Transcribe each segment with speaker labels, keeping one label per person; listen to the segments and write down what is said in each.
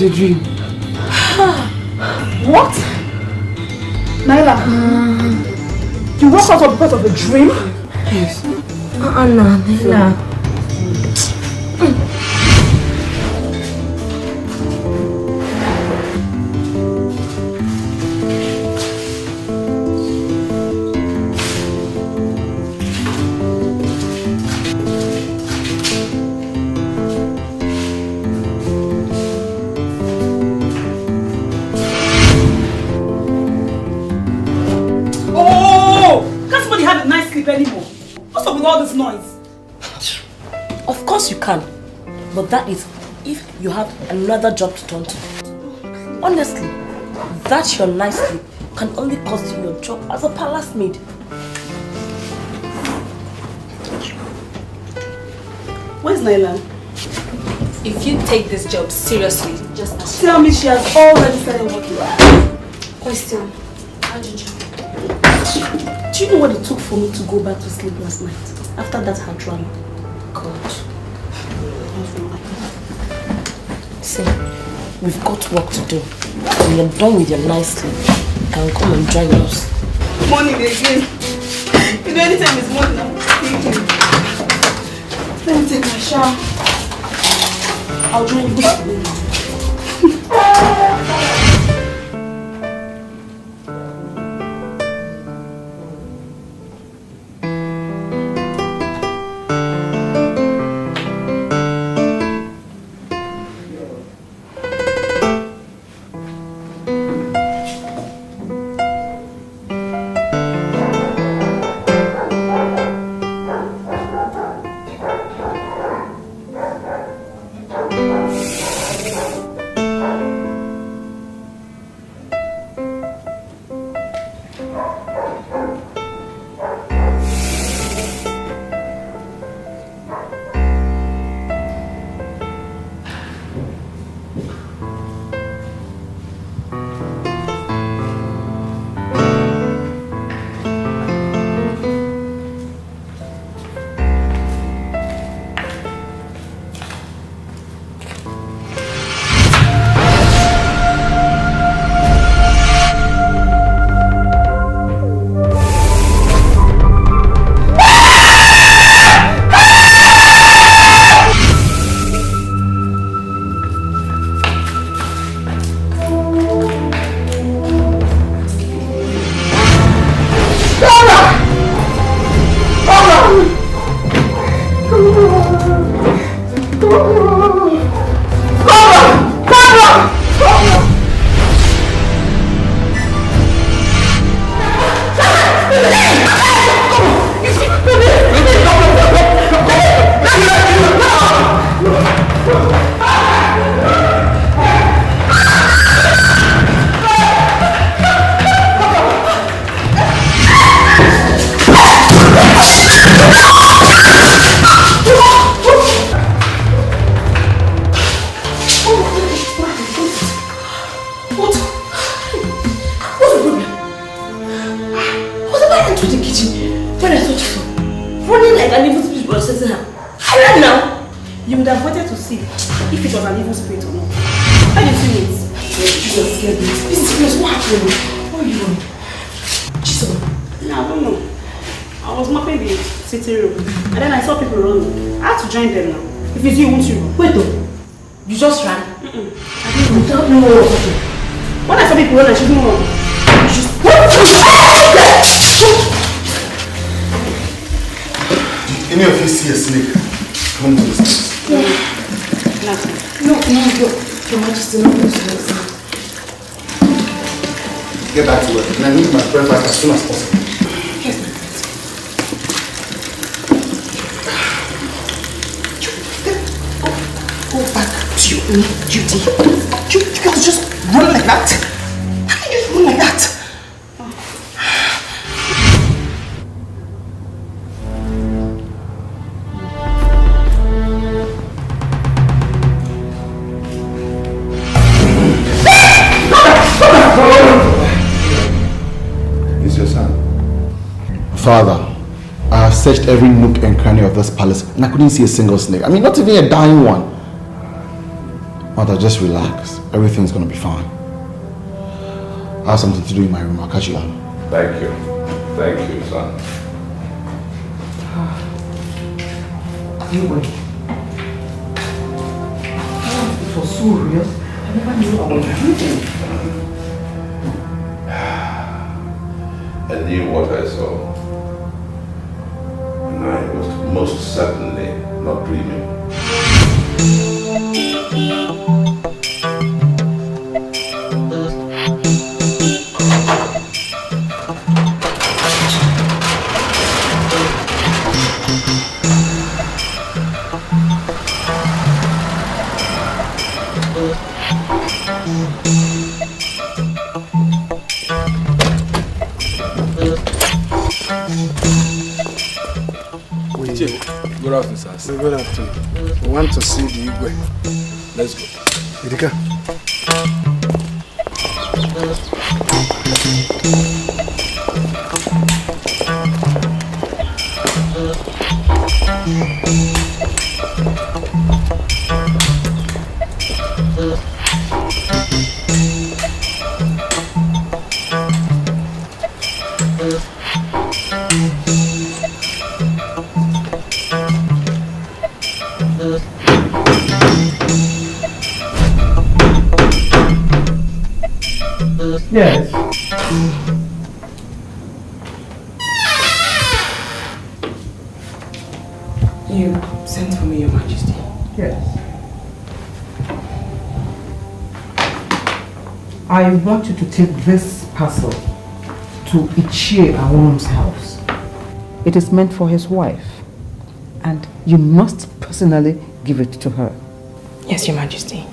Speaker 1: was a dream.
Speaker 2: What? Naila? You woke up because of a dream?
Speaker 1: Yes.
Speaker 3: No, Naila.
Speaker 2: Anymore. What's up with all this noise?
Speaker 3: Of course you can, but that is if you have another job to turn to. Honestly, that your night sleep can only cost you your job as a palace maid.
Speaker 2: Where's Naila?
Speaker 4: If you take this job seriously, just ask.
Speaker 2: Tell me she has already started working.
Speaker 4: Question. How did you?
Speaker 2: Do you know what it took for me to go back to sleep last night? After that hard drama? God.
Speaker 3: See, we've got work to do. When you're done with your nice sleep, you can come and join us.
Speaker 2: Morning again. You know, anytime it's morning, I'm thinking. Let me take my shower. I'll join you this morning.
Speaker 5: Get back to work, and I need my breakfast as soon as possible.
Speaker 2: Yes, my go back to your own duty. You girls just run like that? How can you just run like that?
Speaker 5: Father, I have searched every nook and cranny of this palace and I couldn't see a single snake. I mean, not even a dying one. Mother, just relax. Everything's gonna be fine. I have something to do in my room. I'll catch you later.
Speaker 1: Thank you. Thank you, son.
Speaker 6: Anyway, it was so real. I never knew I was dreaming.
Speaker 1: I knew what I saw. And I was most certainly not dreaming.
Speaker 7: Good afternoon, sir.
Speaker 8: Good afternoon. We want to see the Igwe.
Speaker 7: Let's go.
Speaker 8: Dikeh. Yes.
Speaker 6: You sent for me, Your Majesty. Yes. I want you to take this parcel to Ichie Awonum's house. It is meant for his wife, and you must personally give it to her.
Speaker 9: Yes, Your Majesty.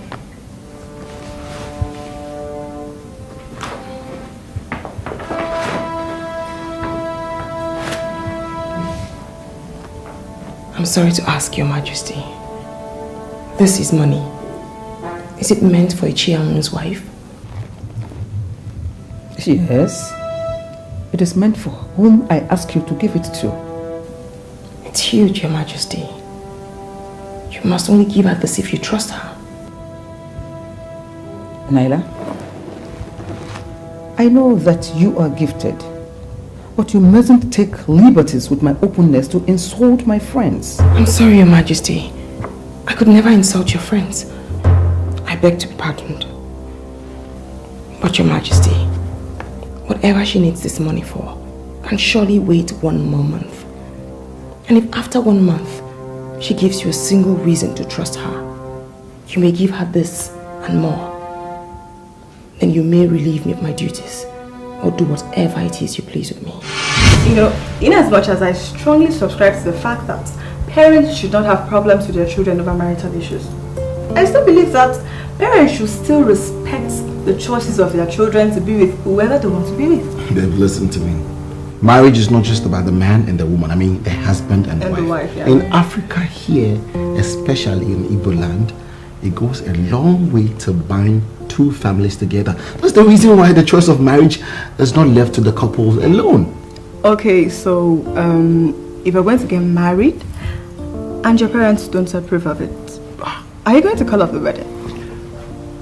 Speaker 9: I'm sorry to ask, Your Majesty. This is money. Is it meant for Ichiamun's wife?
Speaker 6: Yes. It is meant for whom I ask you to give it to.
Speaker 9: It's huge, Your Majesty. You must only give her this if you trust her.
Speaker 6: Naila, I know that you are gifted, but you mustn't take liberties with my openness to insult my friends.
Speaker 9: I'm sorry, Your Majesty. I could never insult your friends. I beg to be pardoned. But Your Majesty, whatever she needs this money for can surely wait 1 more month. And if after 1 month she gives you a single reason to trust her, you may give her this and more. Then you may relieve me of my duties or do whatever it is you please with me.
Speaker 2: You know, in as much as I strongly subscribe to the fact that parents should not have problems with their children over marital issues, I still believe that parents should still respect the choices of their children to be with whoever they want to be with.
Speaker 5: Babe, listen to me. Marriage is not just about the man and the woman. I mean, the husband and the wife.
Speaker 2: Yeah.
Speaker 5: In Africa here, especially in Igbo land, it goes a long way to bind 2 families together. That's the reason why the choice of marriage is not left to the couples alone.
Speaker 2: Okay, so if you're going to get married and your parents don't approve of it, are you going to call off the wedding?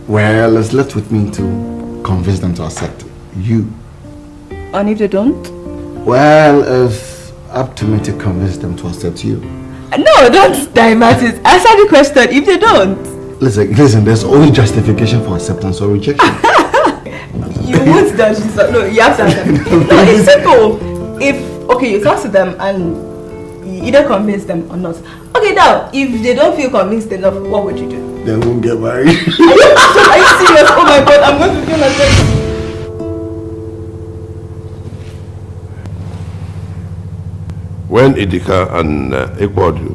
Speaker 5: Well, it's left with me to convince them to accept you.
Speaker 2: And if they don't?
Speaker 5: Well, it's up to me to convince them to accept you.
Speaker 2: No, don't divert it. Answer the question if they don't.
Speaker 5: Listen, there's always justification for acceptance or rejection.
Speaker 2: You won't dodge this. No, you have to answer. No, it's simple. If, okay, you talk to them and you either convince them or not. Okay, now, if they don't feel convinced enough, what would you do?
Speaker 5: They won't get married.
Speaker 2: Are you serious? Oh my God, I'm going to feel myself.
Speaker 1: When Idika and Ekwodu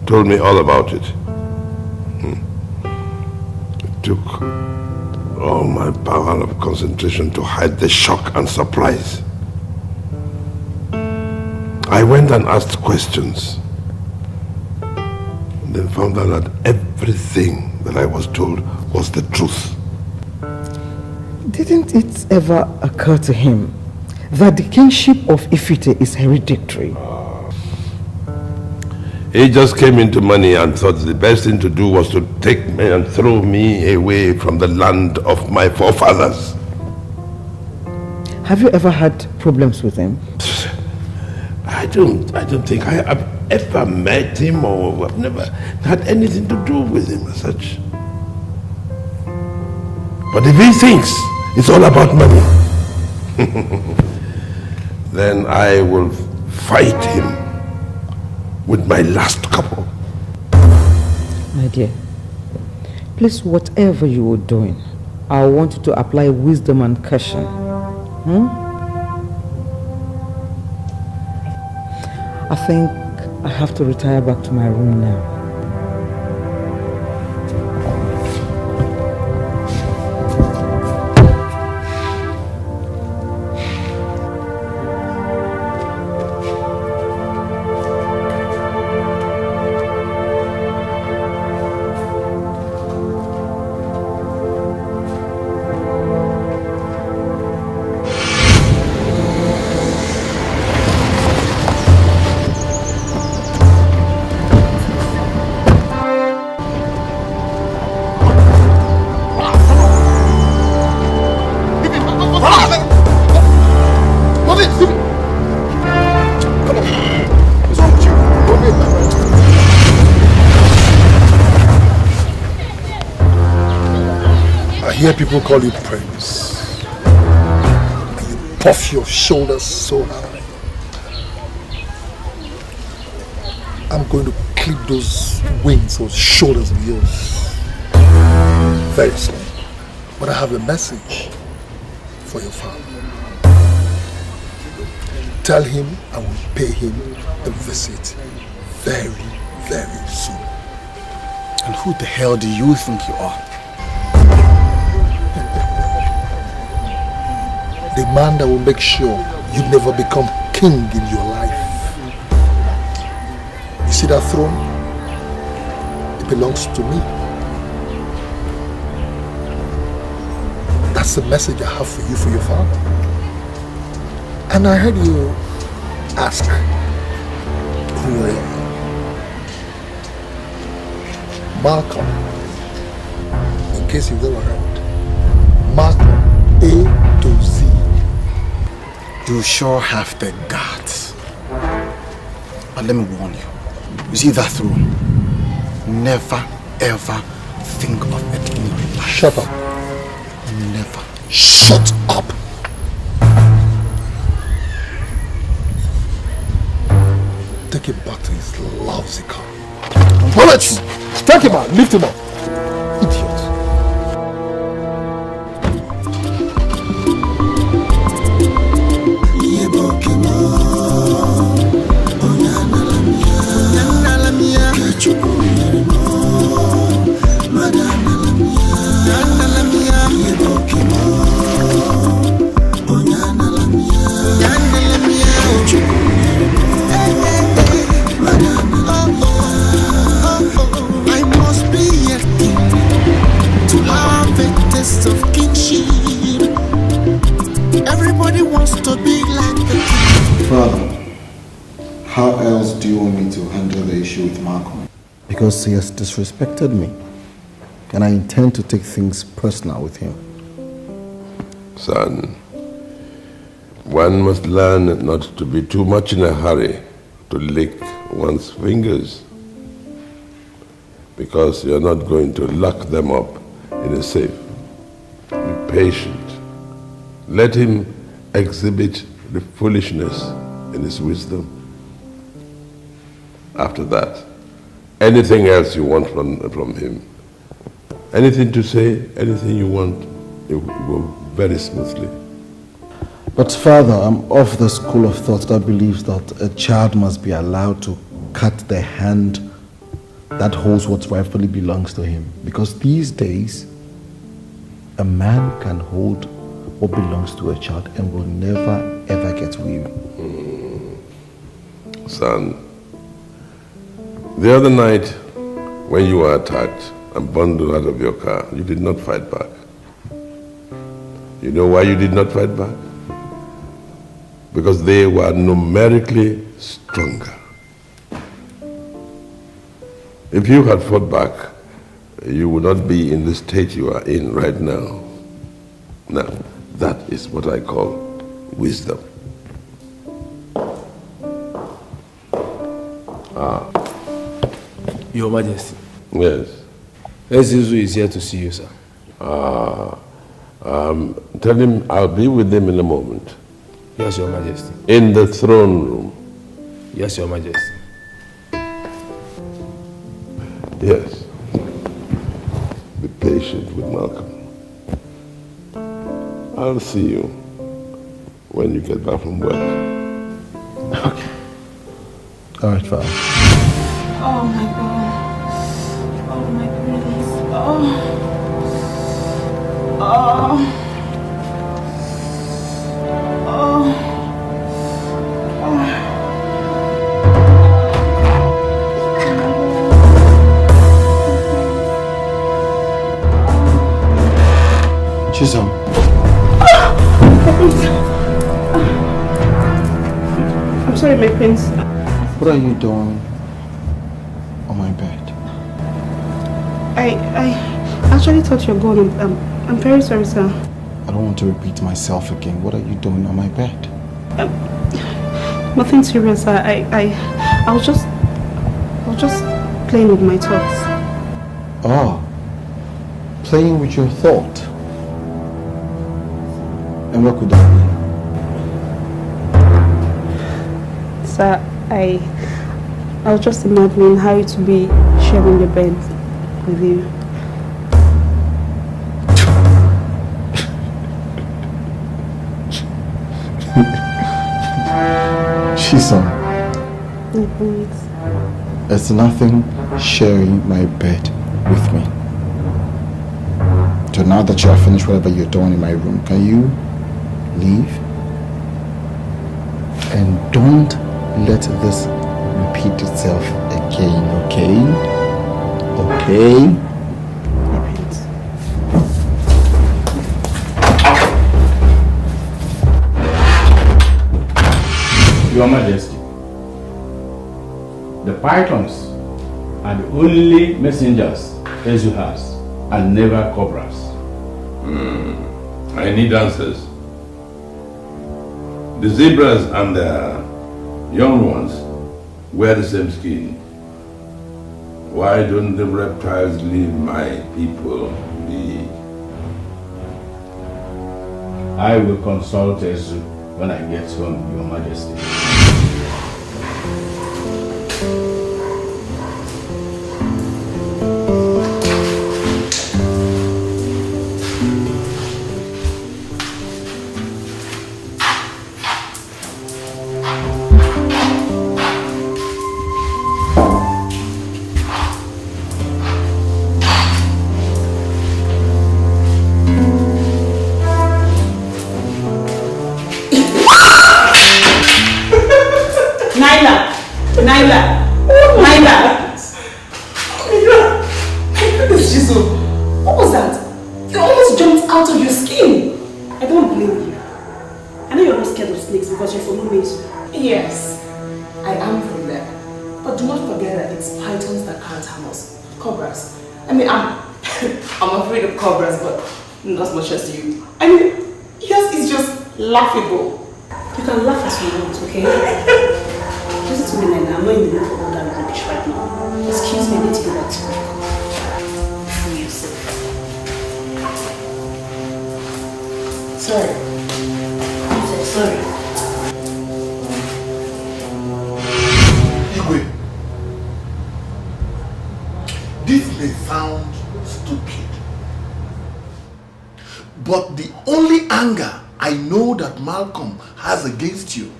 Speaker 1: told me all about it, it took all my power of concentration to hide the shock and surprise. I went and asked questions, and then found out that everything that I was told was the truth.
Speaker 6: Didn't it ever occur to him that the kingship of Ifite is hereditary?
Speaker 1: He just came into money and thought the best thing to do was to take me and throw me away from the land of my forefathers.
Speaker 6: Have you ever had problems with him?
Speaker 1: I don't think I have ever met him, or I've never had anything to do with him as such. But if he thinks it's all about money, then I will fight him with my last couple.
Speaker 6: My dear, please, whatever you are doing, I want you to apply wisdom and caution. I think I have to retire back to my room now.
Speaker 8: I hear people call you Prince. And you puff your shoulders so high. I'm going to clip those wings, those shoulders of yours very soon. But I have a message for your father. Tell him I will pay him a visit very, very soon.
Speaker 5: And who the hell do you think you are?
Speaker 8: The man that will make sure you never become king in your life. You see that throne? It belongs to me. That's the message I have for you, for your father. And I heard you ask who I am. Malcolm, in case you've never heard. Malcolm, A to Z.
Speaker 5: You sure have the guts. But let me warn you. You see that throne? Never ever think of it in your life.
Speaker 8: Shut up.
Speaker 5: Never.
Speaker 8: Shut up! Take him back to his lousy car. Bullets! Take him out! Lift him up! Idiot!
Speaker 10: Of kingship. Everybody wants to be like the king.
Speaker 5: Father, how else do you want me to handle the issue with Malcolm? Because he has disrespected me, and I intend to take things personal with him.
Speaker 1: Son, one must learn not to be too much in a hurry to lick one's fingers, because you're not going to lock them up in a safe. Be patient. Let him exhibit the foolishness in his wisdom. After that, anything else you want from him, anything to say, anything you want, it will go very smoothly.
Speaker 5: But Father, I'm of the school of thought that believes that a child must be allowed to cut the hand that holds what rightfully belongs to him. Because these days, a man can hold what belongs to a child and will never ever get weary.
Speaker 1: Son, the other night when you were attacked and bundled out of your car, you did not fight back. You know why you did not fight back? Because they were numerically stronger. If you had fought back, you would not be in the state you are in right now. Now, that is what I call wisdom.
Speaker 7: Your Majesty.
Speaker 1: Yes.
Speaker 7: Ezizu is here to see you, sir.
Speaker 1: Tell him I'll be with him in a moment.
Speaker 7: Yes, Your Majesty.
Speaker 1: In the throne room.
Speaker 7: Yes, Your Majesty.
Speaker 1: Yes. Be patient with Malcolm. I'll see you when you get back from work.
Speaker 5: Okay. All right, Father.
Speaker 2: Oh my God. Oh my goodness.
Speaker 5: Chisholm.
Speaker 2: I'm sorry, my prince.
Speaker 5: What are you doing on my bed?
Speaker 2: I actually thought you were going. I'm very sorry, sir.
Speaker 5: I don't want to repeat myself again. What are you doing on my bed?
Speaker 2: Nothing serious, sir. I was just playing with my thoughts.
Speaker 5: Oh, playing with your thought. And what could that be?
Speaker 2: Sir, I was just imagining how it would be sharing the bed with you.
Speaker 5: Chisholm. It's nothing sharing my bed with me. So now that you have finished whatever you're doing in my room, can you leave? And don't let this repeat itself again, okay? Okay?
Speaker 11: Your Majesty, the pythons are the only messengers Ezu has, and never cobras.
Speaker 1: I need answers. The zebras and the young ones wear the same skin. Why don't the reptiles leave my people be?
Speaker 11: I will consult Ezu when I get home, Your Majesty.
Speaker 3: Laughable. You can laugh as you want, okay? Listen to me, Nana. I'm not in the mood for all that rubbish right now. Excuse me, I need to go back to work. For yourself. Sorry. I'm so sorry.
Speaker 8: Igwe, this may sound stupid, but the only anger I know that Malcolm has against you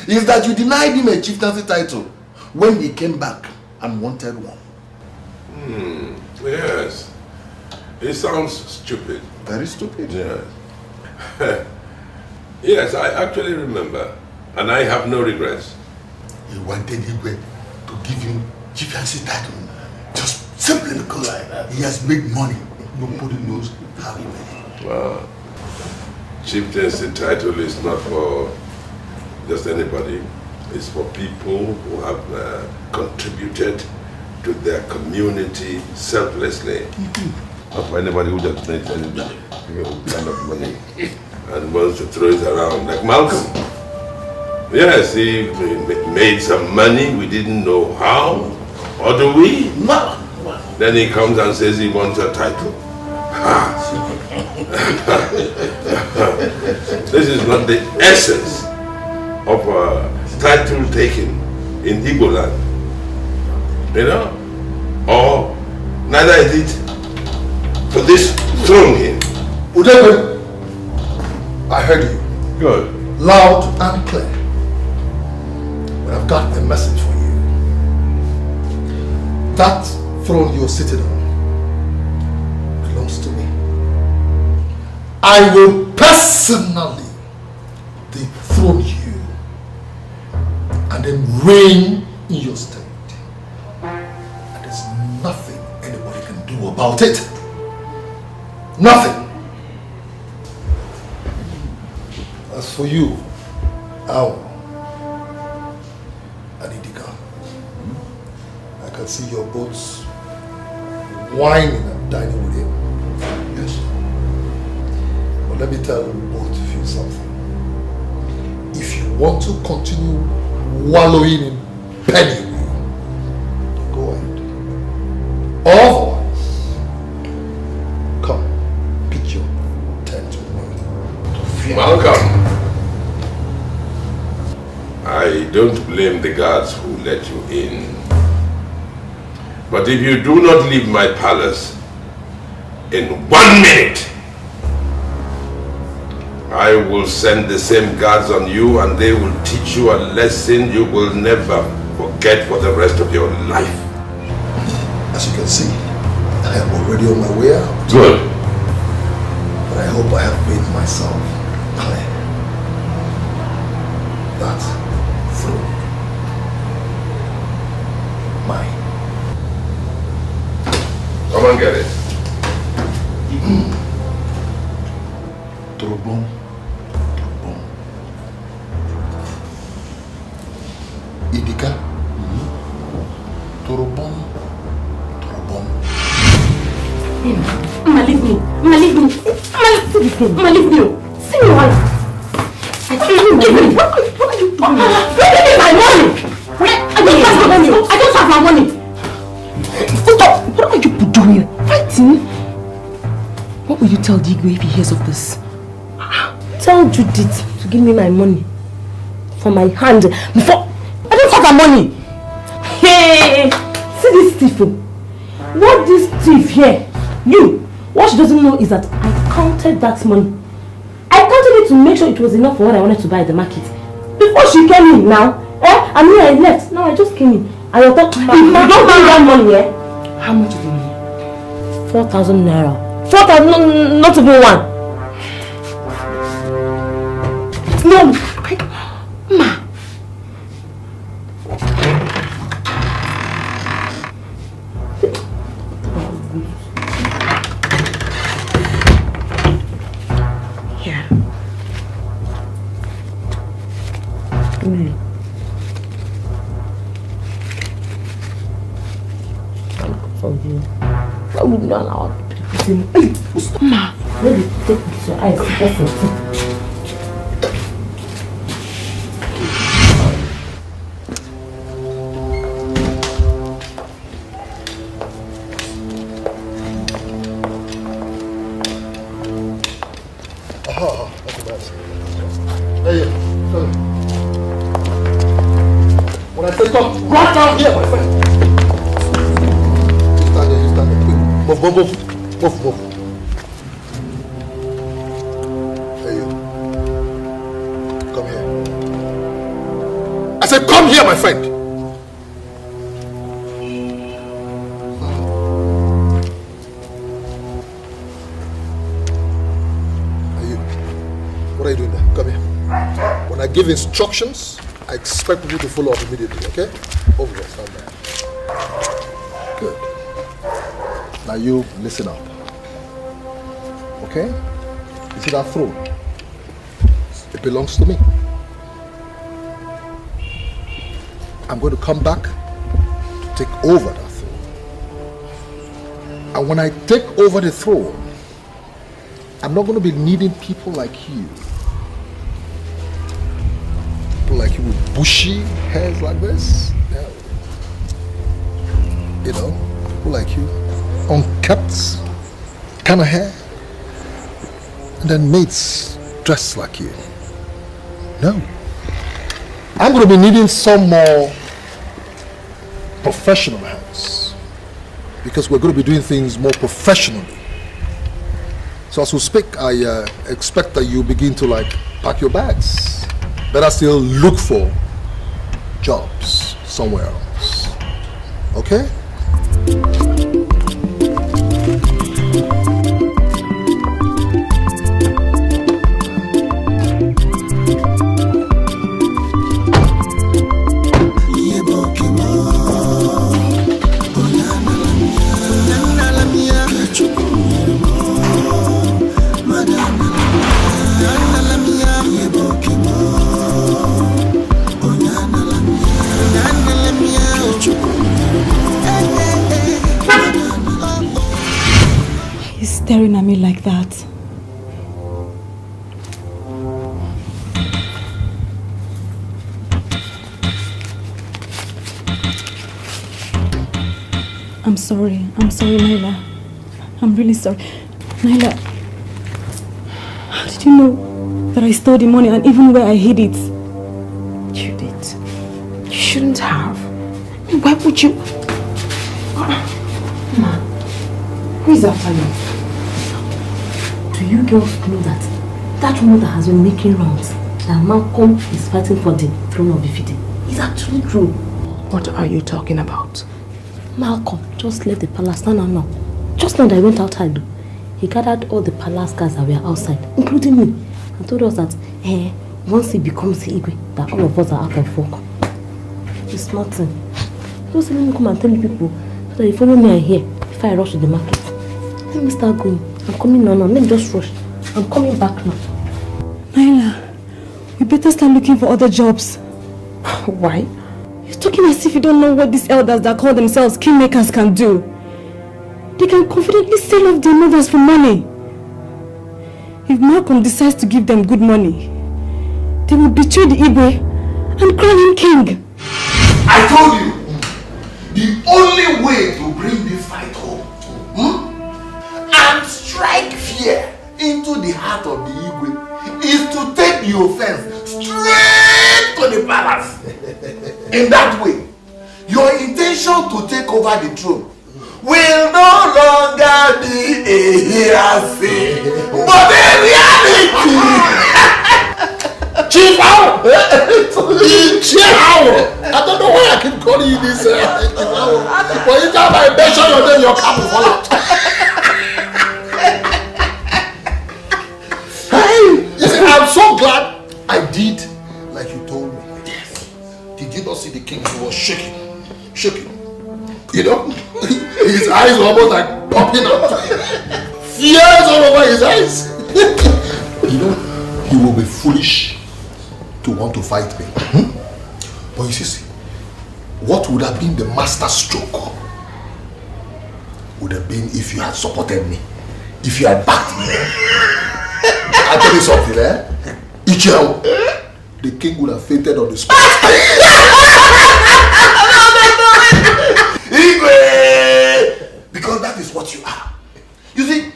Speaker 8: is that you denied him a chieftaincy title when he came back and wanted one.
Speaker 1: Yes. It sounds stupid.
Speaker 8: Very stupid.
Speaker 1: Yes. Yes, I actually remember. And I have no regrets.
Speaker 8: He wanted Igwe to give him chieftaincy title. Just simply because he has made money. Nobody knows how he made it.
Speaker 1: Wow. Chieftaincy title is not for just anybody. is for people who have contributed to their community selflessly. Not for anybody who just makes any kind of money and wants to throw it around, like Malcolm. Yes, he made some money, we didn't know how, or do we? No. Then he comes and says he wants a title. This is not the essence of a title taken in Igbo land, you know, or neither is it for this throne here.
Speaker 8: Udebe, I heard you.
Speaker 1: Good.
Speaker 8: Loud and clear. But I've got a message for you. That throne you're sitting on belongs to me. I will personally dethrone you and then reign in your state. And there's nothing anybody can do about it. Nothing. As for you, Owl, and Idika, I can see your boats whining and dining with him. Yes. But let me tell both of you something. If you want to continue wallowing in penury, go ahead. Otherwise, come, pick your tent with me.
Speaker 1: Malcolm, I don't blame the guards who let you in. But if you do not leave my palace in 1 minute, I will send the same guards on you and they will teach you a lesson you will never forget for the rest of your life.
Speaker 8: As you can see, I am already on my way out.
Speaker 1: Good.
Speaker 8: But I hope I have made myself clear. That throne, mine.
Speaker 1: Come and get it.
Speaker 8: Turobon. Idika. Turobon.
Speaker 3: Mama, leave me. Mama, leave me. Mama, leave me. See me one. I can't give me. What are you doing? Where is my money? I don't have my money. I don't have my money. Stop. What are you doing? Fighting? What will you tell Dikeh if he hears of this? Tell Judith to give me my money for my hand before I don't have my money. Hey, see this thief. What this thief here? You. What she doesn't know is that I counted that money. I counted it to make sure it was enough for what I wanted to buy at the market. Before she came in now, and when I left, now I just came in. And I thought, if you don't bring that money, how much is the money? 4,000 naira. 4,000, not even one. No, Ma.
Speaker 9: Here.
Speaker 3: For you. I would not allow people. Ma, let me take this your eyes.
Speaker 8: When I say stop, right down here, my friend. You stand there, quick. Move. Hey, you. Come here. I said, come here, my friend. Hey, you. What are you doing there? Come here. When I give instructions, I expect you to follow up immediately, okay? Over there, stand there. Good. Now you listen up. Okay? You see that throne? It belongs to me. I'm going to come back to take over that throne. And when I take over the throne, I'm not going to be needing people like you. People like you with bushy hairs like this. No. You know, people like you, unkept kind of hair. And then mates dressed like you. No. I'm going to be needing some more professional hands. Because we're going to be doing things more professionally. So as we speak, I expect that you begin to pack your bags. Better still look for jobs somewhere else. Okay?
Speaker 9: Staring at me like that. I'm sorry, Naila. I'm really sorry. Naila, how did you know that I stole the money and even where I hid it?
Speaker 6: You did. You shouldn't have. Why would you? Man, who is after you?
Speaker 3: Do you girls know that rumor that has been making rounds, that Malcolm is fighting for the throne of Ifite, is actually true?
Speaker 6: What are you talking about?
Speaker 3: Malcolm just left the palace now. Just now that I went outside, he gathered all the palace guys that were outside, including me, and told us that once he becomes the Igwe, that all of us are out of work. It's nothing. Just let me come and tell you people so that you follow me here if I rush to the market. Let me start going. I'm coming now. Let me just rush. I'm coming back now.
Speaker 9: Naila, we better start looking for other jobs.
Speaker 6: Why?
Speaker 9: You're talking as if you don't know what these elders that call themselves kingmakers can do. They can confidently sell off their mothers for money. If Malcolm decides to give them good money, they will betray the Igwe and crown him king.
Speaker 8: I told you, the only way to bring this fight home and strike fear into the heart of the Igwe is to take the offense straight to the palace. In that way, your intention to take over the throne will no longer be a hearsay, but a reality. Chief Hour! Chief Hour! I don't know why I keep calling you this. But anytime I mention your name, your cap will fall out. I'm so glad I did like you told me. Yes. Did you not see the king? He was shaking. You know? His eyes were almost like popping out. Fears all over his eyes. You know, he will be foolish to want to fight me. But you see, what would have been the master stroke would have been if you had supported me. If you had backed me. I'll tell you something, Ichel, the king would have fainted on the spot. Because that is what you are. You see,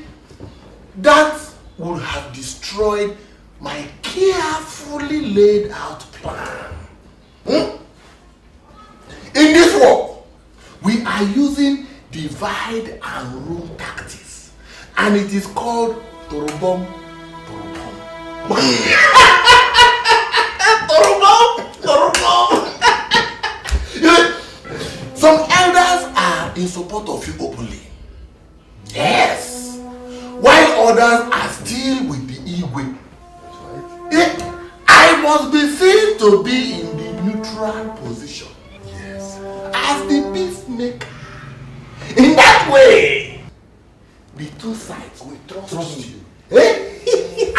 Speaker 8: that would have destroyed my carefully laid out plan. In this war, we are using divide and rule tactics, and it is called Torobom. Some elders are in support of you openly. Yes. While others are still with the Igwe. I must be seen to be in the neutral position. Yes. As the peacemaker. In that way, the two sides will trust you.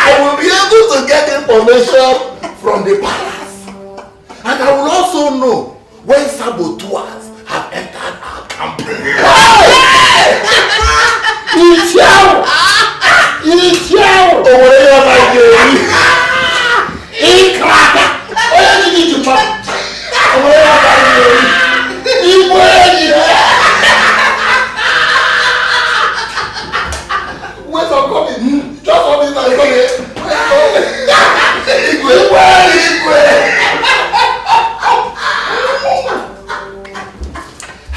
Speaker 8: I will be able to get information from the palace. And I will also know when saboteurs have entered our camp. Wait, I'm coming. Just for me, I'm coming.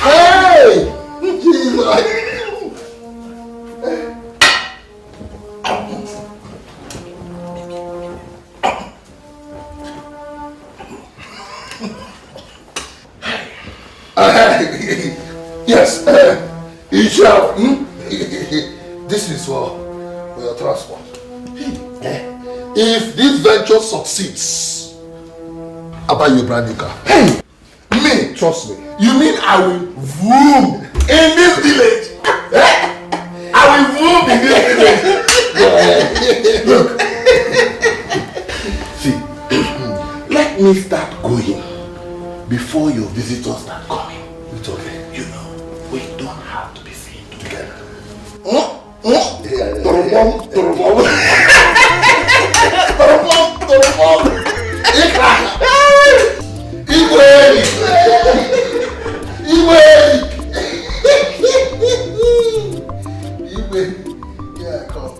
Speaker 8: Hey! Jesus! Yes, Isham. This is for your transport. If this venture succeeds, I'll buy you a brand new car. Hey, me, trust me. You mean I will vroom in this village? I will vroom in this village. Look, see, let me start going before your visitors start coming. It's okay. You know, we don't have to be seen together. Yeah, come.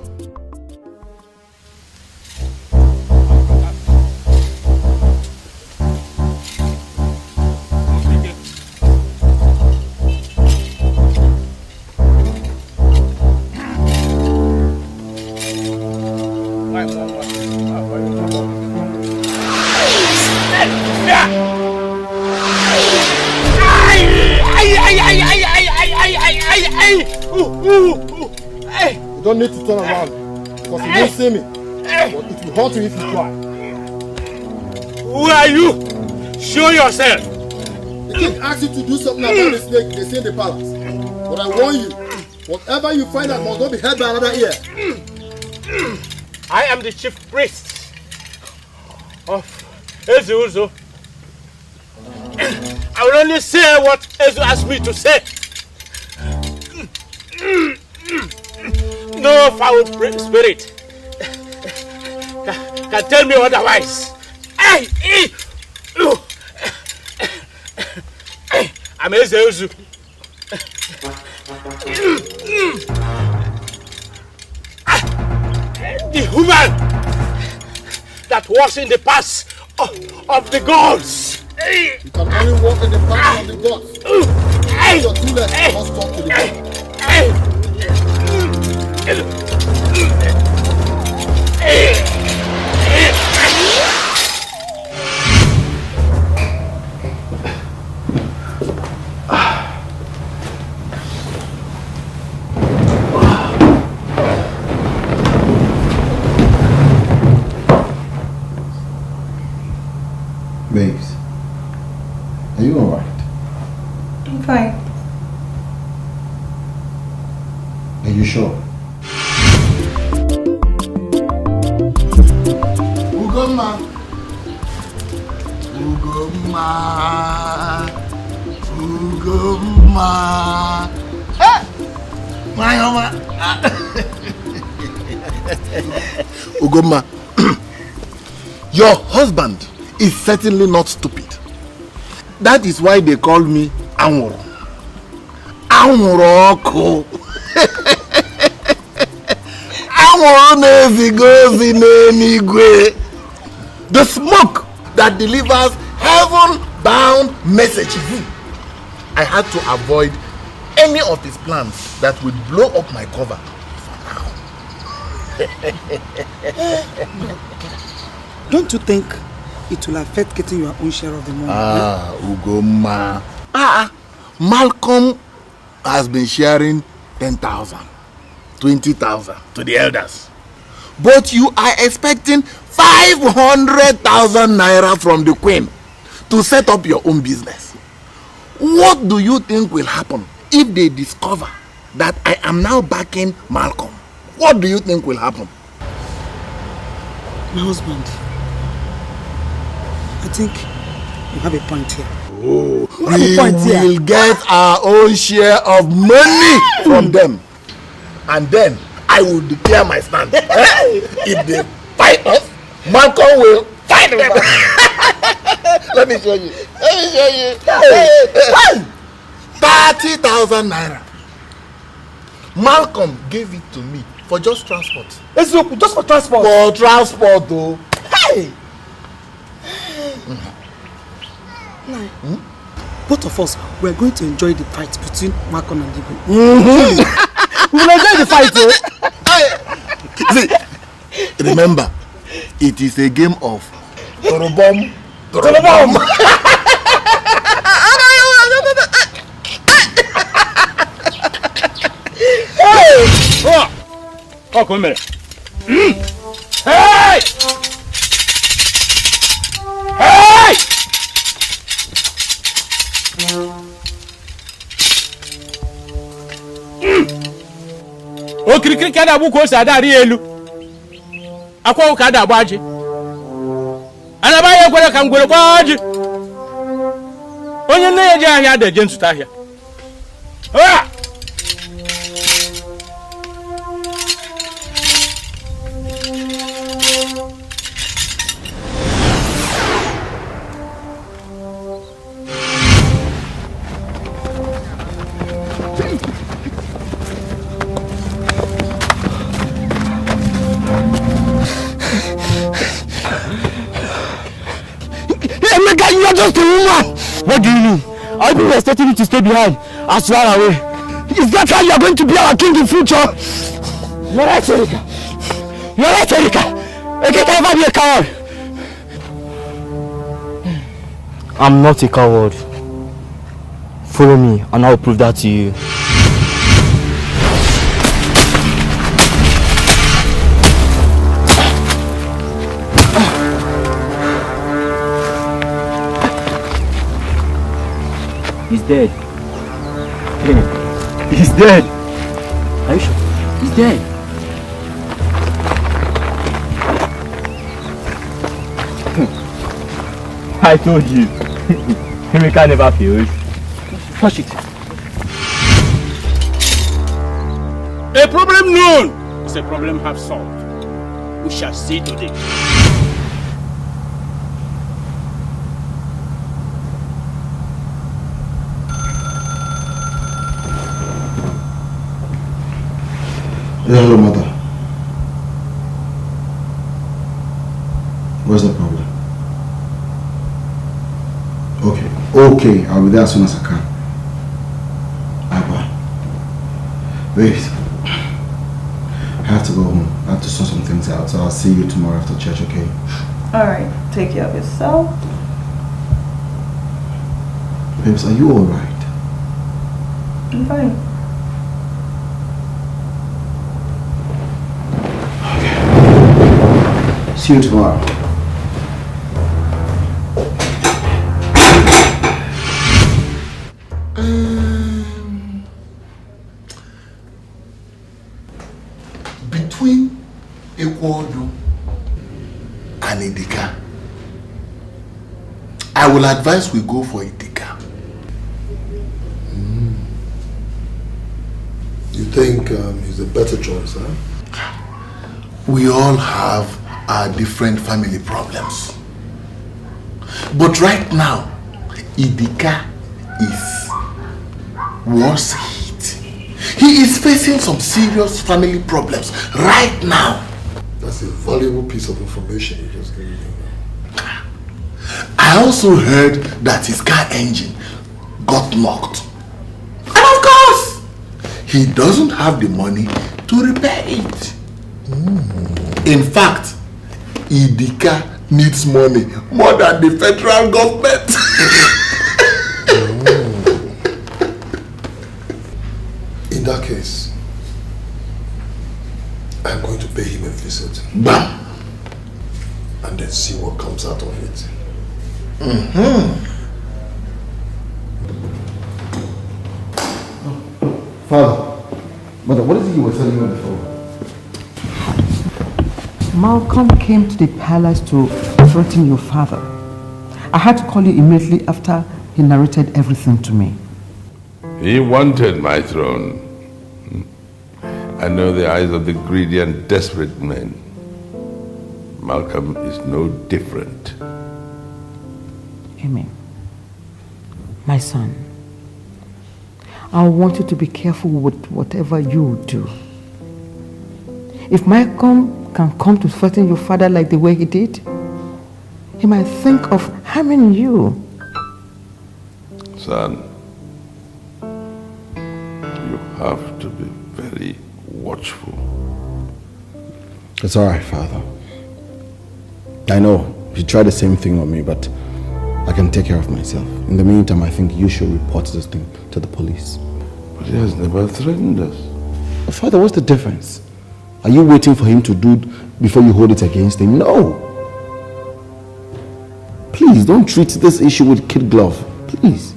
Speaker 12: You don't need to turn around because you won't see me. But it will haunt you if you try.
Speaker 13: Who are you? Show yourself.
Speaker 12: The king asked you to do something about the snake they see in the palace. But I warn you, whatever you find out must not be heard by another ear.
Speaker 13: I am the chief priest of Ezu. I will only say what Ezu asked me to say. No foul spirit can tell me otherwise. I'm Ezu. The woman that walks in the paths of the gods.
Speaker 12: You can only walk in the path of the gods. Your two legs must talk to the gods.
Speaker 5: Babes, are you alright?
Speaker 2: I'm fine.
Speaker 5: Are you sure?
Speaker 8: Ugoma. Ugoma. Ugoma. Hey! My mama. Ugoma. Your husband is certainly not stupid. That is why they call me Anwuro. Anwuroko. The smoke that delivers heaven-bound messages. I had to avoid any of his plans that would blow up my cover for now.
Speaker 6: Don't you think it will affect getting your own share of the money?
Speaker 8: Ugoma. Malcolm has been sharing 10,000, 20,000 to the elders. But you are expecting 500,000 naira from the queen to set up your own business. What do you think will happen if they discover that I am now backing Malcolm? What do you think will happen?
Speaker 6: My husband, I think you have a point here.
Speaker 12: We will get our own share of money from them. And then I will declare my stand. If they fight us, Malcolm will fight them. Let me show you. 30,000 naira. Malcolm gave it to me for just transport.
Speaker 13: Just for transport?
Speaker 12: For transport, though.
Speaker 13: Hey! Both of us, we are going to enjoy the fight between Malcolm and Dikeh. We will enjoy the fight,
Speaker 12: See, remember, it is a game of Torobom.
Speaker 11: Hey! Oh, come here. Hey! Hey! O kirikiri kada bu ko sada ri elu. Akwa ka da gbaji. Ana ba ye gwere kan gwere gbaji. Onye nne ya ji ahịa da je ntuta ahịa. Ah!
Speaker 13: You are just a woman! What do you mean? Our people are expecting you to stay behind as you are away. Is that how you are going to be our king in future? You're right, Erika. You're right, Erika. I can't ever be a coward. I'm not a coward. Follow me and I'll prove that to you. He's dead. He's dead. Are you sure? He's dead. I told you. Himika never fails. Touch it.
Speaker 11: A problem known is a problem half solved. We shall see today.
Speaker 5: Hello, mother. What's the problem? Okay, I'll be there as soon as I can. Abba. Wait. I have to go home. I have to sort some things out, so I'll see you tomorrow after church, okay?
Speaker 2: Alright, take care of yourself.
Speaker 5: Babes, are you alright?
Speaker 2: I'm fine.
Speaker 5: See you tomorrow.
Speaker 12: Between Ekwodu and Idika, I will advise we go for Idika.
Speaker 8: You think he's a better choice, huh?
Speaker 12: We all have our different family problems. But right now, Idika is worse hit. He is facing some serious family problems right now.
Speaker 8: That's a valuable piece of information you just gave me.
Speaker 12: I also heard that his car engine got knocked. And of course, he doesn't have the money to repair it. In fact, Idika needs money more than the federal government.
Speaker 8: In that case, I'm going to pay him a visit.
Speaker 12: Bam!
Speaker 8: And then see what comes out of it.
Speaker 5: Father, Mother, what is it you were telling me on the phone?
Speaker 6: Malcolm came to the palace to threaten your father. I had to call you immediately after He narrated everything to me.
Speaker 1: He wanted my throne. I know the eyes of the greedy and desperate men. Malcolm is no different.
Speaker 6: Amen. My son, I want you to be careful with whatever you do. If Malcolm can come to threaten your father like the way he did, he might think of harming you.
Speaker 1: Son, you have to be very watchful.
Speaker 5: It's all right, Father. I know he tried the same thing on me, but I can take care of myself. In the meantime, I think you should report this thing to the police.
Speaker 1: But he has never threatened us.
Speaker 5: Father, what's the difference? Are you waiting for him to do before you hold it against him? No. Please, don't treat this issue with kid glove. Please.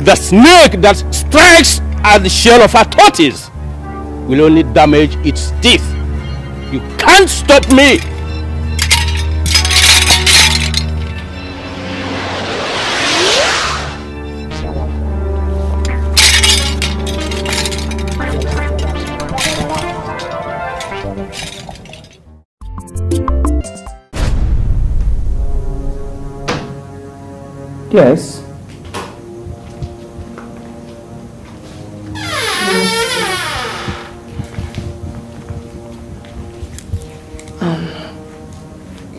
Speaker 11: The snake that strikes at the shell of a tortoise will only damage its teeth. You can't stop me.
Speaker 6: Yes.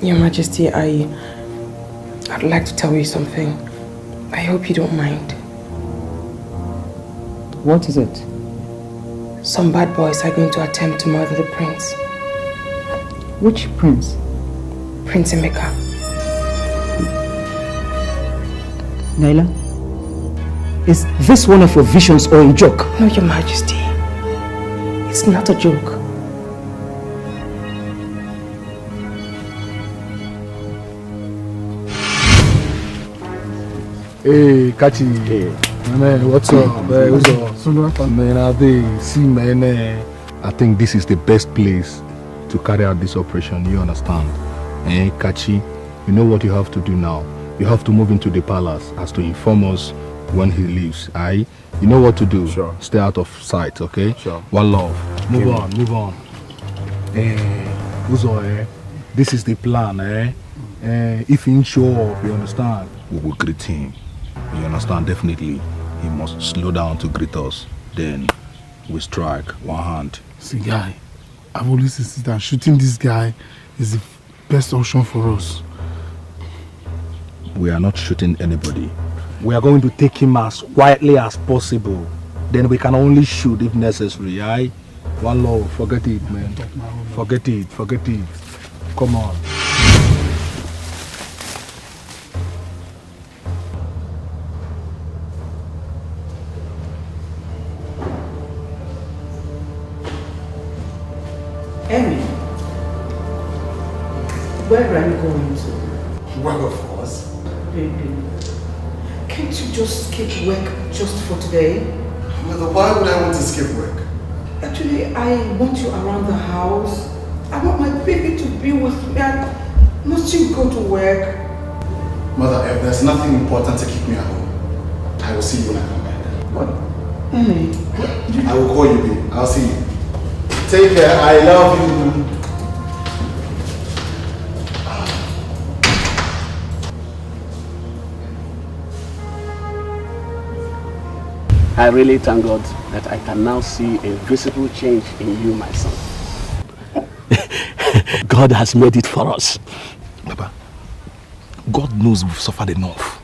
Speaker 9: Your Majesty, I'd like to tell you something. I hope you don't mind.
Speaker 6: What is it?
Speaker 9: Some bad boys are going to attempt to murder the prince.
Speaker 6: Which prince?
Speaker 9: Prince Emeka.
Speaker 6: Naila, is this one of your visions or a joke?
Speaker 9: No, Your Majesty. It's not a joke.
Speaker 8: Hey, Kachi. Hey. Man, what's up? What's up? Man, I think this is the best place to carry out this operation, you understand? Hey, Kachi, you know what you have to do now? You have to move into the palace as to inform us when he leaves. Aye? You know what to do? Sure. Stay out of sight, okay? Sure. One love. Move on. Uzo, this is the plan, if he show up, you understand, we will greet him. You understand? Definitely, he must slow down to greet us. Then we strike one hand.
Speaker 14: See, guy, I've always insisted that shooting this guy is the best option for us.
Speaker 5: We are not shooting anybody. We are going to take him as quietly as possible. Then we can only shoot if necessary, aye? One love, forget it, man. Forget it. Come on.
Speaker 6: Emmy, where are you going to?
Speaker 12: Work, of course.
Speaker 6: Baby, can't you just skip work just for today?
Speaker 12: Mother, why would I want to skip work?
Speaker 6: Actually, I want you around the house. I want my baby to be with me. Must you go to work?
Speaker 12: Mother, if there's nothing important to keep me at home, I will see you when I come back.
Speaker 6: What? Emmy,
Speaker 12: I will call you, babe. I'll see you. Take care. I love you.
Speaker 15: I really thank God that I can now see a visible change in you, my son. God has made it for us.
Speaker 16: Papa, God knows we've suffered enough.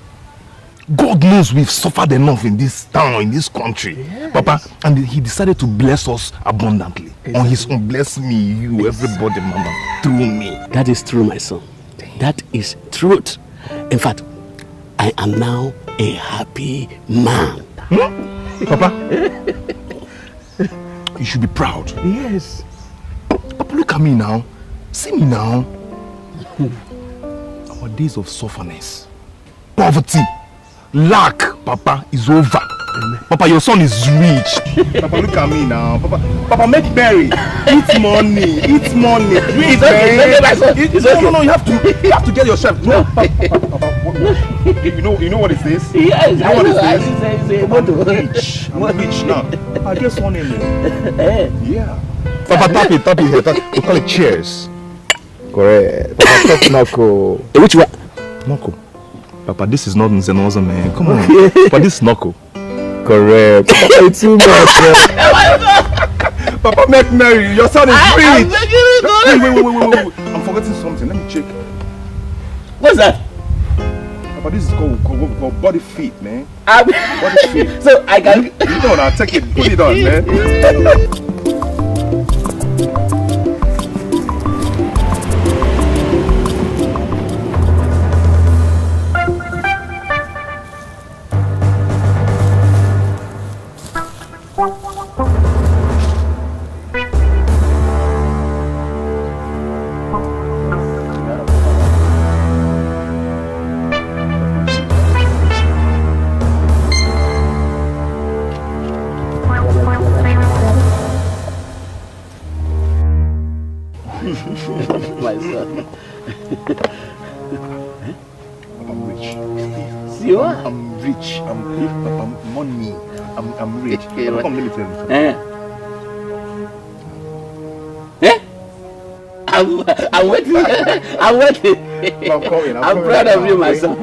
Speaker 16: God knows we've suffered enough in this town, in this country. Yes. Papa, and he decided to bless us abundantly. Exactly. On his own, bless me, you, everybody, Mama, through me.
Speaker 15: That is true, my son. That is truth. In fact, I am now a happy man.
Speaker 16: Papa, you should be proud.
Speaker 15: Yes.
Speaker 16: Papa, look at me now. See me now. Our days of sufferness, poverty, lack, Papa, is over. Amen. Papa, your son is rich. Papa, look at me now. Papa, make berry. Eat money. Eat money. It's okay, it's okay. No, you have to get yourself. No, Papa, you know what it is?
Speaker 15: Yes,
Speaker 16: you know what it is? I'm rich now. I just want him. Yeah. Papa, tap it here. We call it cheers. Correct. Papa, talk knuckle.
Speaker 15: Which one?
Speaker 16: Knuckle. Papa, this is not Nzenoza, man. Come on. Papa, this is knuckle. Correct. Papa, it's too much. Papa, make merry. Your son is rich. Wait. I'm forgetting something. Let me check.
Speaker 15: What's that?
Speaker 16: Papa, this is called body fit, man.
Speaker 15: Body
Speaker 16: fit.
Speaker 15: So I can...
Speaker 16: You know now, take it. Put it on, man.
Speaker 15: My son.
Speaker 16: I'm rich.
Speaker 15: You are?
Speaker 16: I'm rich. I'm money. I'm rich. Come, let me tell you something.
Speaker 15: I'm waiting. I'm waiting. I'm proud of you, my son.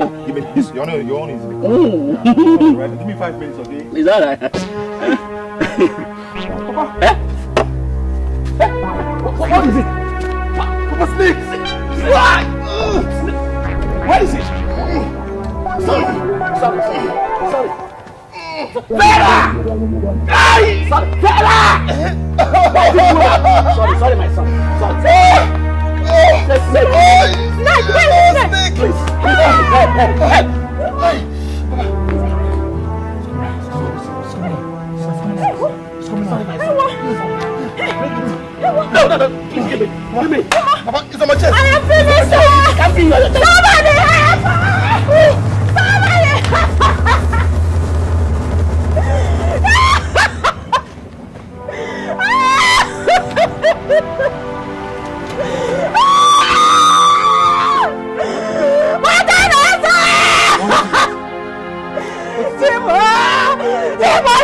Speaker 16: Your own is right. Give me 5 minutes, okay?
Speaker 15: Is that right?
Speaker 16: Papa. What is it? Papa, snake! What is it? Sorry. Fela!
Speaker 15: Sorry, my son. Sorry.
Speaker 16: Snake! Please. No, please give me. Papa, it's on my chest.
Speaker 10: I am finished. Somebody help! Somebody help!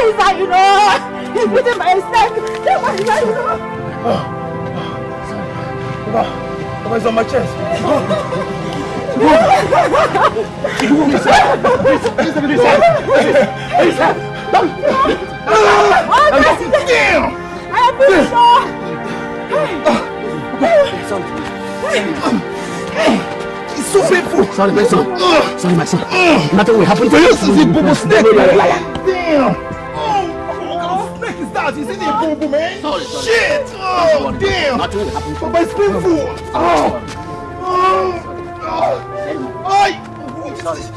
Speaker 10: Is that, you know? He's putting my snake. Is that, you know?
Speaker 16: Papa, it's on my chest.
Speaker 10: Damn! I am pretty sure.
Speaker 16: It's so painful.
Speaker 15: Sorry, my son. Sorry, my son. Nothing will happen to you.
Speaker 16: This is a boo-boo snake. Damn. Snake is that? Is it a boo-boo, man?
Speaker 15: Sorry.
Speaker 16: Shit! Oh, damn!
Speaker 15: Nothing will happen to you.
Speaker 16: Papa, it's painful!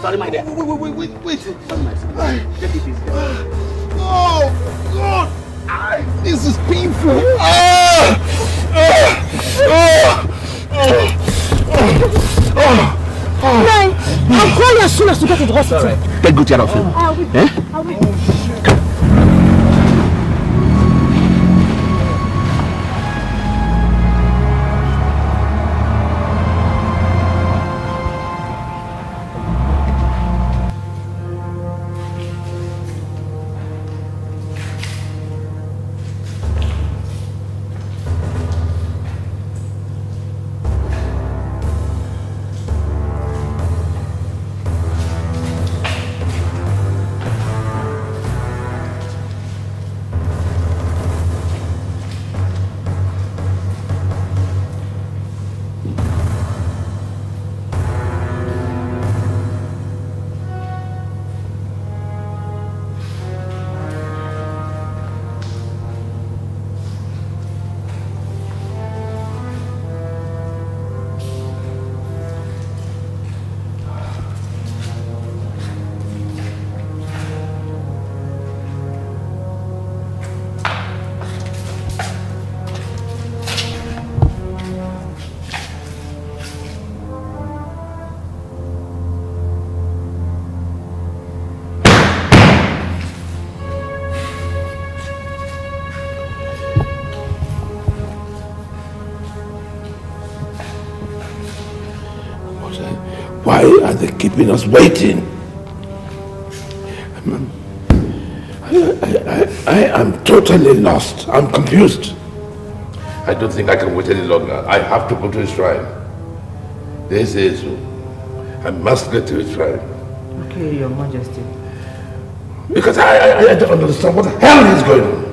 Speaker 15: Sorry, my dear.
Speaker 16: Wait.
Speaker 15: Sorry, my son. Take it easy.
Speaker 16: Oh, God! This is painful!
Speaker 10: Nine, I'll call you as soon as you get to the hospital.
Speaker 15: Take good care of him.
Speaker 10: I will.
Speaker 1: Why are they keeping us waiting? I am totally lost. I'm confused. I don't think I can wait any longer. I have to go to his shrine. This is... I must get to his shrine.
Speaker 6: Okay, Your Majesty.
Speaker 1: Because I don't understand what the hell is going on.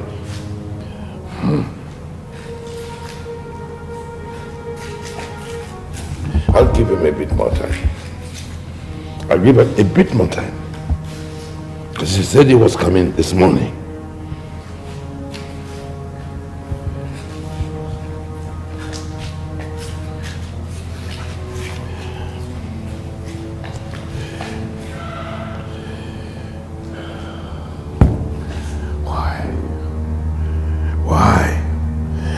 Speaker 1: I'll give him a bit more time. I'll give him a bit more time. Because he said he was coming this morning.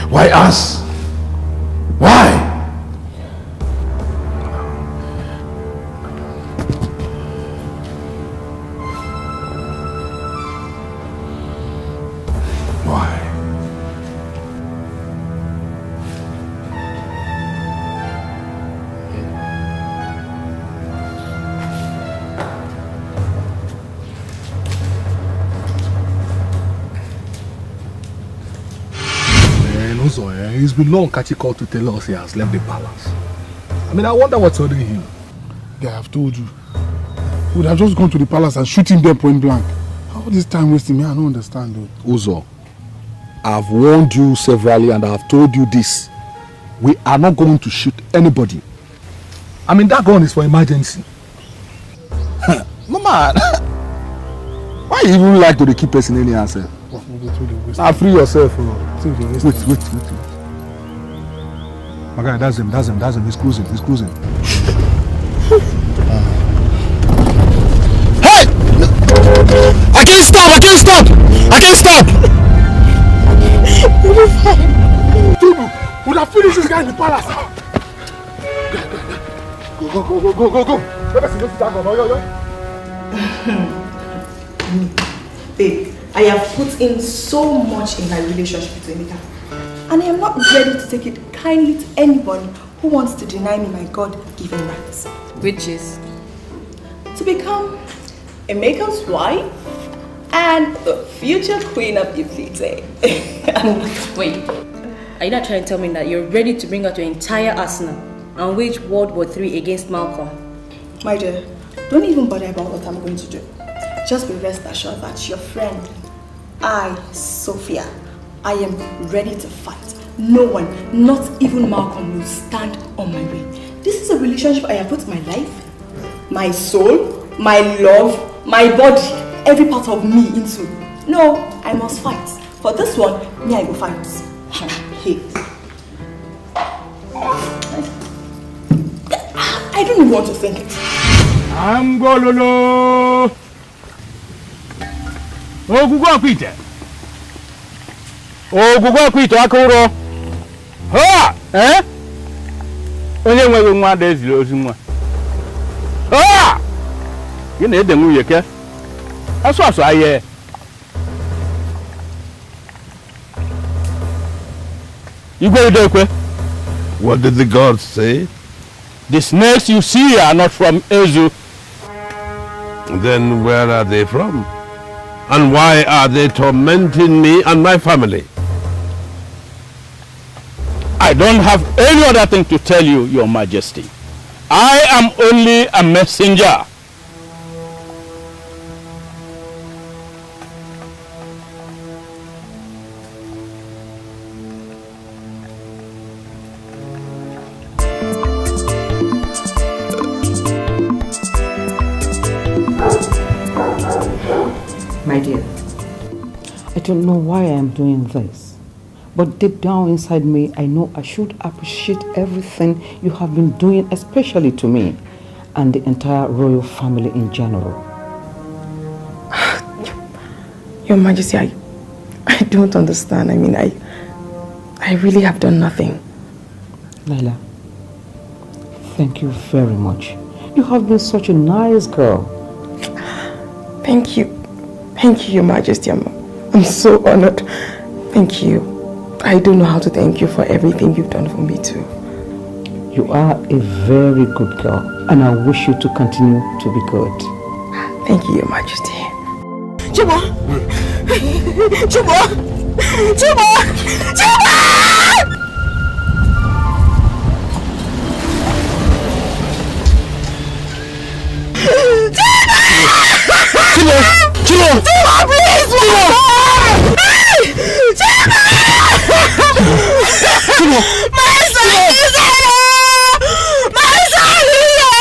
Speaker 1: Why us? Why?
Speaker 16: It's been long Kachi called to tell us he has left the palace. I mean, I wonder what's holding him.
Speaker 14: Yeah, I've told you. We would have just gone to the palace and shoot him there point blank. How this time wasting me? I don't understand though.
Speaker 16: Uzo, I've warned you severally and I've told you this. We are not going to shoot anybody. I mean, that gun is for emergency. Mama, why you even like to keep person any answer? Now free yourself. Wait. My guy, that's him. He's cruising.
Speaker 13: Hey! I can't stop!
Speaker 14: You're fine. Dude, would have finished this guy in the palace. Go.
Speaker 2: Babe, I have put in so much in my relationship with Emeka. And I am not ready to take it kindly to anybody who wants to deny me my God-given rights.
Speaker 4: Which is?
Speaker 2: To become Emeka's wife and the future queen of Ifite.
Speaker 3: Wait, are you not trying to tell me that you're ready to bring out your entire arsenal and wage World War III against Malcolm?
Speaker 2: My dear, don't even bother about what I'm going to do. Just be rest assured that your friend, I, Sophia, I am ready to fight. No one, not even Malcolm, will stand on my way. This is a relationship I have put my life, my soul, my love, my body, every part of me into. No, I must fight. For this one, me I go fight. Hey. I don't even want to think it.
Speaker 11: I'm gololo. Ogugo kwite akuro. Ha! Onye nwewe nwa da ezili ozi nwa. Ha! Gị na ede nwunye ke. Asụ aye. Igwe idekwe.
Speaker 1: What did the gods say?
Speaker 11: The snakes you see are not from Ezu.
Speaker 1: Then where are they from? And why are they tormenting me and my family?
Speaker 11: I don't have any other thing to tell you, Your Majesty. I am only a messenger.
Speaker 6: My dear, I don't know why I am doing this. But deep down inside me, I know I should appreciate everything you have been doing, especially to me and the entire royal family in general.
Speaker 9: Your Majesty, I don't understand. I mean, I really have done nothing.
Speaker 6: Laila, thank you very much. You have been such a nice girl.
Speaker 9: Thank you. Thank you, Your Majesty. I'm so honored. Thank you. I don't know how to thank you for everything you've done for me too.
Speaker 6: You are a very good girl, and I wish you to continue to be good.
Speaker 9: Thank you, Your Majesty.
Speaker 10: Chibo! Chibo! Chibo! Chibo!
Speaker 13: Chibo! Chibo!
Speaker 10: Chibo, please! Chibo!
Speaker 13: Chibo!
Speaker 10: My son is Edo! My son is Edo!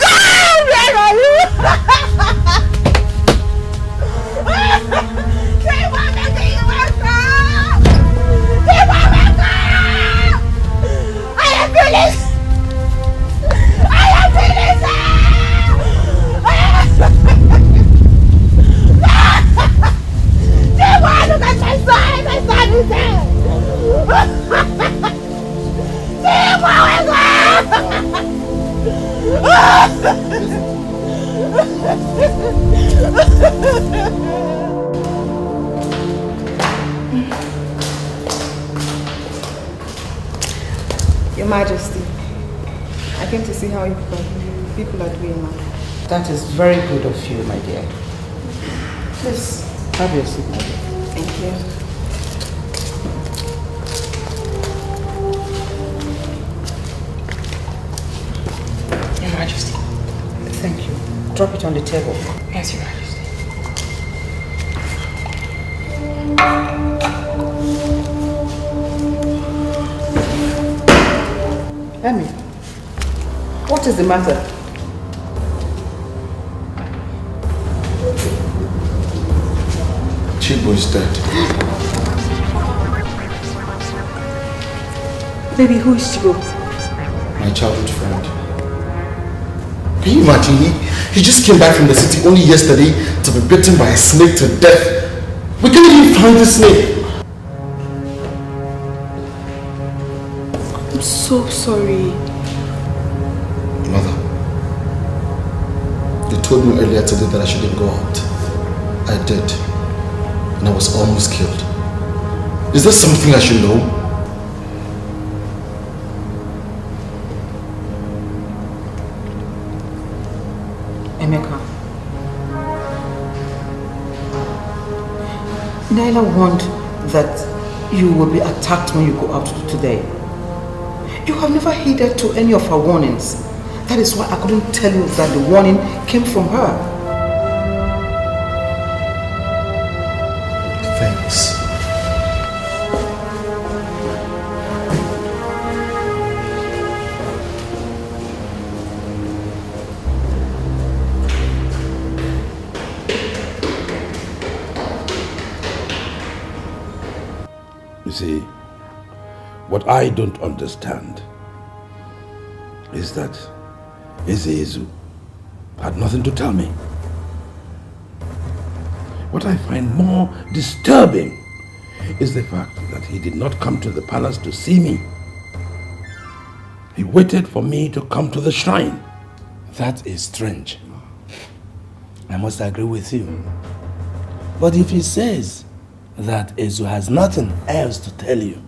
Speaker 10: God, where are you? Chibo, I am finished! I am finished! Chibo, look at my son! My son is dead! Chibo, wake
Speaker 2: Your Majesty, I came to see how you people are doing now.
Speaker 6: That is very good of you, my dear. Please, have your seat, my dear.
Speaker 2: Thank you.
Speaker 9: Your Majesty.
Speaker 6: Thank you. Drop it on the table.
Speaker 9: Yes, Your Majesty.
Speaker 6: Emmy, what is the matter?
Speaker 12: Chibo is dead.
Speaker 2: Baby, who is Chibo?
Speaker 12: My childhood friend. Can you imagine? He just came back from the city only yesterday to be bitten by a snake to death. We can't even find the snake.
Speaker 2: I'm so sorry.
Speaker 12: Mother, you told me earlier today that I shouldn't go out. I did. And I was almost killed. Is there something I should know?
Speaker 6: Emeka, Naila warned that you will be attacked when you go out today. You have never heeded to any of her warnings. That is why I couldn't tell you that the warning came from her.
Speaker 12: Thanks.
Speaker 1: You see, what I don't understand is that Ezezu had nothing to tell me. What I find more disturbing is the fact that he did not come to the palace to see me. He waited for me to come to the shrine.
Speaker 7: That is strange. I must agree with you. But if he says that Ezu has nothing else to tell you,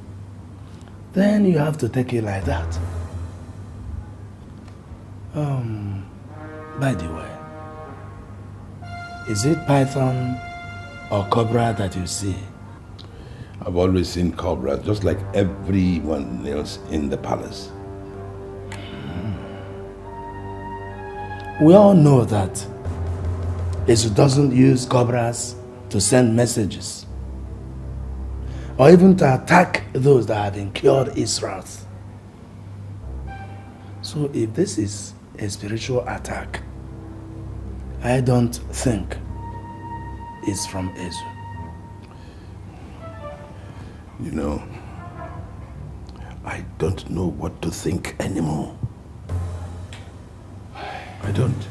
Speaker 7: then you have to take it like that. By the way, is it python or cobra that you see?
Speaker 1: I've always seen cobras, just like everyone else in the palace.
Speaker 7: We all know that Ezu doesn't use cobras to send messages or even to attack those that have incurred his wrath. So if this is a spiritual attack, I don't think it's from Ezu.
Speaker 1: You know, I don't know what to think anymore. I don't.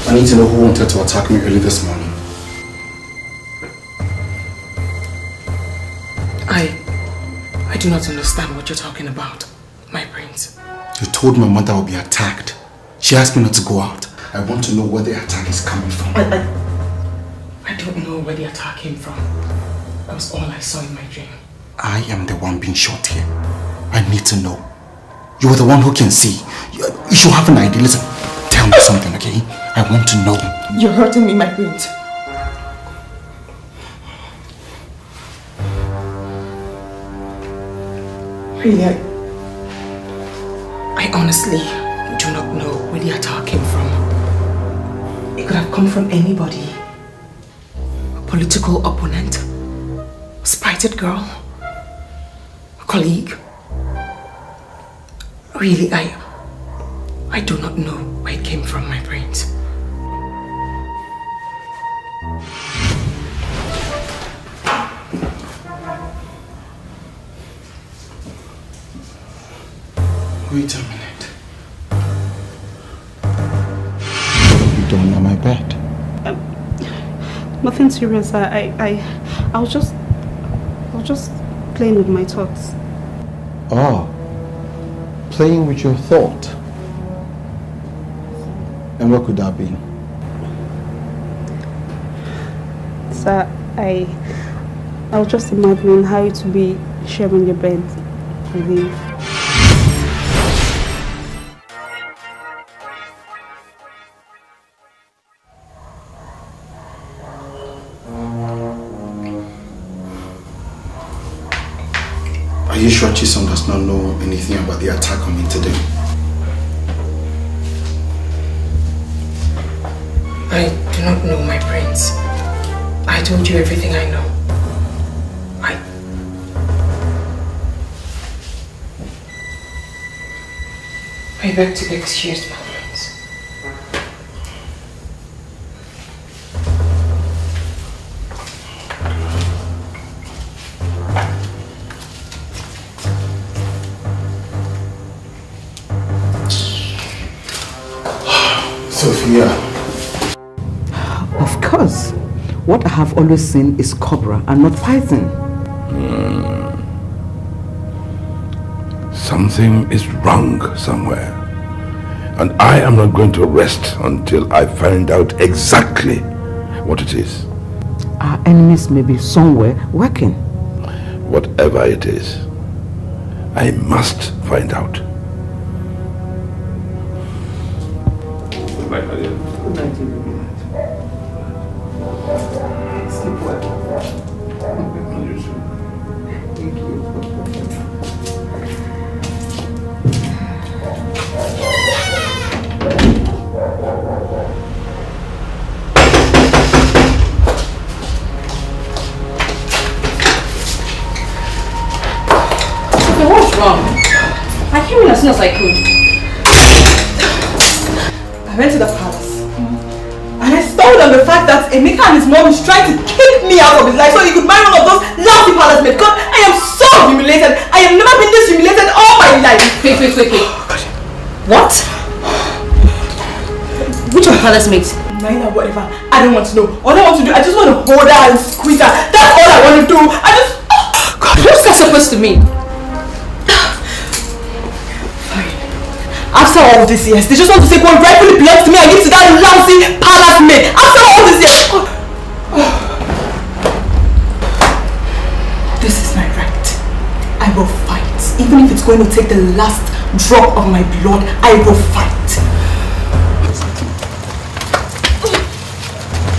Speaker 12: I need to know who wanted to attack me early this morning.
Speaker 9: I do not understand what you're talking about, my prince.
Speaker 5: You told my mother I'll be attacked. She asked me not to go out. I want to know where the attack is coming from.
Speaker 9: I don't know where the attack came from. That was all I saw in my dream.
Speaker 5: I am the one being shot here. I need to know. You're the one who can see. You should have an idea. Listen, tell me something, okay? I want to know.
Speaker 9: You're hurting me, my prince. Really, I honestly do not know where the attack came from. It could have come from anybody. A political opponent, a spirited girl, a colleague. Really, I do not know where it came from, my brains.
Speaker 5: Wait a minute. You don't know my bed?
Speaker 2: Nothing serious. I was just playing with my thoughts.
Speaker 5: Oh, playing with your thought. And what could that be?
Speaker 2: Sir, I was just imagining how it would be sharing your bed with you.
Speaker 5: Are you sure Chisom does not know anything about the attack on me today?
Speaker 9: I do not know, my prince. I told you everything I know. I beg to be excused, my prince.
Speaker 5: Sophia.
Speaker 6: Of course. What I have always seen is cobra and not python.
Speaker 1: Something is wrong somewhere. And I am not going to rest until I find out exactly what it is.
Speaker 6: Our enemies may be somewhere working.
Speaker 1: Whatever it is, I must find out. Good night, Maria.
Speaker 6: Good night, Good night. Sleep well. Thank you.
Speaker 3: What's wrong? I came in as soon as I could.
Speaker 2: I went to the palace. And I stumbled on the fact that Emeka and his mom is trying to kick me out of his life so he could marry one of those lousy palace mates. God, I am so humiliated. I have never been this humiliated all my life.
Speaker 3: Wait. What? Which of palace mates?
Speaker 2: Naina, whatever. I don't want to know. All I want to do, I just want to hold her and squeeze her. That's all I want to do. I just...
Speaker 3: God, what's that supposed to mean?
Speaker 2: After all these years, they just want to take what rightfully belongs to me and give to that lousy palace maid. After all these years. This is my right. I will fight. Even if it's going to take the last drop of my blood, I will fight.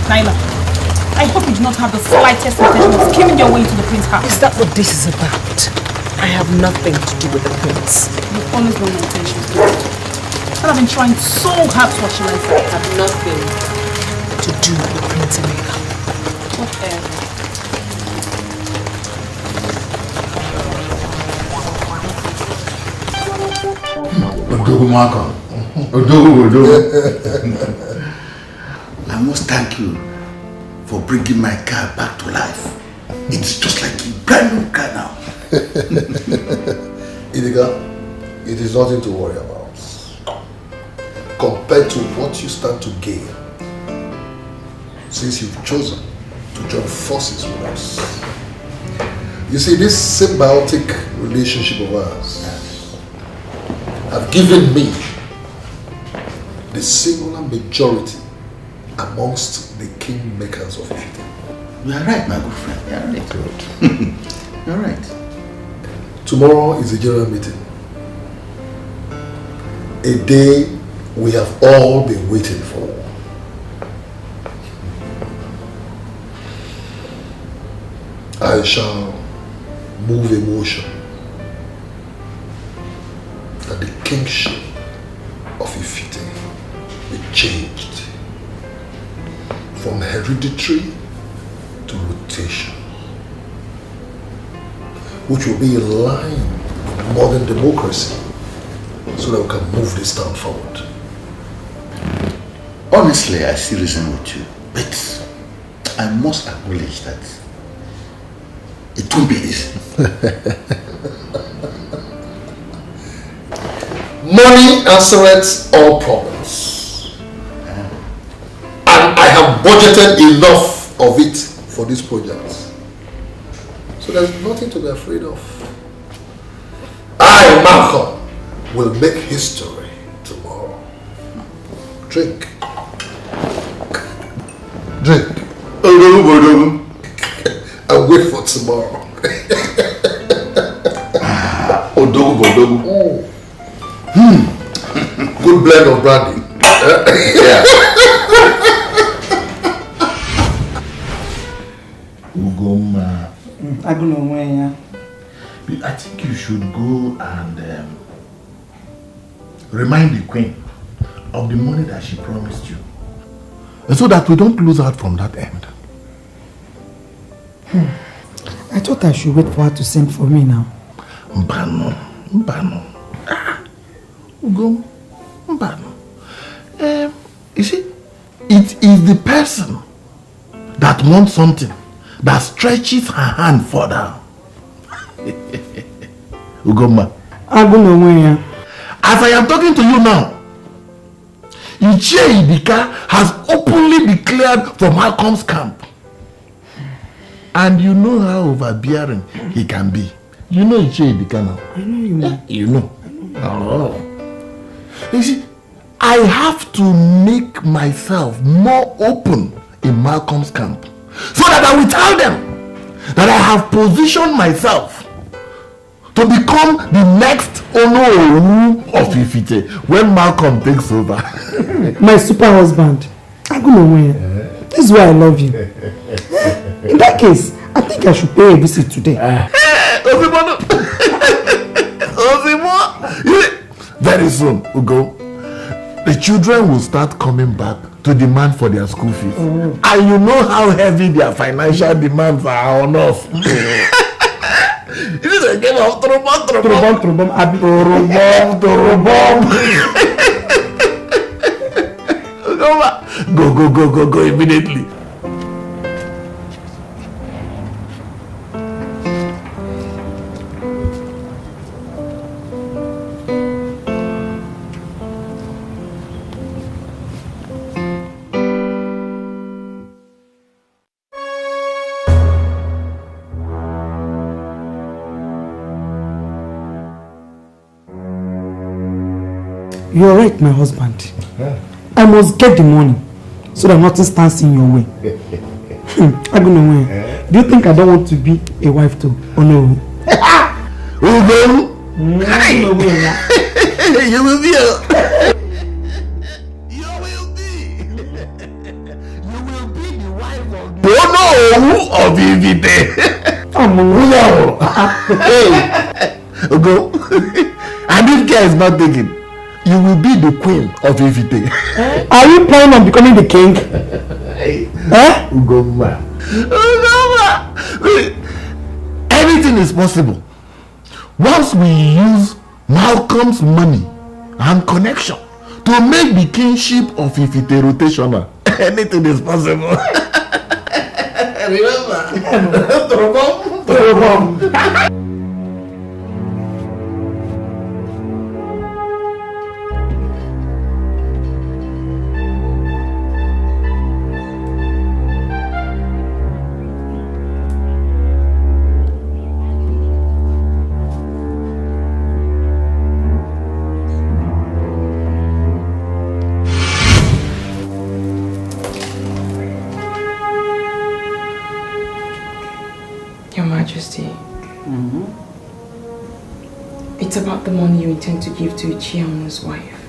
Speaker 4: Naila, I hope you do not have the slightest intention of skimming your way into the prince's house.
Speaker 9: Is that what this is about? I have nothing to do with the prince.
Speaker 4: You've always known my intentions. And I've been trying so hard to watch you like
Speaker 9: I have nothing to do with Prince Emeka.
Speaker 4: whatever.
Speaker 12: I must thank you for bringing my car back to life. It's just like a brand new car now.
Speaker 8: Idiga, it is nothing to worry about. Compared to what you stand to gain since you've chosen to join forces with us. You see, this symbiotic relationship of ours have given me the singular majority amongst the kingmakers of Ifite.
Speaker 12: You are right, my good friend. You are right. You are right.
Speaker 8: Tomorrow is a general meeting. A day we have all been waiting for. I shall move a motion that the kingship of Ifite be changed from hereditary to rotation, which will be in line with modern democracy, so that we can move this town forward.
Speaker 12: Honestly, I see reason with you, but I must acknowledge that it won't be easy.
Speaker 8: Money answers all problems. And I have budgeted enough of it for this project. So there's nothing to be afraid of. I, Malcolm, will make history tomorrow. Drink. Drink. And wait for tomorrow. Good blend of brandy. Yeah.
Speaker 12: Ugoma. I think you should go and remind the queen of the money that she promised you.
Speaker 14: So that we don't lose out from that end.
Speaker 6: I thought I should wait for her to send for me now.
Speaker 12: Mbano. Ugom. Mbano. You see, it is the person that wants something that stretches her hand further. Ugoma. As I am talking to you now, Dikeh has openly declared for Malcolm's camp. And you know how overbearing he can be. You know Dikeh now.
Speaker 6: I know you know.
Speaker 12: You know. Oh. You see, I have to make myself more open in Malcolm's camp, so that I will tell them that I have positioned myself to become the next Ono of Ifite when Malcolm takes over.
Speaker 6: My super husband. This is why I love you. In that case, I think I should pay a visit today.
Speaker 12: Very soon, Ugo, the children will start coming back to demand for their school fees. And you know how heavy their financial demands are on us. It is a game of Trobom. Go immediately.
Speaker 6: You're right, my husband. I must get the money so that nothing stands in your way. Do you think I don't want to be a wife too? Oh no.
Speaker 12: You will be the wife of Ifite. Go. And if care is not taken, you will be the queen of Ifite.
Speaker 6: Are you planning on becoming the king?
Speaker 12: Ugoma. Everything is possible once we use Malcolm's money and connection to make the kingship of Ifite rotational. Anything is possible. Remember?
Speaker 9: It's about the money you intend to give to Ichie's wife.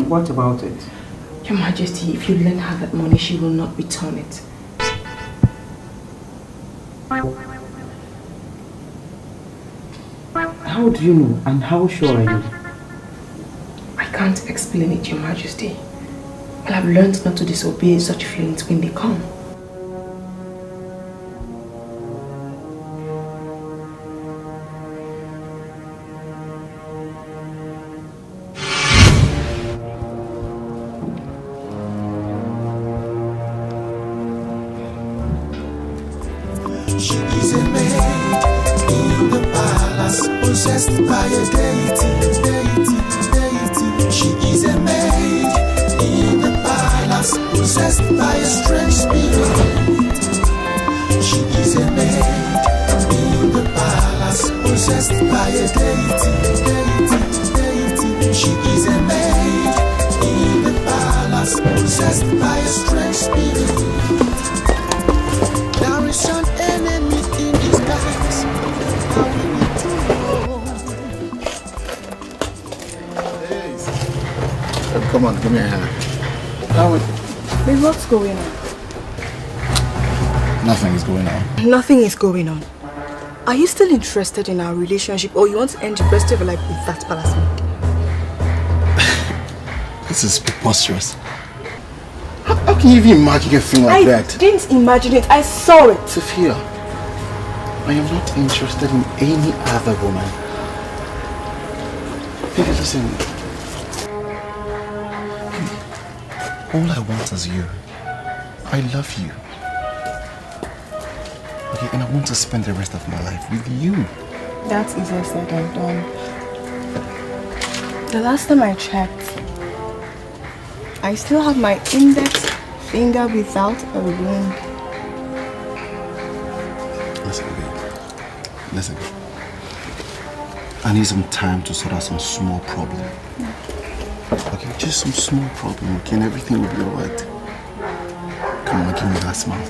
Speaker 6: What about it?
Speaker 9: Your Majesty, if you lend her that money, she will not return it.
Speaker 6: How do you know and how sure are you?
Speaker 9: I can't explain it, Your Majesty. But I've learned not to disobey such feelings when they come.
Speaker 17: She is a maid in the palace, possessed by a deity. She is a maid in the palace, possessed by a strange spirit. She is a maid in the palace, possessed by a deity. She is a maid in the palace, possessed by a strange spirit. There is an enemy in disguise. How we need to know.
Speaker 5: Come on, give me a hand.
Speaker 2: Babe, what's going on?
Speaker 5: Nothing is going on.
Speaker 2: Nothing is going on. Are you still interested in our relationship, or you want to end the rest of your life with that palace maid?
Speaker 5: This is preposterous. How can you even imagine a thing like that?
Speaker 2: I didn't imagine it, I saw it.
Speaker 5: Sophia, I am not interested in any other woman. Baby, listen. All I want is you. I love you. Okay, and I want to spend the rest of my life with you.
Speaker 2: That's easier said than done. The last time I checked, I still have my index finger without a ring.
Speaker 5: Listen, babe. Listen. I need some time to sort out some small problem. Okay, just some small problem, okay, and everything will be alright. Come on, give me that smile.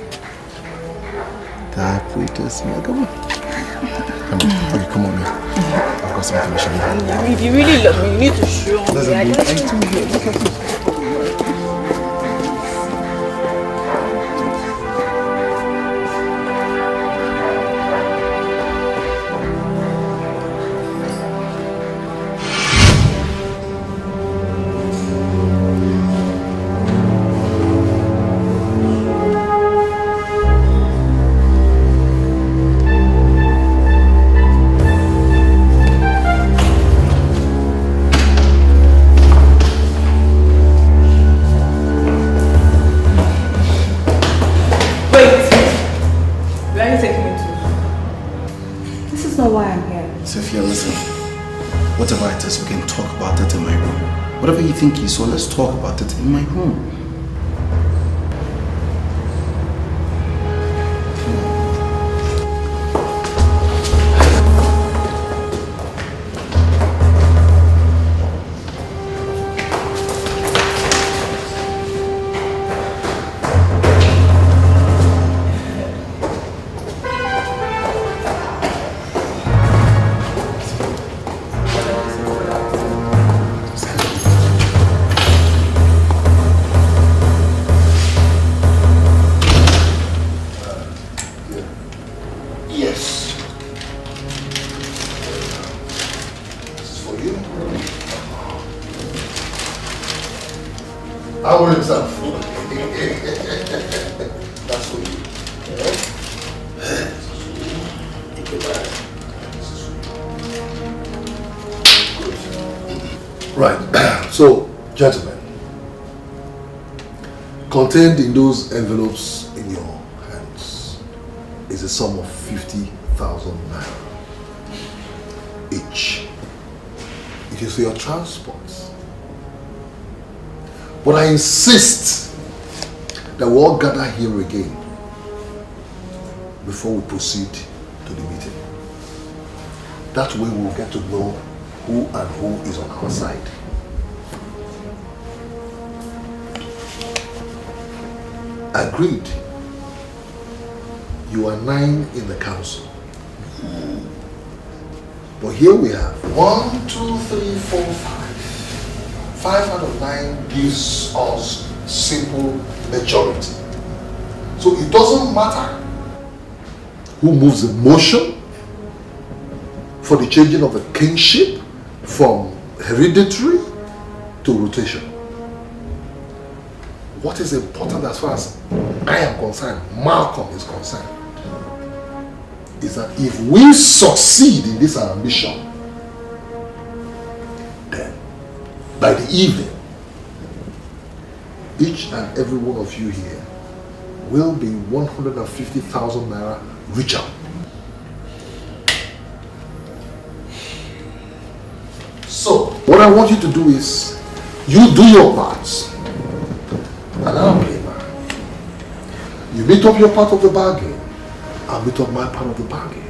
Speaker 5: That pretty smile, come on. Come on, okay, come on, man. I've got something to show you.
Speaker 2: If you really love me, you need to show me.
Speaker 5: Listen,
Speaker 2: I
Speaker 5: babe,
Speaker 2: just...
Speaker 5: I told you, look at this. Whatever it is, we can talk about it in my room. Whatever you think is, so let's talk about it in my room.
Speaker 8: Gentlemen, contained in those envelopes in your hands is a sum of 50,000 naira each. It is for your transport. But I insist that we all gather here again before we proceed to the meeting. That way we'll get to know who and who is on our side. Agreed. You are 9 in the council. But here we have 1, 2, 3, 4, 5. 5 out of 9 gives us simple majority. So it doesn't matter who moves the motion for the changing of the kingship from hereditary to rotation. What is important as far as I am concerned, Malcolm is concerned, is that if we succeed in this ambition, then by the evening, each and every one of you here will be 150,000 naira richer. So, what I want you to do is, you do your parts, and I'll play mine. You meet up your part of the bargain, I'll meet up my part of the bargain.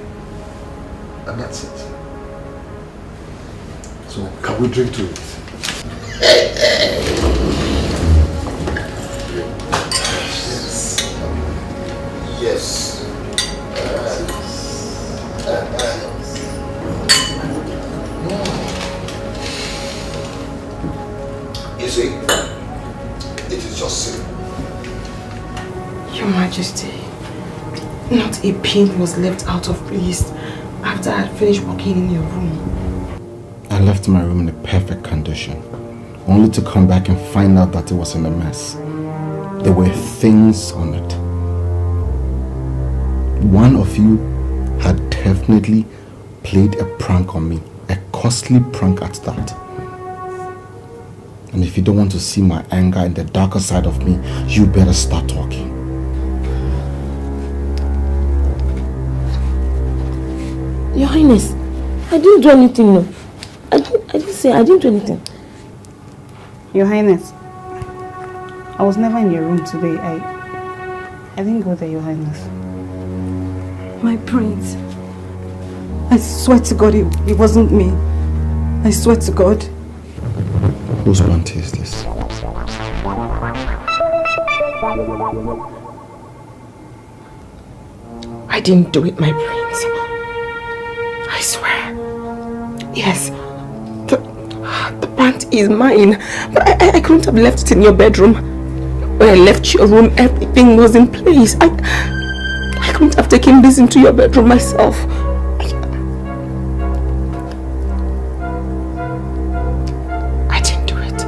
Speaker 8: And that's it. So, can we drink to it? Yes. You see, it is just simple.
Speaker 9: Your Majesty, not a pin was left out of place after I had finished working in your room.
Speaker 5: I left my room in a perfect condition, only to come back and find out that it was in a mess. There were things on it. One of you had definitely played a prank on me, a costly prank at that. And if you don't want to see my anger and the darker side of me, you better start talking.
Speaker 3: Your Highness, I didn't do anything, no. I didn't do anything.
Speaker 4: Your Highness, I was never in your room today. I didn't go there, Your Highness.
Speaker 2: My prince, I swear to God it wasn't me. I swear to God.
Speaker 5: Whose bounty is this?
Speaker 9: I didn't do it, my prince. I swear. Yes, the pant is mine, but I couldn't have left it in your bedroom. When I left your room, everything was in place. I couldn't have taken this into your bedroom myself. I didn't do it.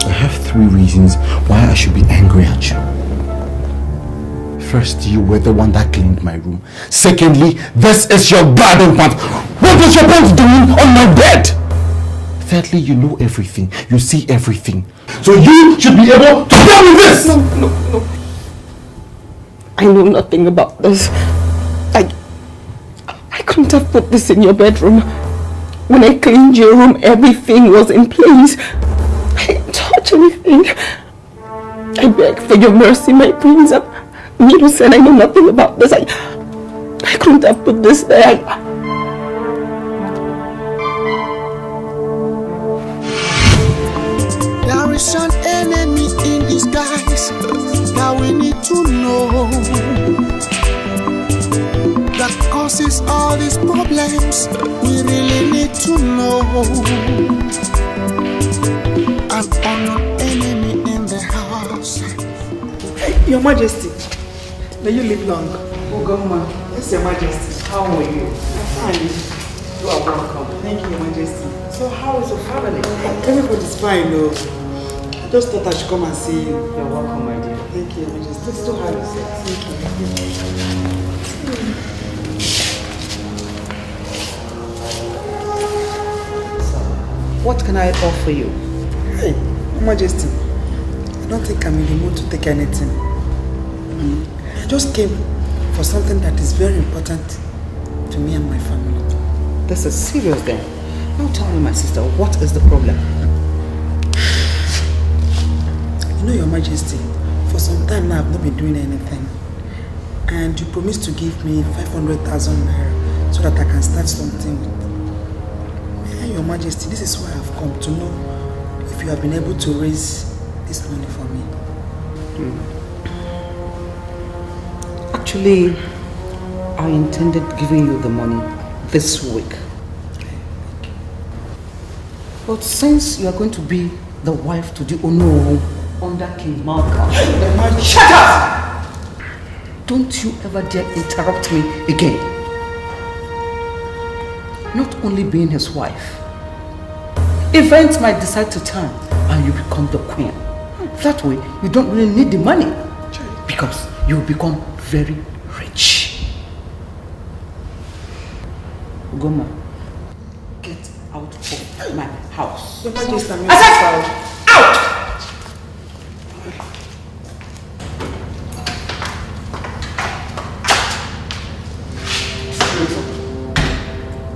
Speaker 5: I have 3 reasons why I should be angry at you. First, you were the one that cleaned my room. Secondly, this is your garden pant. What is your pants doing on my bed? Thirdly, you know everything. You see everything. So you should be able to tell me this!
Speaker 9: No. I know nothing about this. I couldn't have put this in your bedroom. When I cleaned your room, everything was in place. I didn't touch anything. I beg for your mercy, my prince. You said I know nothing about this. I couldn't have put this there.
Speaker 17: There is an enemy in disguise that we need to know, that causes all these problems. We really need to know. An unknown enemy in the house.
Speaker 6: Hey, Your Majesty, may you live long. Oh, Governor, yes, Your Majesty. How are you? I'm fine. You are welcome. Thank you, Your Majesty. So, how is your family? Everybody's fine, though. I just thought I should come and see you. You're welcome, my dear. Thank you, Your Majesty. Let's do how you say. Thank you. So, what can I offer you? Hey, Your Majesty, I don't think I'm in the mood to take anything. I just came for something that is very important to me and my family. This is serious then. Now tell me, my sister, what is the problem? You know, Your Majesty, for some time now I've not been doing anything. And you promised to give me 500,000 naira so that I can start something with. Yeah, Your Majesty, this is why I've come to know if you have been able to raise this money for me. Actually, I intended giving you the money this week. But since you are going to be the wife to the Ono under King Malcolm, shut up! Don't you ever dare interrupt me again. Not only being his wife, events might decide to turn and you become the queen. That way, you don't really need the money because you will become very rich. Ugoma, get out of my house. I said, out!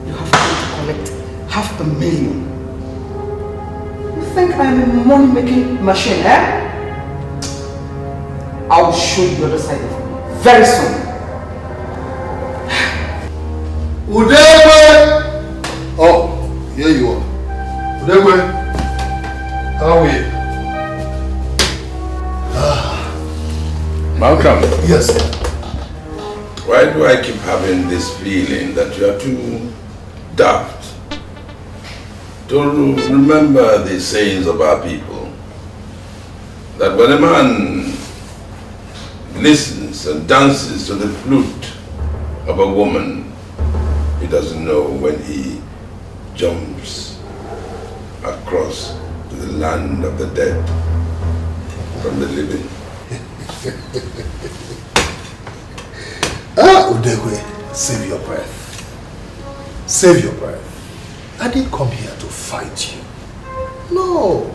Speaker 6: You have to collect $500,000. You think I'm a money-making machine, eh? I'll show you the other side of me very soon.
Speaker 8: Udegwe! Oh, here you are. Udegwe, how are you?
Speaker 1: Malcolm.
Speaker 8: Yes, sir.
Speaker 1: Why do I keep having this feeling that you are too daft to remember the sayings of our people? That when a man listens and dances to the flute of a woman, he doesn't know when he jumps across to the land of the dead from the living.
Speaker 8: Udegwe, save your breath. Save your breath. I didn't come here to fight you. No.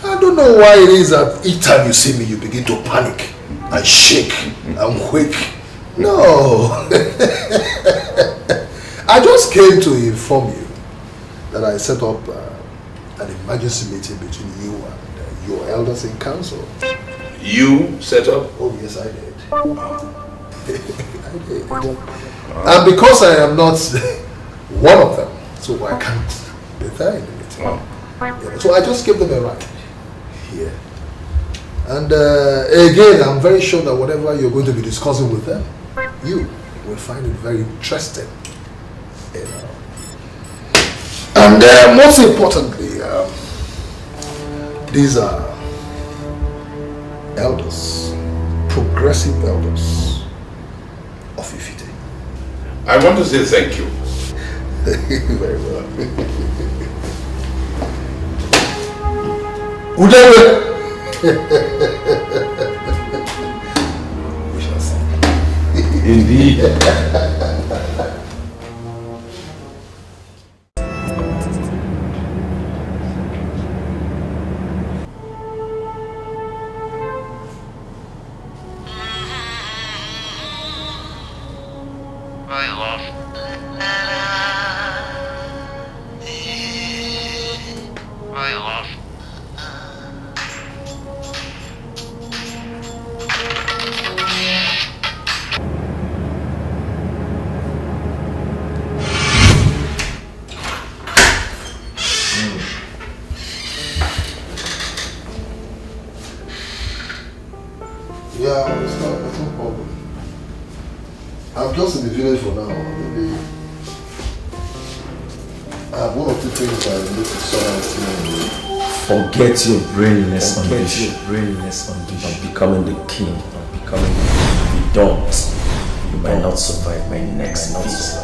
Speaker 8: I don't know why it is that each time you see me, you begin to panic and shake and quake. No. I just came to inform you that I set up an emergency meeting between you and your elders in council.
Speaker 1: You set up?
Speaker 8: Oh, yes, I did. I did. And because I am not one of them, so I can't be there in the meeting. Yeah, so I just gave them a ride here. And again, I'm very sure that whatever you're going to be discussing with them, you will find it very interesting. You know. And most importantly, these are elders, progressive elders of Ifite.
Speaker 1: I want to say thank you.
Speaker 8: Very well. Udegwe! We shall see.
Speaker 1: Indeed.
Speaker 8: Yeah, it's no problem. I'm just in the village for now. Maybe I have one or two things I need to sort out.
Speaker 18: Forget your brainless ambition. I'm becoming the king. If you don't, you might not survive my next feast.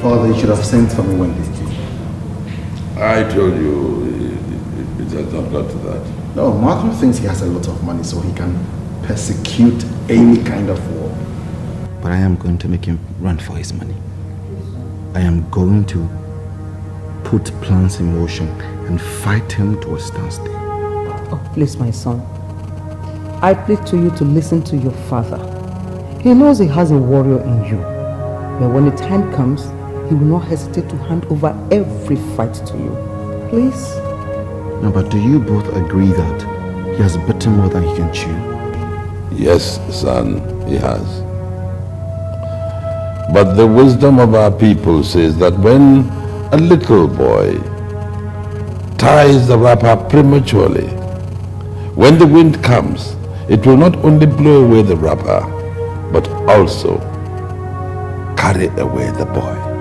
Speaker 5: Father, you should have sent for me one day.
Speaker 1: I told you it has not got to that.
Speaker 5: No, Malcolm thinks he has a lot of money so he can persecute any kind of war. But I am going to make him run for his money. I am going to put plans in motion and fight him to a standstill.
Speaker 6: Oh, please, my son. I plead to you to listen to your father. He knows he has a warrior in you. But when the time comes, he will not hesitate to hand over every fight to you. Please?
Speaker 5: No, but do you both agree that he has bitten more than he can chew?
Speaker 1: Yes, son, he has. But the wisdom of our people says that when a little boy ties the wrapper prematurely, when the wind comes, it will not only blow away the wrapper, but also carry away the boy.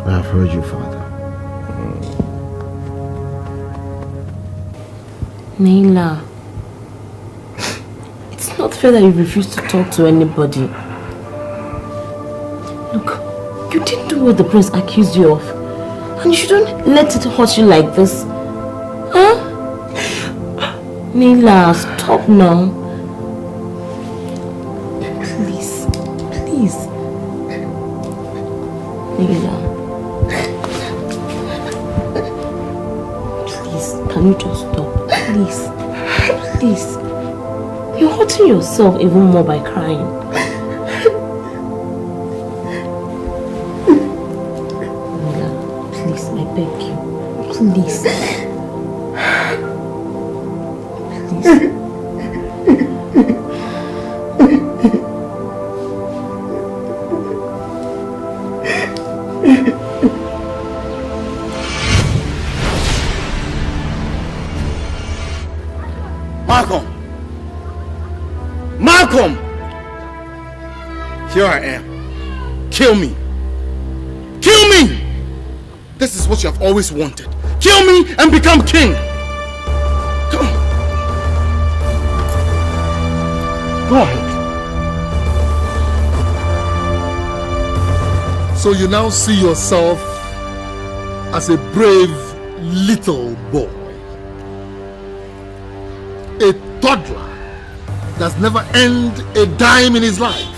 Speaker 5: I have heard you, Father.
Speaker 3: Naila, it's not fair that you refuse to talk to anybody. Look, you didn't do what the prince accused you of. And you shouldn't let it hurt you like this. Huh? Naila, stop now. Please, please. Naila. Please, can you just stop? Please. Please. You're hurting yourself even more by crying. Naila, please, I beg you. Please. Please.
Speaker 16: Malcolm! Malcolm! Here I am. Kill me. Kill me! This is what you have always wanted. Kill me and become king. Come on. Go ahead.
Speaker 8: So you now see yourself as a brave little boy. A toddler that's never earned a dime in his life.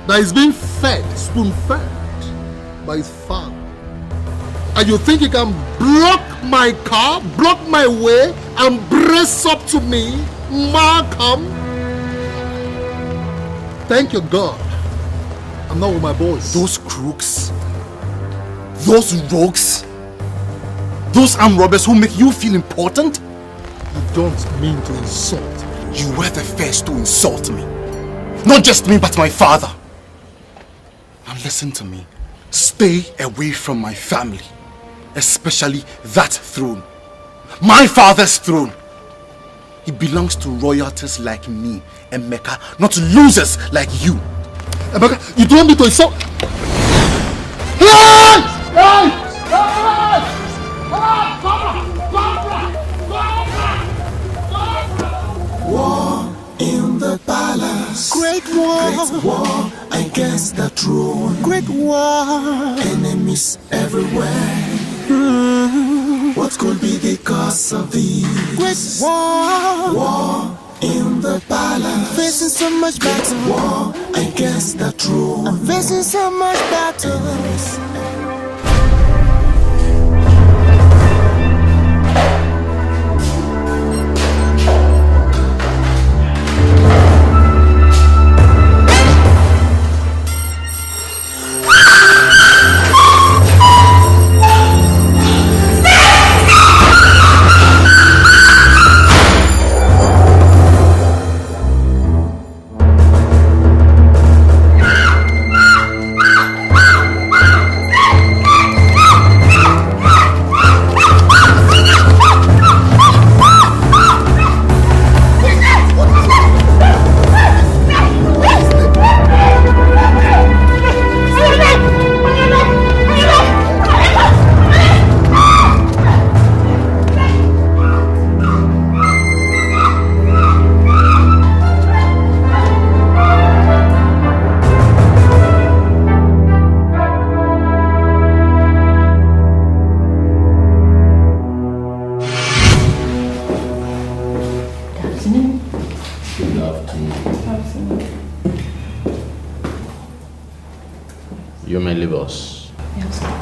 Speaker 8: That is being fed, spoon-fed by his father. And you think you can block my car, block my way, and brace up to me, Malcolm? Thank you, God. I'm not with my boys.
Speaker 16: Those crooks, those rogues, those armed robbers who make you feel important?
Speaker 8: You don't mean to insult me.
Speaker 16: You were the first to insult me. Not just me, but my father. Now listen to me. Stay away from my family. Especially that throne. My father's throne. It belongs to royalties like me, Emeka, not to losers like you.
Speaker 8: Emeka, you don't need to insult.
Speaker 17: War in the palace. Great war against the throne. Great war. Enemies everywhere. What could be the cause of this? Great war in the palace. I'm facing so much battle. War against the throne. I'm facing so much battle.
Speaker 5: You may leave us.
Speaker 2: Yes, sir.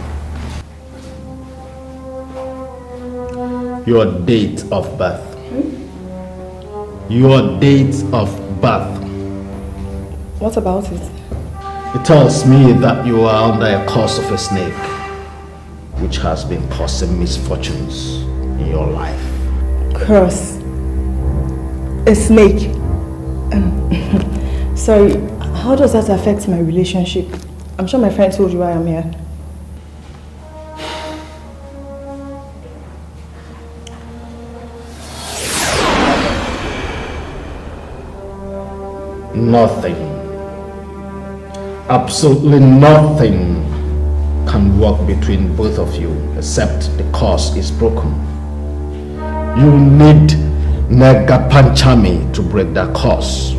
Speaker 5: Your date of birth. Your date of birth.
Speaker 2: What about it?
Speaker 5: It tells me that you are under a curse of a snake, which has been causing misfortunes in your life.
Speaker 2: Curse? A snake? Sorry, how does that affect my relationship? I'm sure my friend told you why I'm here.
Speaker 5: Nothing, absolutely nothing can work between both of you except the curse is broken. You need Nagapanchami to break that curse.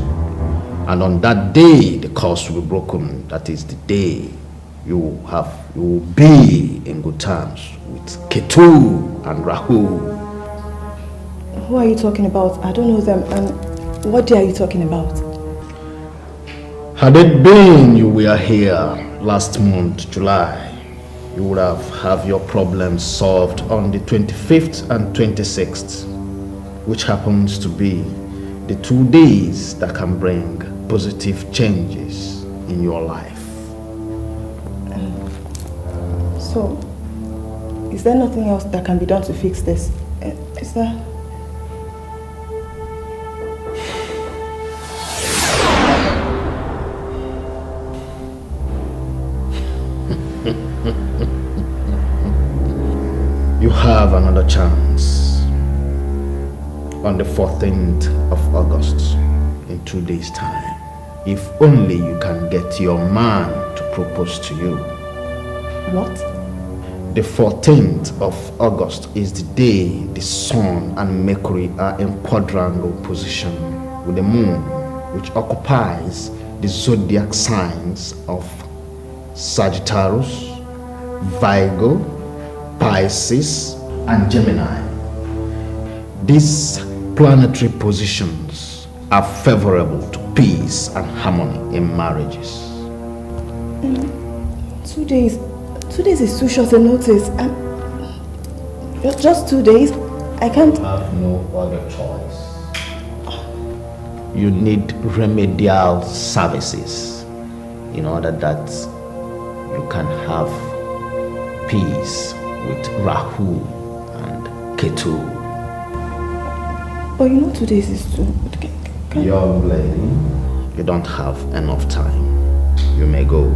Speaker 5: And on that day, the curse will be broken. That is the day you will be in good terms with Ketu and Rahu.
Speaker 2: Who are you talking about? I don't know them. And what day are you talking about?
Speaker 5: Had it been you were here last month, July, you would have your problems solved on the 25th and 26th, which happens to be the 2 days that can bring positive changes in your life.
Speaker 2: So, is there nothing else that can be done to fix this? Is there?
Speaker 5: You have another chance on the 14th of August in 2 days' time. If only you can get your man to propose to you.
Speaker 2: What?
Speaker 5: The 14th of August is the day the Sun and Mercury are in quadrangle position with the Moon, which occupies the zodiac signs of Sagittarius, Virgo, Pisces, and Gemini. These planetary positions are favorable to peace and harmony in marriages.
Speaker 2: 2 days. 2 days is too short a notice. Just 2 days? I can't...
Speaker 5: You have no other choice. You need remedial services in order that you can have peace with Rahu and Ketu.
Speaker 2: But you know 2 days is too...
Speaker 5: Young lady, you don't have enough time. You may go.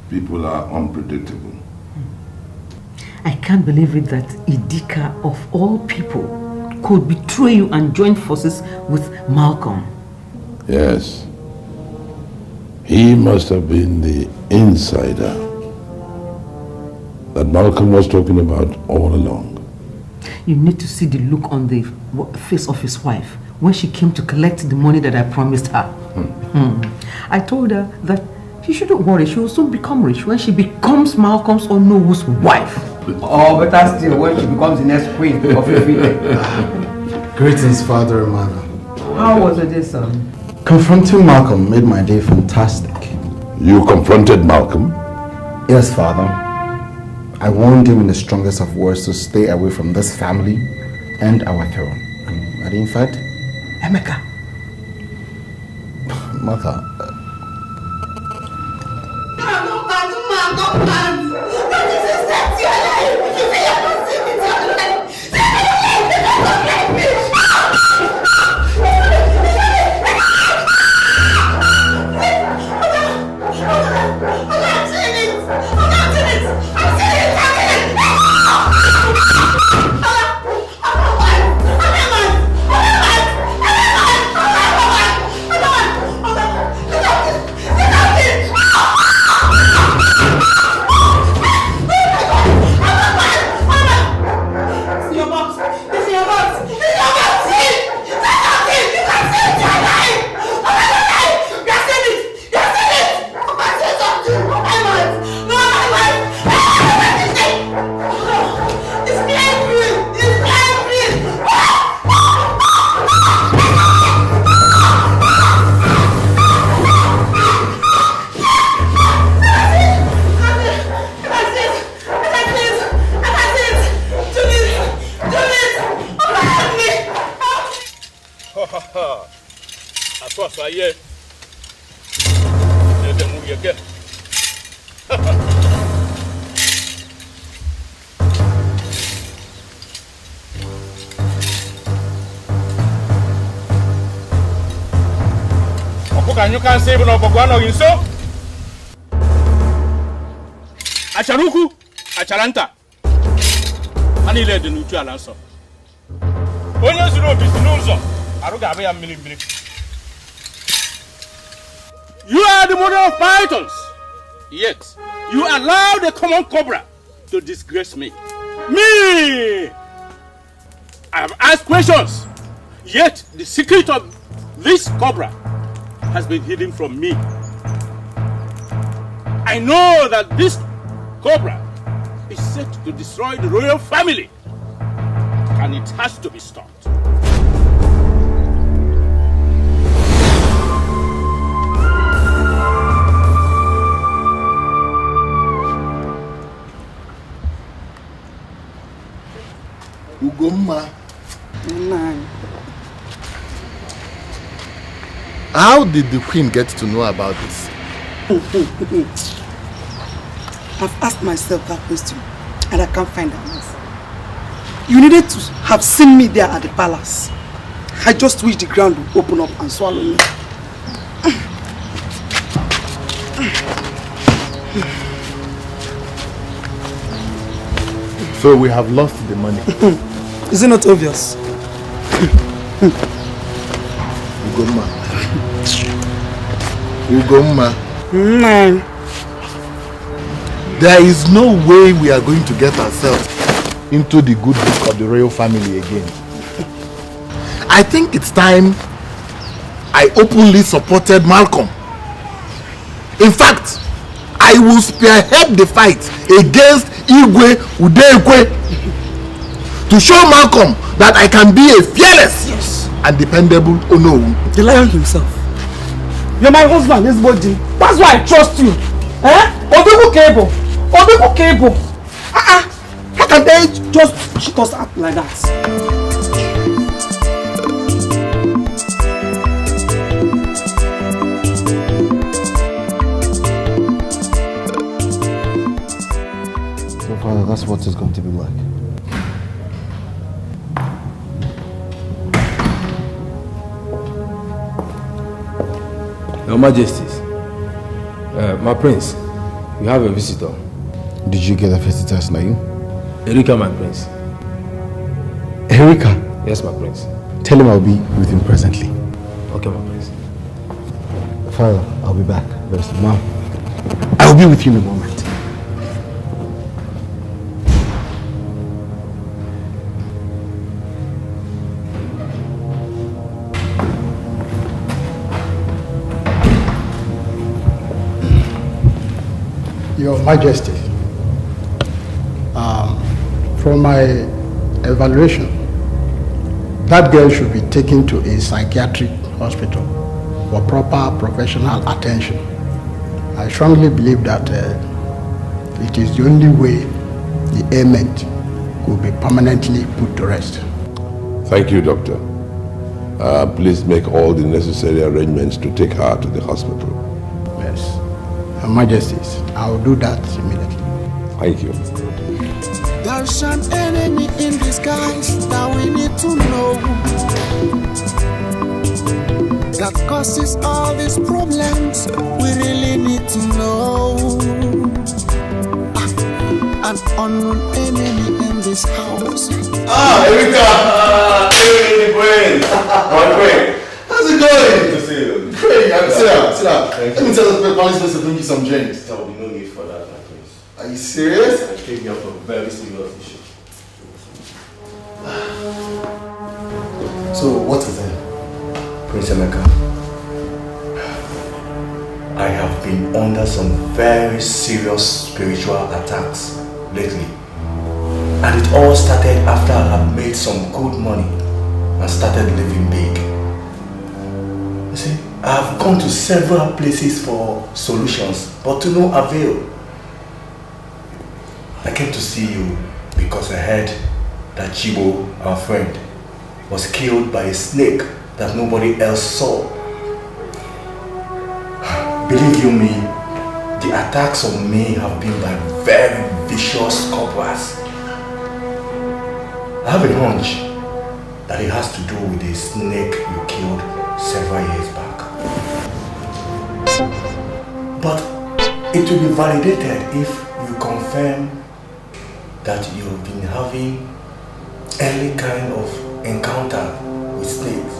Speaker 1: People are unpredictable.
Speaker 6: I can't believe it that Dikeh, of all people, could betray you and join forces with Malcolm.
Speaker 1: Yes. He must have been the insider that Malcolm was talking about all along.
Speaker 6: You need to see the look on the face of his wife when she came to collect the money that I promised her. I told her that she shouldn't worry, she will soon become rich when she becomes Malcolm's Onowo's wife.
Speaker 13: Or better still, when she becomes the next queen of Ife.
Speaker 5: Greetings, Father and Mother.
Speaker 13: How was the day, son?
Speaker 5: Confronting Malcolm made my day fantastic.
Speaker 1: You confronted Malcolm?
Speaker 5: Yes, Father. I warned him in the strongest of words to stay away from this family and our throne. And in fact...
Speaker 13: Emeka.
Speaker 5: Mother...
Speaker 11: fire. Let them move again. You can save no Bogwano in so Acharuku, Acharanta. Honey led the neutral answer. When you know this news, Arugabe and Millie. You are the mother of pythons, yet you allow the common cobra to disgrace me. Me! I have asked questions, yet the secret of this cobra has been hidden from me. I know that this cobra is set to destroy the royal family, and it has to be stopped.
Speaker 12: Ugomma.
Speaker 6: Man.
Speaker 12: How did the queen get to know about this?
Speaker 19: I've asked myself that question and I can't find an answer. You needed to have seen me there at the palace. I just wish the ground would open up and swallow me.
Speaker 12: So we have lost the money.
Speaker 19: Is it not obvious?
Speaker 12: Ugomma.
Speaker 19: Man.
Speaker 12: There is no way we are going to get ourselves into the good book of the royal family again. I think it's time I openly supported Malcolm. In fact, I will spearhead the fight against Igwe Udekwe to show Malcolm that I can be a fearless and dependable Onowu.
Speaker 19: The lion himself.
Speaker 6: You're my husband, this body. That's why I trust you. Obiku Cable. Obiku Cable. How can they just shit us up like that?
Speaker 5: So Father, that's what it's going to be like.
Speaker 20: Your Majesties, my prince, you have a visitor.
Speaker 5: Did you get a visitor, Snayu?
Speaker 20: Erika, my prince.
Speaker 5: Erika?
Speaker 20: Yes, my prince.
Speaker 5: Tell him I'll be with him presently.
Speaker 20: Okay, my prince.
Speaker 5: Father, I'll be back very soon. Mom, I'll be with you in a moment.
Speaker 21: Your Majesty, from my evaluation, that girl should be taken to a psychiatric hospital for proper professional attention. I strongly believe that it is the only way the ailment could be permanently put to rest.
Speaker 1: Thank you, Doctor. Please make all the necessary arrangements to take her to the hospital.
Speaker 21: Yes. Your Majesties, I will do that immediately.
Speaker 1: Thank you.
Speaker 17: There's an enemy in disguise that we need to know, that causes all these problems. We really need to know. An unknown enemy in this house.
Speaker 12: Erika! Hey, Brain! My Brain! How's it going?
Speaker 20: Good to see you.
Speaker 12: Great, sit down. Let me tell the police to bring you some drinks.
Speaker 20: There will be no need for that, my prince.
Speaker 12: Are you serious?
Speaker 20: I came here for a very serious issue.
Speaker 12: So, what is it?
Speaker 20: Prince Emeka, I have been under some very serious spiritual attacks lately. And it all started after I had made some good money and started living big. You see, I have gone to several places for solutions, but to no avail. I came to see you because I heard that Chibo, our friend, was killed by a snake that nobody else saw. Believe you me, the attacks on me have been by very vicious cobras. I have a hunch that it has to do with the snake you killed several years back. But it will be validated if you confirm that you've been having any kind of encounter with snakes.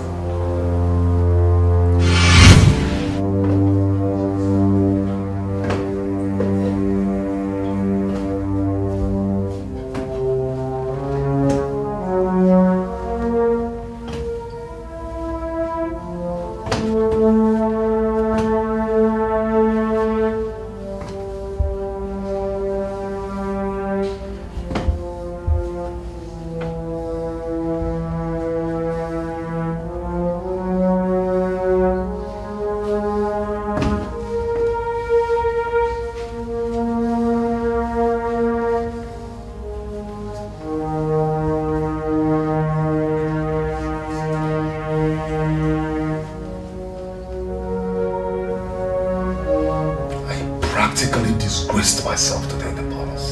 Speaker 8: Myself today in the palace.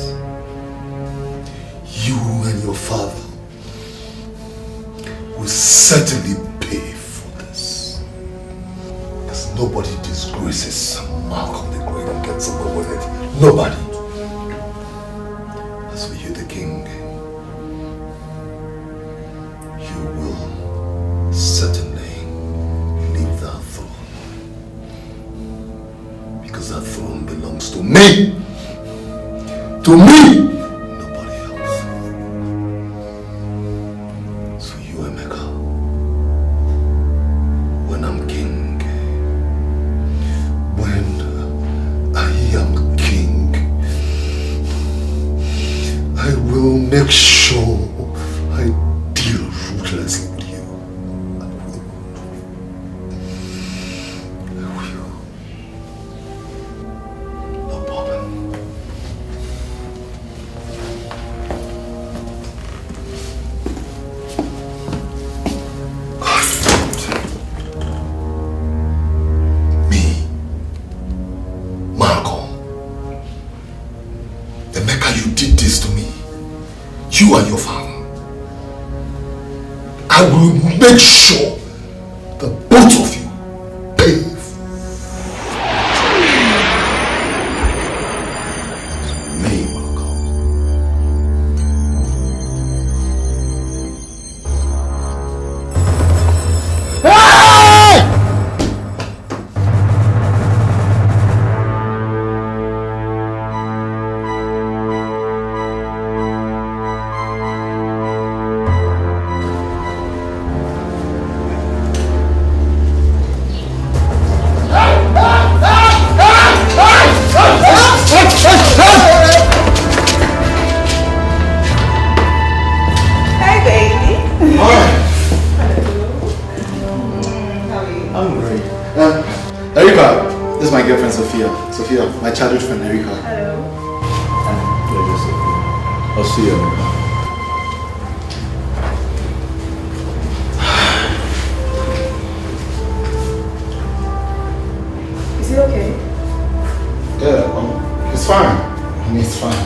Speaker 8: You and your father will certainly pay for this. Because nobody disgraces Malcolm the Great and gets away with it. Nobody. As for you, the king, you will certainly leave that throne. Because that throne belongs to me. To me! Nobody else. So you, Emeka, when I'm king, when I am king, I will make sure I deal ruthlessly with you. I will. No problem. You and your father. I will make sure that both of you pay. Me,
Speaker 5: my childhood friend Erika.
Speaker 2: Hello.
Speaker 5: I'll see you.
Speaker 2: Is he okay?
Speaker 5: Yeah, it's fine. I mean, it's fine.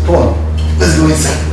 Speaker 5: Come on, let's go inside.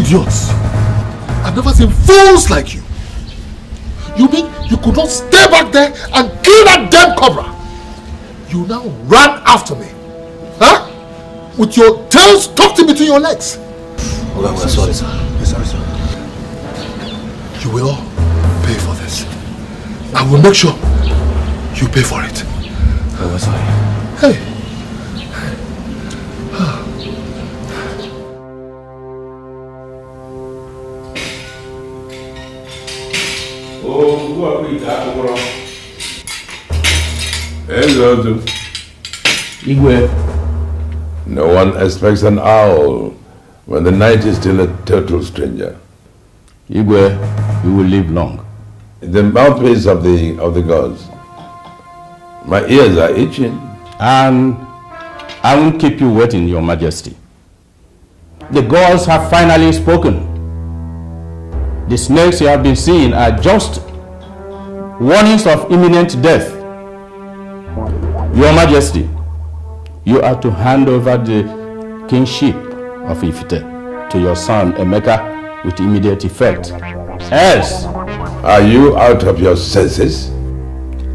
Speaker 8: Idiots! I've never seen fools like you. You mean you could not stay back there and kill that damn cobra? You now ran after me. Huh? With your tails tucked in between your legs.
Speaker 5: Okay, we're sorry, sir. We're sorry, sir.
Speaker 8: You will all pay for this. I will make sure you pay for it.
Speaker 5: We're sorry.
Speaker 8: Hey.
Speaker 20: Oh,
Speaker 1: Irodu.
Speaker 7: Igwe.
Speaker 1: No one expects an owl when the night is still a total stranger.
Speaker 7: Igwe, you will live long.
Speaker 1: The mouthpiece of the gods. My ears are itching.
Speaker 7: And I won't keep you waiting, Your Majesty. The gods have finally spoken. The snakes you have been seeing are just warnings of imminent death. Your Majesty, you are to hand over the kingship of Ifite to your son Emeka with immediate effect. Else,
Speaker 1: are you out of your senses?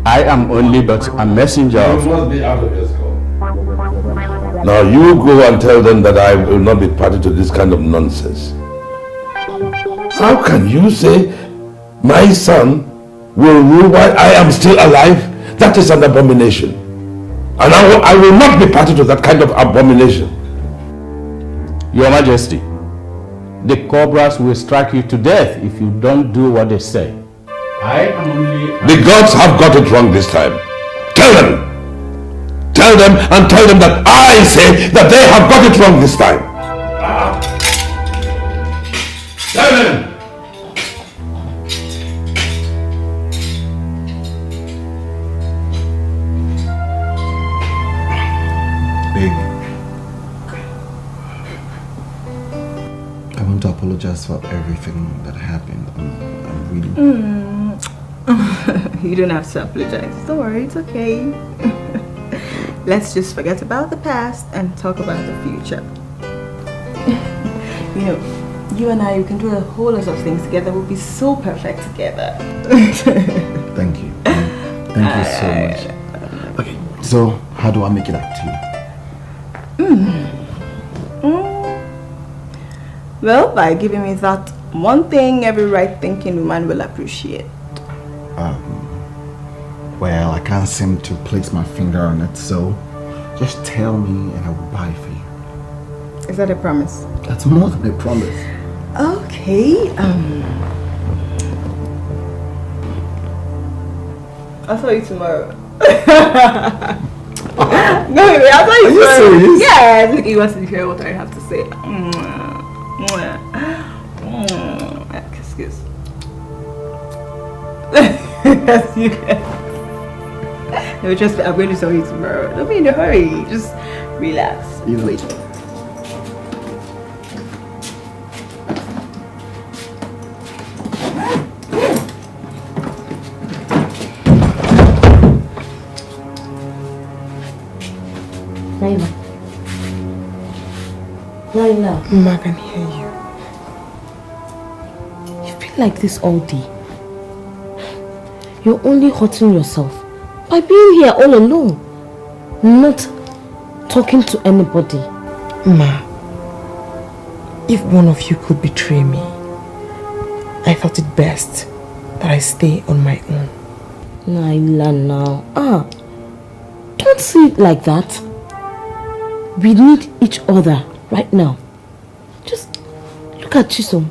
Speaker 7: I am only but a messenger of...
Speaker 1: You must be out of your skull. Now you go and tell them that I will not be party to this kind of nonsense. How can you say my son will rule while I am still alive? That is an abomination. And I will not be party to that kind of abomination.
Speaker 7: Your Majesty, the cobras will strike you to death if you don't do what they say. I am only...
Speaker 1: The gods have got it wrong this time. Tell them! Tell them and tell them that I say that they have got it wrong this time. Tell them!
Speaker 5: I want to apologize for everything that happened. I'm really...
Speaker 2: You don't have to apologize. Don't worry, it's okay. Let's just forget about the past and talk about the future. You know, you and I, we can do a whole lot of things together. We'll be so perfect together.
Speaker 5: Thank you. Thank you so much. Okay, so how do I make it up to you?
Speaker 2: Well, by giving me that one thing every right-thinking woman will appreciate.
Speaker 5: Well, I can't seem to place my finger on it, so just tell me and I will buy it for you.
Speaker 2: Is that a promise?
Speaker 5: That's more than a promise.
Speaker 2: Okay, I'll tell you tomorrow. No, wait, I'll tell you tomorrow.
Speaker 5: Are you serious?
Speaker 2: Yeah, look, you want to hear what I have to say. Excuse. Yes, you can. No, just I'm going to tell you tomorrow. Don't be in a hurry. Just relax. Wait.
Speaker 3: Naila.
Speaker 9: Mama, I can hear you.
Speaker 3: You've been like this all day. You're only hurting yourself by being here all alone, not talking to anybody.
Speaker 9: Ma, if one of you could betray me, I thought it best that I stay on my own.
Speaker 3: Naila now. Don't see it like that. We need each other right now. Just look at Chisom.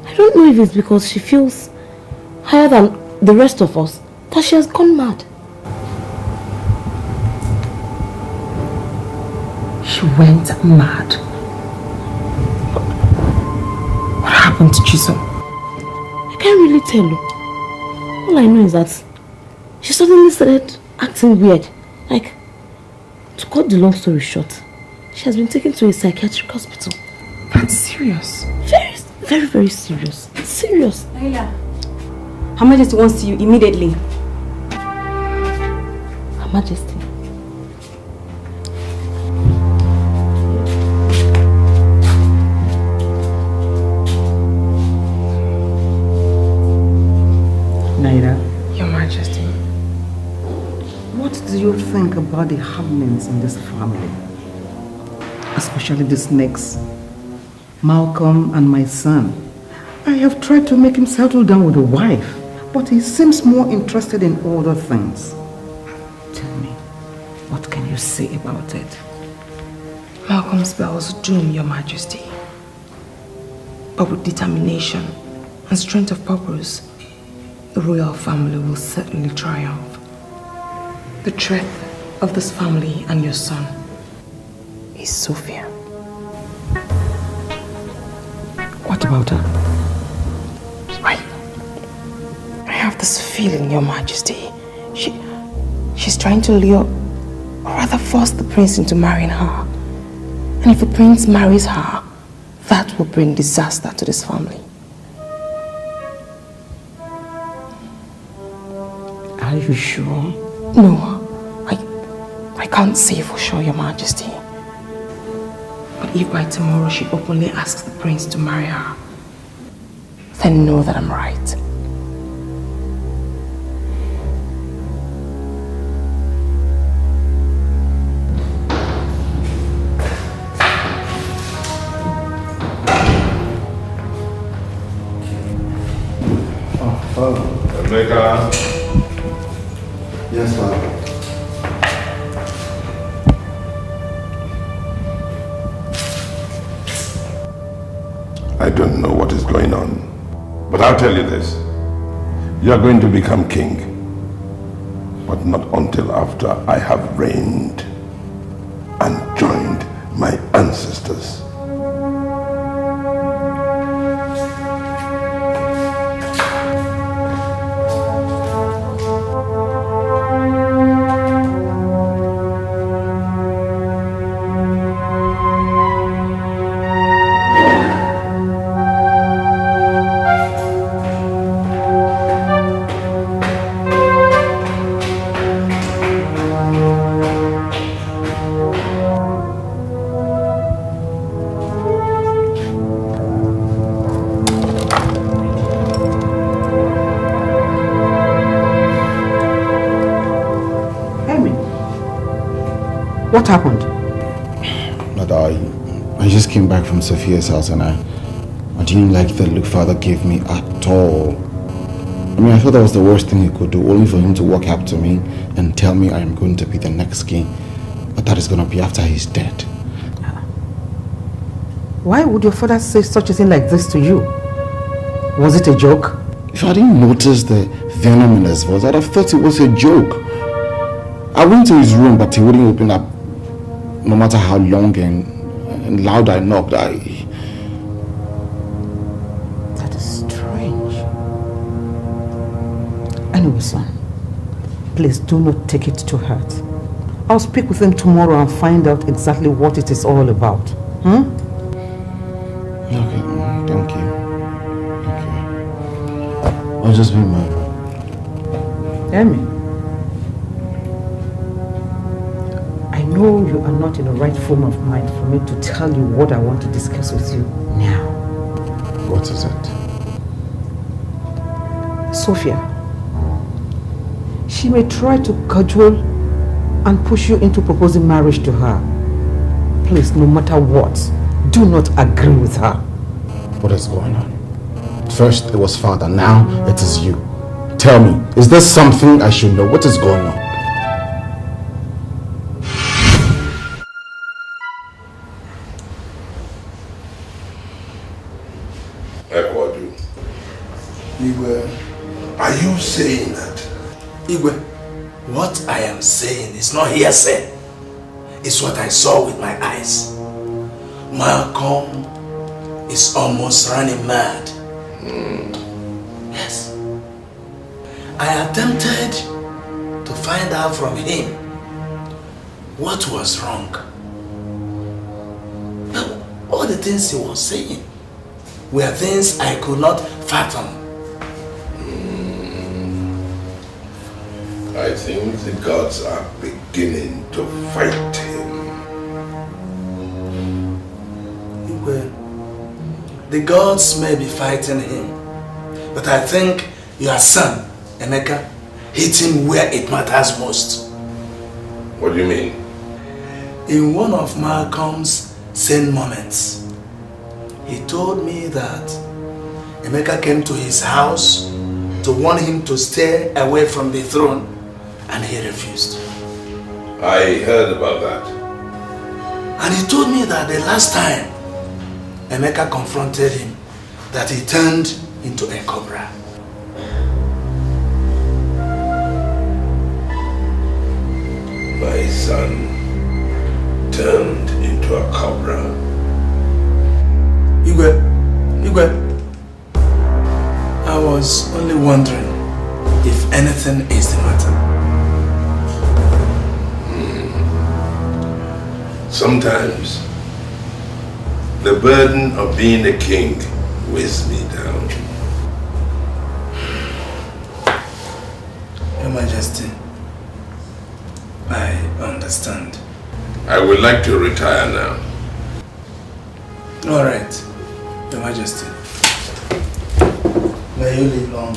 Speaker 3: I don't know if it's because she feels higher than the rest of us that she has gone mad.
Speaker 9: She went mad. What happened to Chisom?
Speaker 3: I can't really tell you. All I know is that she suddenly started acting weird. Like, to cut the long story short, she has been taken to a psychiatric hospital.
Speaker 9: That's serious.
Speaker 3: Very, very, very serious. Serious.
Speaker 15: Naila, Her Majesty wants you immediately.
Speaker 3: Her Majesty.
Speaker 6: Naira.
Speaker 9: Your Majesty.
Speaker 6: What do you think about the happenings in this family? Especially the snakes. Malcolm and my son. I have tried to make him settle down with a wife, but he seems more interested in other things. Tell me, what can you say about it?
Speaker 9: Malcolm's spells doom, Your Majesty. But with determination and strength of purpose, the royal family will certainly triumph. The threat of this family and your son is Sophia.
Speaker 6: What about her?
Speaker 9: I have this feeling, Your Majesty. She's trying to lure, or rather force the prince into marrying her. And if the prince marries her, that will bring disaster to this family.
Speaker 6: Are you sure?
Speaker 9: No, I can't say for sure, Your Majesty. But if by tomorrow she openly asks the prince to marry her, then know that I'm right.
Speaker 1: Emeka.
Speaker 5: Yes, Father.
Speaker 1: I don't know what is going on, but I'll tell you this. You are going to become king, but not until after I have reigned and joined my ancestors.
Speaker 6: What happened?
Speaker 5: But I just came back from Sophia's house and I didn't like the look Father gave me at all. I mean, I thought that was the worst thing he could do, only for him to walk up to me and tell me I am going to be the next king. But that is going to be after he's dead.
Speaker 6: Why would your father say such a thing like this to you? Was it a joke?
Speaker 5: If I didn't notice the venom in his voice, I'd have thought it was a joke. I went to his room, but he wouldn't open up. No matter how long and loud I knocked,
Speaker 6: That is strange. Anyway, son, please do not take it to heart. I'll speak with him tomorrow and find out exactly what it is all about. Hmm?
Speaker 5: Okay, thank you. Okay. I'll just be mad.
Speaker 6: Emmy. I know you are not in the right frame of mind for me to tell you what I want to discuss with you now.
Speaker 5: What is it?
Speaker 6: Sophia. She may try to cajole and push you into proposing marriage to her. Please, no matter what, do not agree with her.
Speaker 5: What is going on? First it was Father, now it is you. Tell me, is there something I should know? What is going on?
Speaker 1: Igwe, are you saying that?
Speaker 7: Igwe, what I am saying is not hearsay. It's what I saw with my eyes. Malcolm is almost running mad. Yes. I attempted to find out from him what was wrong. But all the things he was saying were things I could not fathom.
Speaker 1: I think the gods are beginning to fight him.
Speaker 7: The gods may be fighting him, but I think your son, Emeka, hit him where it matters most.
Speaker 1: What do you mean?
Speaker 7: In one of Malcolm's sane moments, he told me that Emeka came to his house to warn him to stay away from the throne, and he refused.
Speaker 1: I heard about that.
Speaker 7: And he told me that the last time Emeka confronted him, that he turned into a cobra.
Speaker 1: my son turned into a cobra.
Speaker 7: Igwe, I was only wondering if anything is the matter.
Speaker 1: Sometimes the burden of being a king weighs me down.
Speaker 7: Your Majesty, I understand.
Speaker 1: I would like to retire now.
Speaker 7: All right, Your Majesty. May you live long.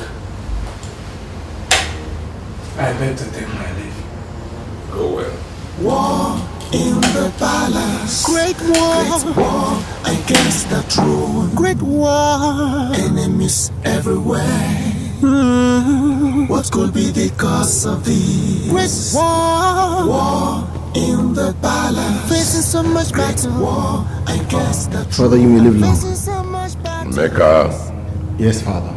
Speaker 7: I beg to take my leave.
Speaker 1: Go well.
Speaker 17: War in the palace. Great war against the throne. Great war. Enemies everywhere. What could be the cause of this? Great war. War in the palace. Facing so much battle. War against the throne.
Speaker 5: Father, you may live long.
Speaker 1: Mecca.
Speaker 5: Yes, Father.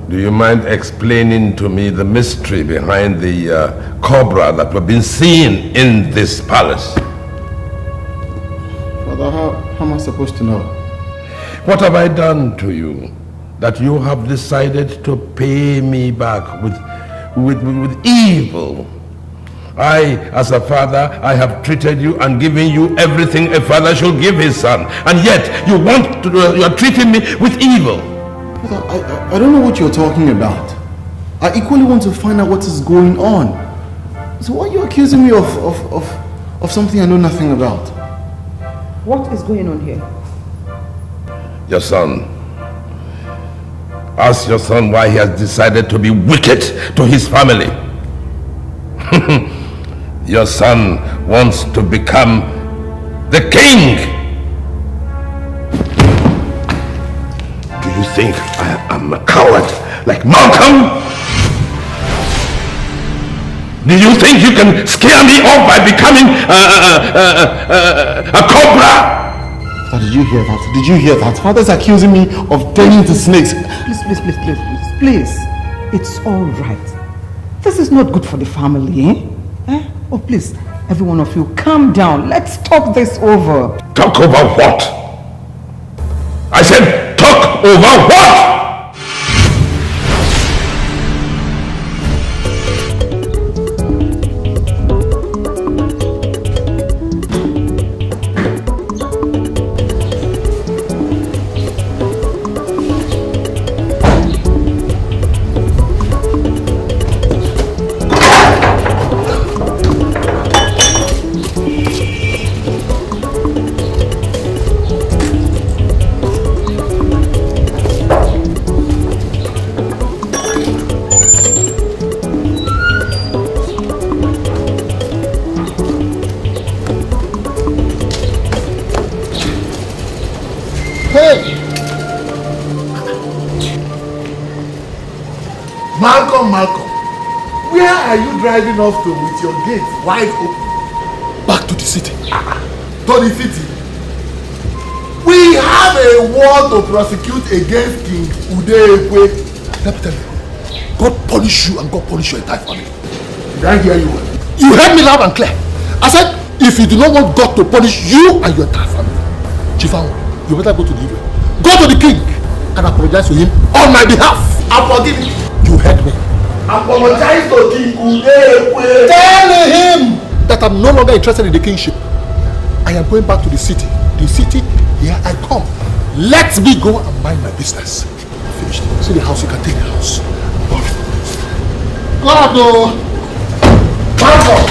Speaker 1: Do you mind explaining to me the mystery behind the cobra that we've been seeing in this palace?
Speaker 5: Father, how am I supposed to know?
Speaker 1: What have I done to you that you have decided to pay me back with evil? I, as a father, I have treated you and given you everything a father should give his son, and yet you are treating me with evil.
Speaker 5: Father, I don't know what you're talking about. I equally want to find out what is going on. So why are you accusing me of something I know nothing about?
Speaker 6: What is going on here?
Speaker 1: Your son. Ask your son why he has decided to be wicked to his family. Your son wants to become the king. Do you think I am a coward like Malcolm? Do you think you can scare me off by becoming a cobra?
Speaker 5: Father, did you hear that? Did you hear that? Father's accusing me of turning into snakes.
Speaker 6: Please. It's all right. This is not good for the family, eh? Oh, please, every one of you, calm down. Let's talk this over.
Speaker 1: Talk over what? I said, talk over what?
Speaker 8: Malcolm, where are you driving off to with your gate wide open?
Speaker 14: Back to the city.
Speaker 8: To the city? We have a war to prosecute against King Udekwe.
Speaker 14: Let me tell you, God punish you and God punish your entire family.
Speaker 8: Did I hear you well?
Speaker 14: You heard me loud and clear. I said, if you do not want God to punish you and your entire family, Chifawo, you better go to the Igwe. Go to the king and apologize to him on my behalf.
Speaker 8: I'm forgiving you.
Speaker 14: You heard me.
Speaker 8: Apologize to King Udekwe.
Speaker 14: Tell him that I'm no longer interested in the kingship. I am going back to the city. The city, here I come. Let me go and mind my business. Finished. See the house, you can take the house.
Speaker 8: God, oh. Malcolm.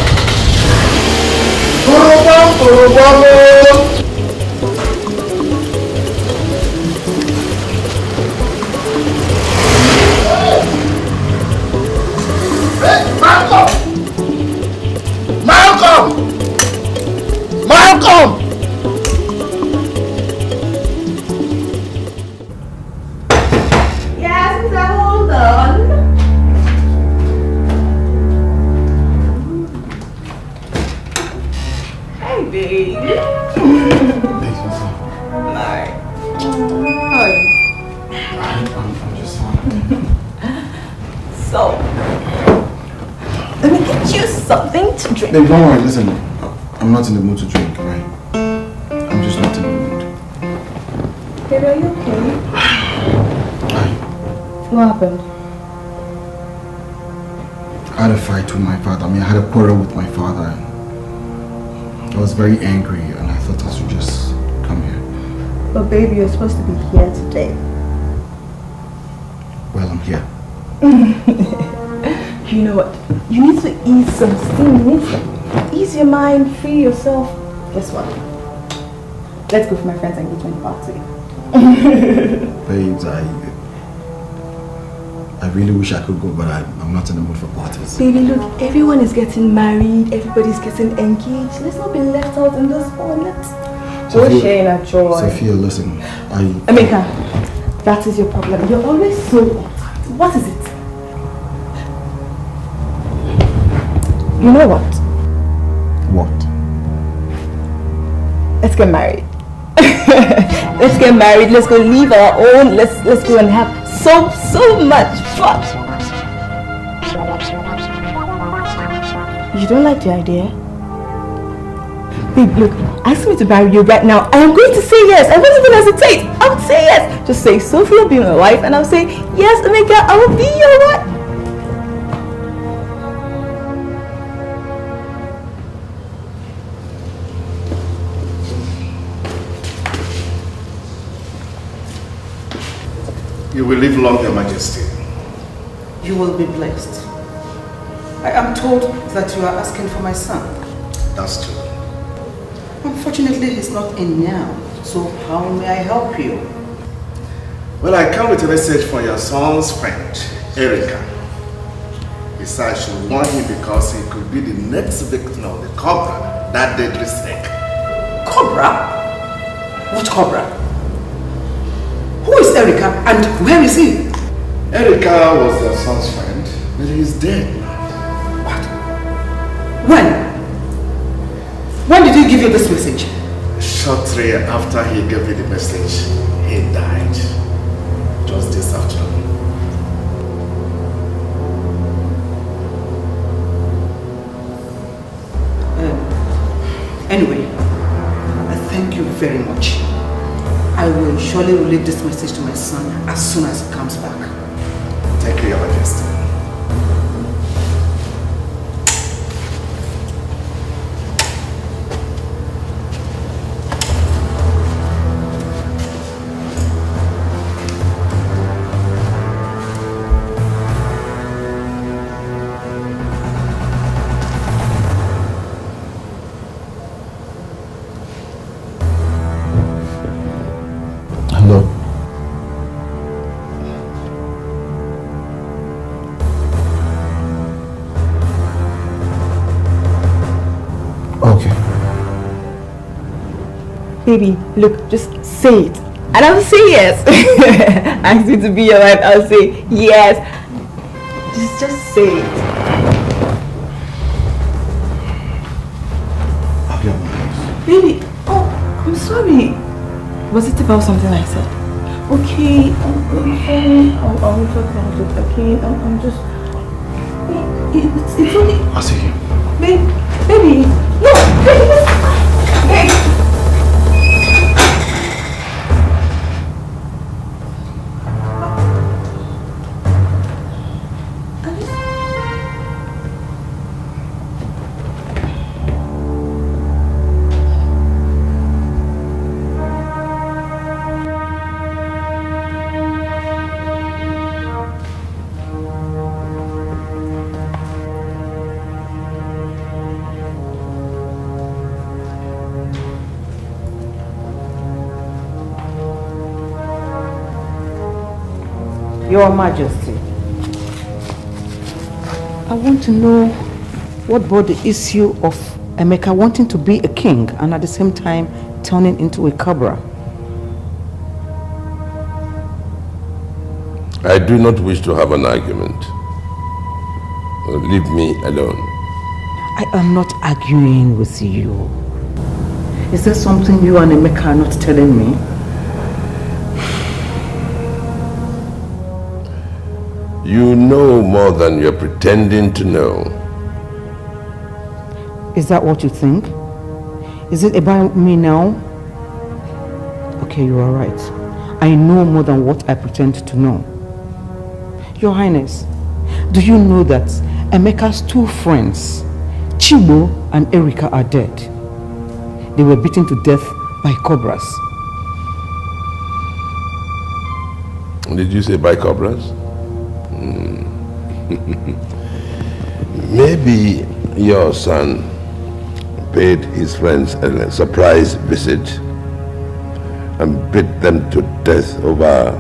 Speaker 8: Hey, Malcolm!
Speaker 2: Yes, hold on. Hey, babe. Hi. How are you?
Speaker 5: I'm just fine.
Speaker 2: So, let me get get you something to drink.
Speaker 5: Babe, don't worry, listen. I'm not in the mood to drink, right? I'm just not in the mood.
Speaker 2: Baby, are you okay? What happened?
Speaker 5: I had a fight with my father. I mean, I had a quarrel with my father. I was very angry and I thought I should just come here.
Speaker 2: But baby, you're supposed to be here today.
Speaker 5: Well, I'm here.
Speaker 2: You know what? You need to ease some steam. You need to ease your mind, free yourself. Guess what? Let's go for my friend's engagement party.
Speaker 5: Babes, I really wish I could go, but I'm not in the mood for parties.
Speaker 2: Baby, look, everyone is getting married, everybody's getting engaged. Let's not be left out in this one. Let's go share in our joy.
Speaker 5: Sophia, listen,
Speaker 2: Emeka, that is your problem. You're always so uptight. What is it? You know what?
Speaker 5: What?
Speaker 2: Let's get married. Let's get married. Let's go leave our own. Let's go and have so much fun. You don't like the idea? Babe, look, ask me to marry you right now. I am going to say yes. I won't even hesitate. I would say yes. Just say, Sophie will be my wife, and I'll say, yes, Emeka, I will be your wife.
Speaker 12: You will live long, Your Majesty.
Speaker 6: You will be blessed. I am told that you are asking for my son.
Speaker 12: That's true.
Speaker 6: Unfortunately, he's not in now. So how may I help you?
Speaker 12: Well, I come with a message for your son's friend, Erica. He said I should warn him because he could be the next victim of the cobra, that deadly snake.
Speaker 6: Cobra? What cobra? Who is Erica and where is he?
Speaker 12: Erica was your son's friend, but he's dead.
Speaker 6: What? When? When did he give you this message?
Speaker 12: Shortly after he gave you the message, he died. Just this afternoon.
Speaker 6: Anyway, I thank you very much. I will surely relay this message to my son as soon as he comes back.
Speaker 12: Thank you, Your Majesty.
Speaker 5: Hello. Okay.
Speaker 2: Baby, look, just say it. And I'll say yes. Ask me to be your wife, I'll say yes. Just say it. Baby, oh, I'm sorry. Was it about something I said? Okay, I'll talk about it, okay? I'm just... It's only...
Speaker 5: I'll see you.
Speaker 2: Baby, no, baby.
Speaker 6: Your Majesty, I want to know what brought the issue of Emeka wanting to be a king and at the same time turning into a cobra.
Speaker 1: I do not wish to have an argument. Leave me alone.
Speaker 6: I am not arguing with you. Is there something you and Emeka are not telling me?
Speaker 1: You know more than you're pretending to know.
Speaker 6: Is that what you think? Is it about me now? Okay, you are right. I know more than what I pretend to know. Your Highness, do you know that Emeka's 2 friends, Chibo and Erika, are dead? They were beaten to death by cobras.
Speaker 1: Did you say by cobras? Maybe your son paid his friends a surprise visit and beat them to death over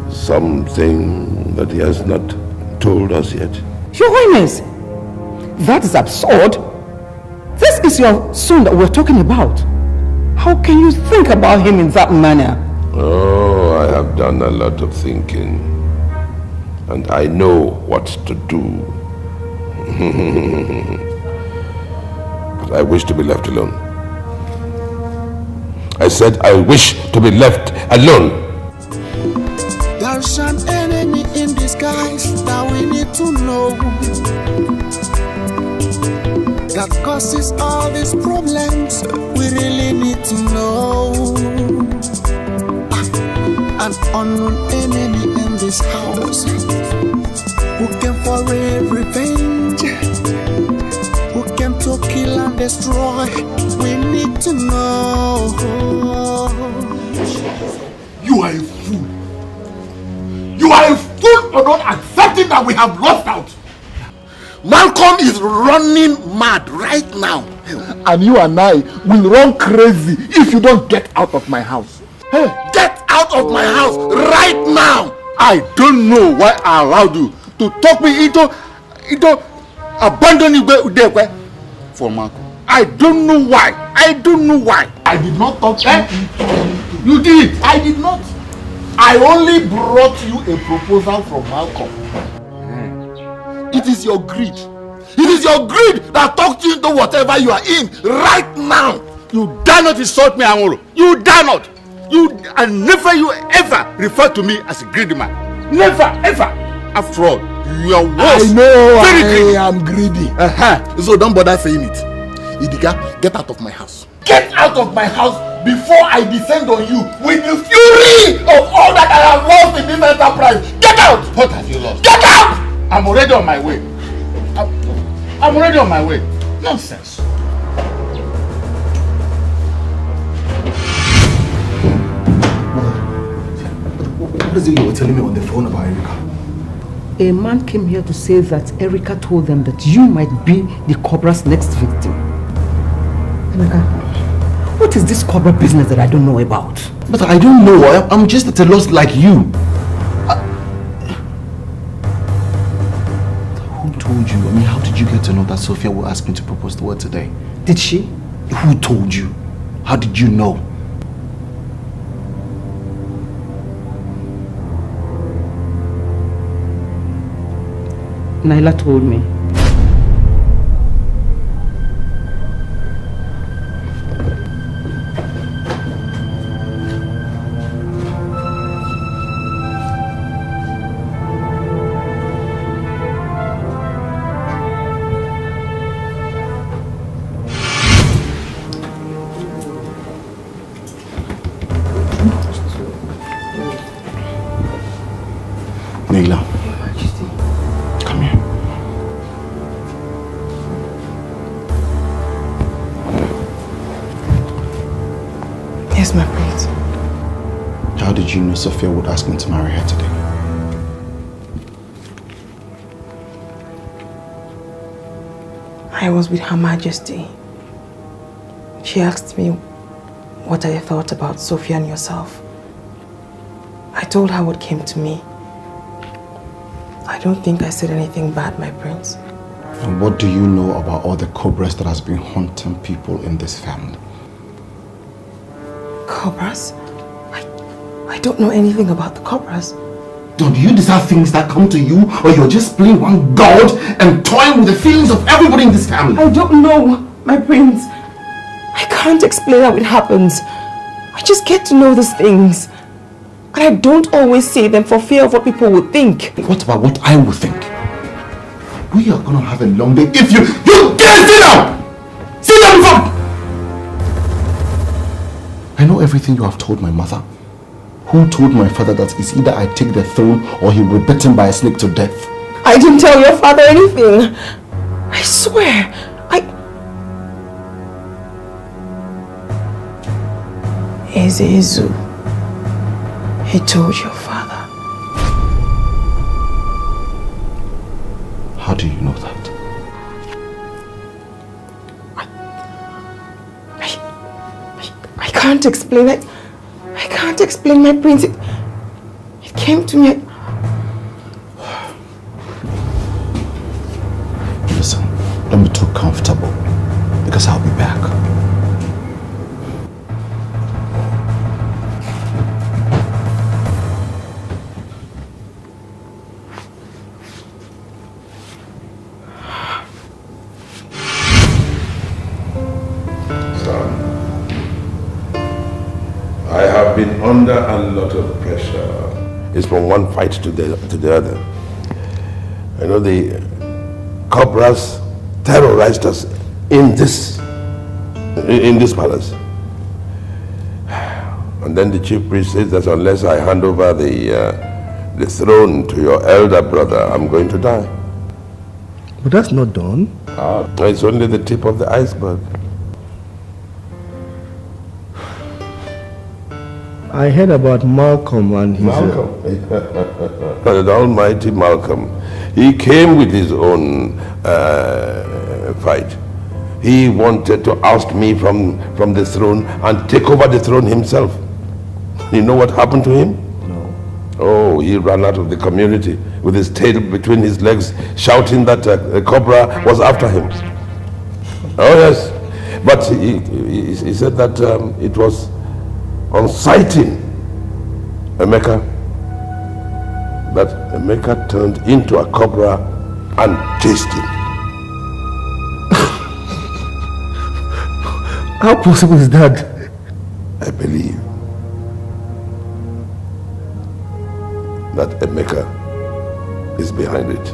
Speaker 1: something that he has not told us yet.
Speaker 6: Your Highness, that is absurd. This is your son that we're talking about. How can you think about him in that manner?
Speaker 1: Oh, I have done a lot of thinking, and I know what to do. But I wish to be left alone. I said I wish to be left alone.
Speaker 17: There's an enemy in disguise that we need to know, that causes all these problems. We really need to know. An unknown enemy in this house, who came for revenge, who came to kill and destroy. We need to know.
Speaker 14: You are a fool. You are a fool for not accepting that we have lost out.
Speaker 12: Malcolm is running mad right now.
Speaker 14: And you and I will run crazy if you don't get out of my house.
Speaker 12: Hey, get out of my house right now.
Speaker 14: I don't know why I allowed you to talk me into abandoning Dikeh for Malcolm. I don't know why. I don't know why. I did not talk you. You did. I did not. I only brought you a proposal from Malcolm. It is your greed.
Speaker 12: It is your greed that talked you into whatever you are in right now.
Speaker 14: You dare not insult me, Amoro. You dare not. And never you ever refer to me as a greedy man. Never, ever. After all, you are worse.
Speaker 12: I know
Speaker 14: I
Speaker 12: am greedy. So don't bother saying it. Idika, get out of my house.
Speaker 14: Get out of my house before I descend on you with the fury of all that I have lost in this enterprise. Get out! What have you lost? Get out! I'm already on my way. I'm already on my way. Nonsense.
Speaker 5: What is it you were telling me on the phone about Erika?
Speaker 6: A man came here to say that Erika told them that you might be the cobra's next victim. Erika, what is this cobra business that I don't know about?
Speaker 5: But I don't know. I'm just at a loss like you. Who told you? I mean, how did you get to know that Sophia will ask me to propose to her today?
Speaker 6: Did she?
Speaker 5: Who told you? How did you know?
Speaker 6: Naila told me.
Speaker 5: Naila.
Speaker 9: Yes, my prince.
Speaker 5: How did you know Sophia would ask me to marry her today?
Speaker 9: I was with Her Majesty. She asked me what I thought about Sophia and yourself. I told her what came to me. I don't think I said anything bad, my prince.
Speaker 5: And what do you know about all the cobras that has been haunting people in this family?
Speaker 9: Cobras? I don't know anything about the cobras.
Speaker 5: Don't you deserve things that come to you, or you're just playing one god and toying with the feelings of everybody in this family?
Speaker 9: I don't know, my prince. I can't explain how it happens. I just get to know these things. And I don't always say them for fear of what people would think.
Speaker 5: What about what I would think? We are gonna have a long day if you get it out! I know everything you have told my mother. Who told my father that it's either I take the throne or he will be bitten by a snake to death?
Speaker 9: I didn't tell your father anything. I swear. Ezezu, he told your father.
Speaker 5: How do you know that?
Speaker 9: I can't explain it. I can't explain my prince. It came to me.
Speaker 5: Listen, don't be too comfortable because I'll be back.
Speaker 1: Been under a lot of pressure. It's from one fight to the other. I know the cobras terrorized us in this palace. And then the chief priest says that unless I hand over the throne to your elder brother, I'm going to die.
Speaker 14: But that's not done.
Speaker 1: It's only the tip of the iceberg.
Speaker 14: I heard about Malcolm and his...
Speaker 1: Malcolm? The almighty Malcolm. He came with his own fight. He wanted to oust me from the throne and take over the throne himself. You know what happened to him?
Speaker 14: No.
Speaker 1: Oh, he ran out of the community with his tail between his legs, shouting that a cobra was after him. Oh yes, but he said that it was on sighting Emeka that Emeka turned into a cobra and chased him.
Speaker 14: How possible is that?
Speaker 1: I believe that Emeka is behind it.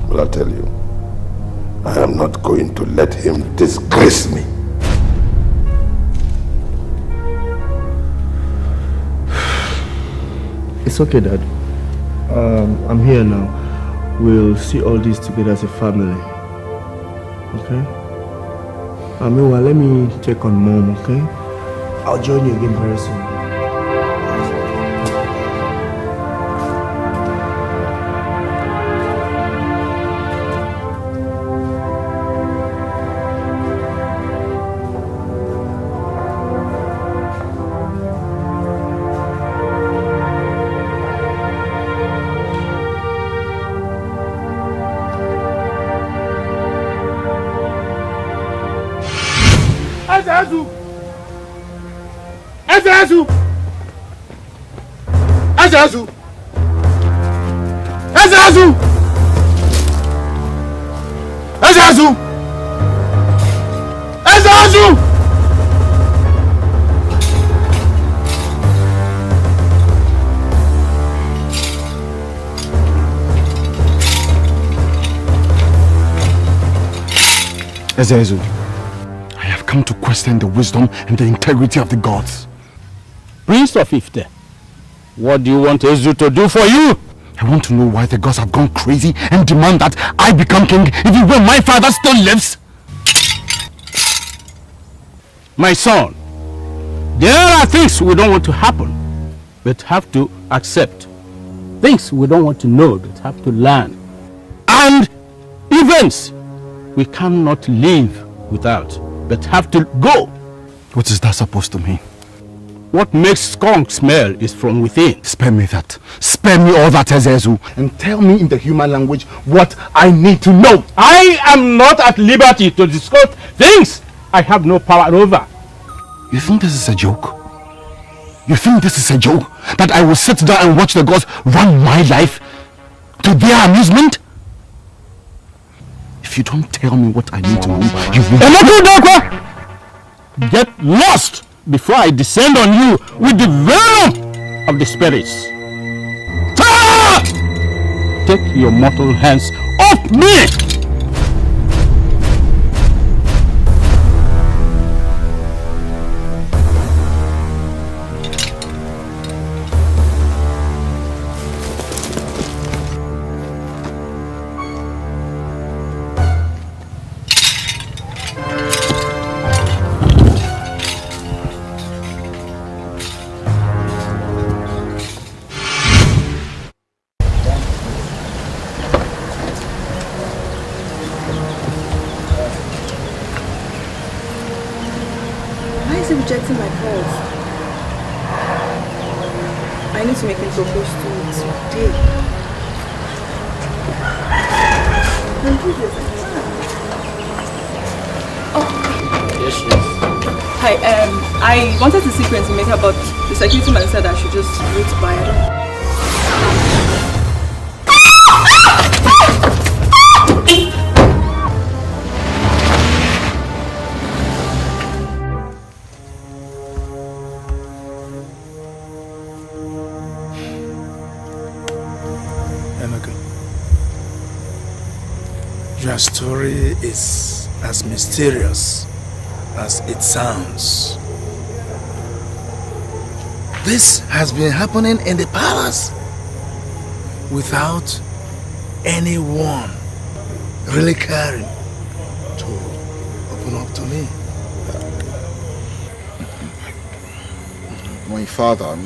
Speaker 1: But I'll tell you, I am not going to let him disgrace me.
Speaker 14: It's okay, Dad. I'm here now. We'll see all this together as a family. Okay? Meanwhile, let me check on Mom, okay? I'll join you again very soon.
Speaker 11: Ezezu! Ezezu! Ezezu! Ezezu!
Speaker 16: Ezezu, I have come to question the wisdom and the integrity of the gods.
Speaker 11: Prince of Ifte, what do you want Ezu to do for you?
Speaker 16: I want to know why the gods have gone crazy and demand that I become king even when my father still lives.
Speaker 11: My son, there are things we don't want to happen, but have to accept. Things we don't want to know, but have to learn. And events we cannot live without, but have to go.
Speaker 16: What is that supposed to mean?
Speaker 11: What makes skunk smell is from within.
Speaker 16: Spare me that. Spare me all that, Ezezu. And tell me in the human language what I need to know.
Speaker 11: I am not at liberty to discuss things I have no power over.
Speaker 16: You think this is a joke? You think this is a joke? That I will sit down and watch the gods run my life to their amusement? If you don't tell me what I need to know, you will...
Speaker 11: Get lost before I descend on you with the venom of the spirits. Take your mortal hands off me!
Speaker 2: rejecting my calls. I need to make him propose to me today.
Speaker 11: Yes, yes.
Speaker 2: Hi, I wanted to see Prince Emeka, but the security man said I should just route by her.
Speaker 7: Your story is as mysterious as it sounds. This has been happening in the palace without anyone really caring to open up to me.
Speaker 10: My father,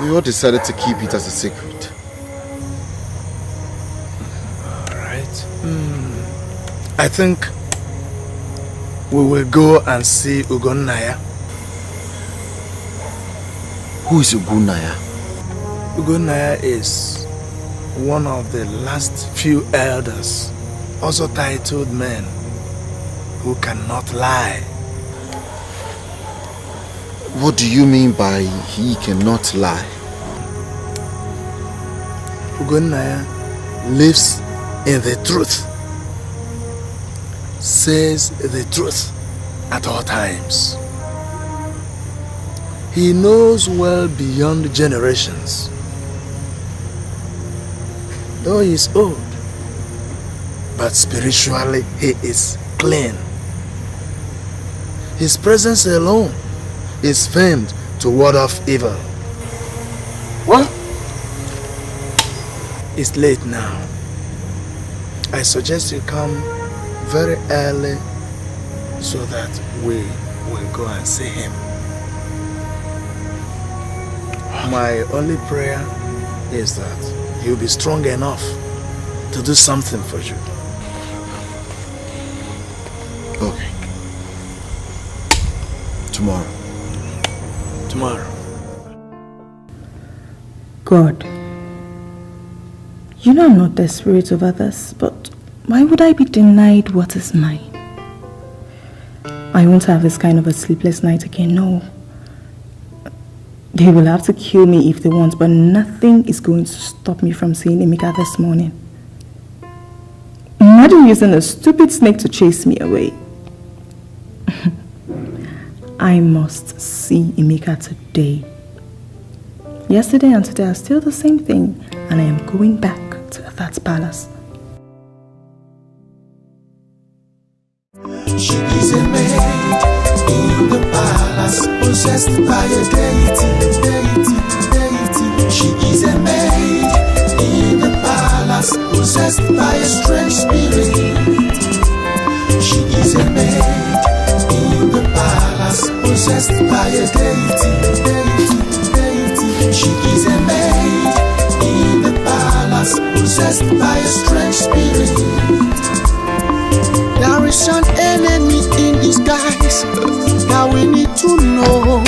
Speaker 10: we all decided to keep it as a secret.
Speaker 7: I think we will go and see Ugonnaya.
Speaker 10: Who is Ugonnaya?
Speaker 7: Ugonnaya is one of the last few elders, also titled men, who cannot lie.
Speaker 10: What do you mean by he cannot lie?
Speaker 7: Ugonnaya lives in the truth, says the truth at all times. He knows well beyond generations. Though he is old, but spiritually he is clean. His presence alone is famed to ward off evil.
Speaker 10: What?
Speaker 7: It's late now. I suggest you come very early so that we will go and see him. My only prayer is that you'll be strong enough to do something for you.
Speaker 10: Okay. Tomorrow.
Speaker 7: Tomorrow.
Speaker 2: God, you know I'm not desperate over this, but why would I be denied what is mine? I won't have this kind of a sleepless night again, no. They will have to kill me if they want, but nothing is going to stop me from seeing Emeka this morning. Imagine using a stupid snake to chase me away. I must see Emeka today. Yesterday and today are still the same thing, and I am going back to that palace.
Speaker 17: She is a maid in the palace, possessed by a deity. She is a maid in the palace, possessed by a strange spirit. She is a maid in the palace, possessed by a deity. She is a maid in the palace, possessed by a strange spirit. There is an enemy in disguise that we need to know,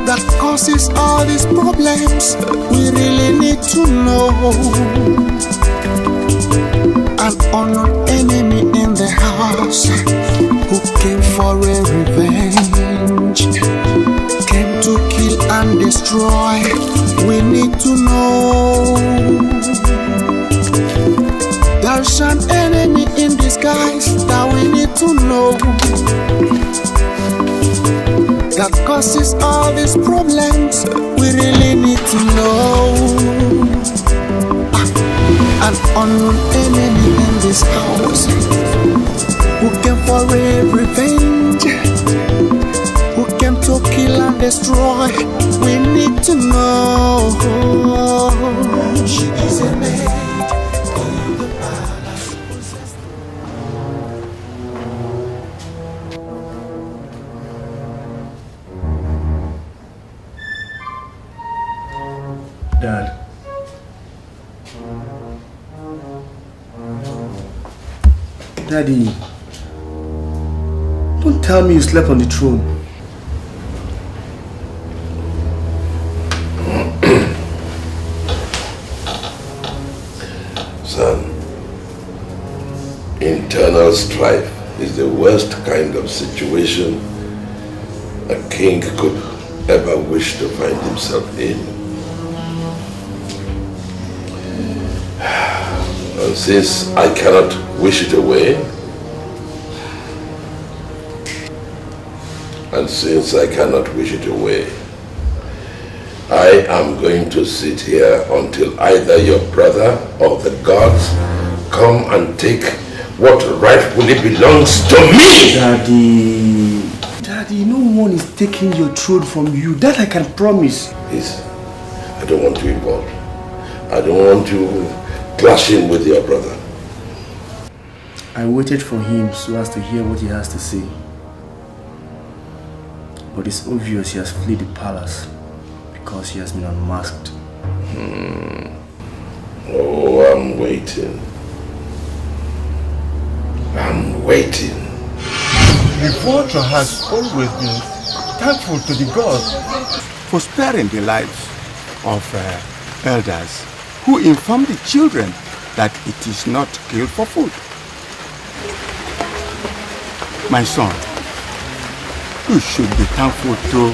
Speaker 17: that causes all these problems. We really need to know. An unknown enemy in the house who came for a revenge, came to kill and destroy. We need to know. There's an enemy in disguise that we need to know, that causes all these problems. We really need to know. An unknown enemy in this house who came for a revenge, who came to kill and destroy. We need to know. She is a maid.
Speaker 20: Dad. Daddy. Don't tell me you slept on the throne.
Speaker 1: Son, internal strife is the worst kind of situation a king could ever wish to find himself in. And since I cannot wish it away, I am going to sit here until either your brother or the gods come and take what rightfully belongs to me!
Speaker 20: Daddy, no one is taking your throne from you. That I can promise.
Speaker 1: Please, I don't want you involved. I don't want you clashing with your brother.
Speaker 20: I waited for him so as to hear what he has to say. But it's obvious he has fled the palace because he has been unmasked.
Speaker 1: Oh, I'm waiting.
Speaker 16: The vulture has always been thankful to the gods for sparing the lives of elders who inform the children that it is not killed for food. My son, you should be thankful to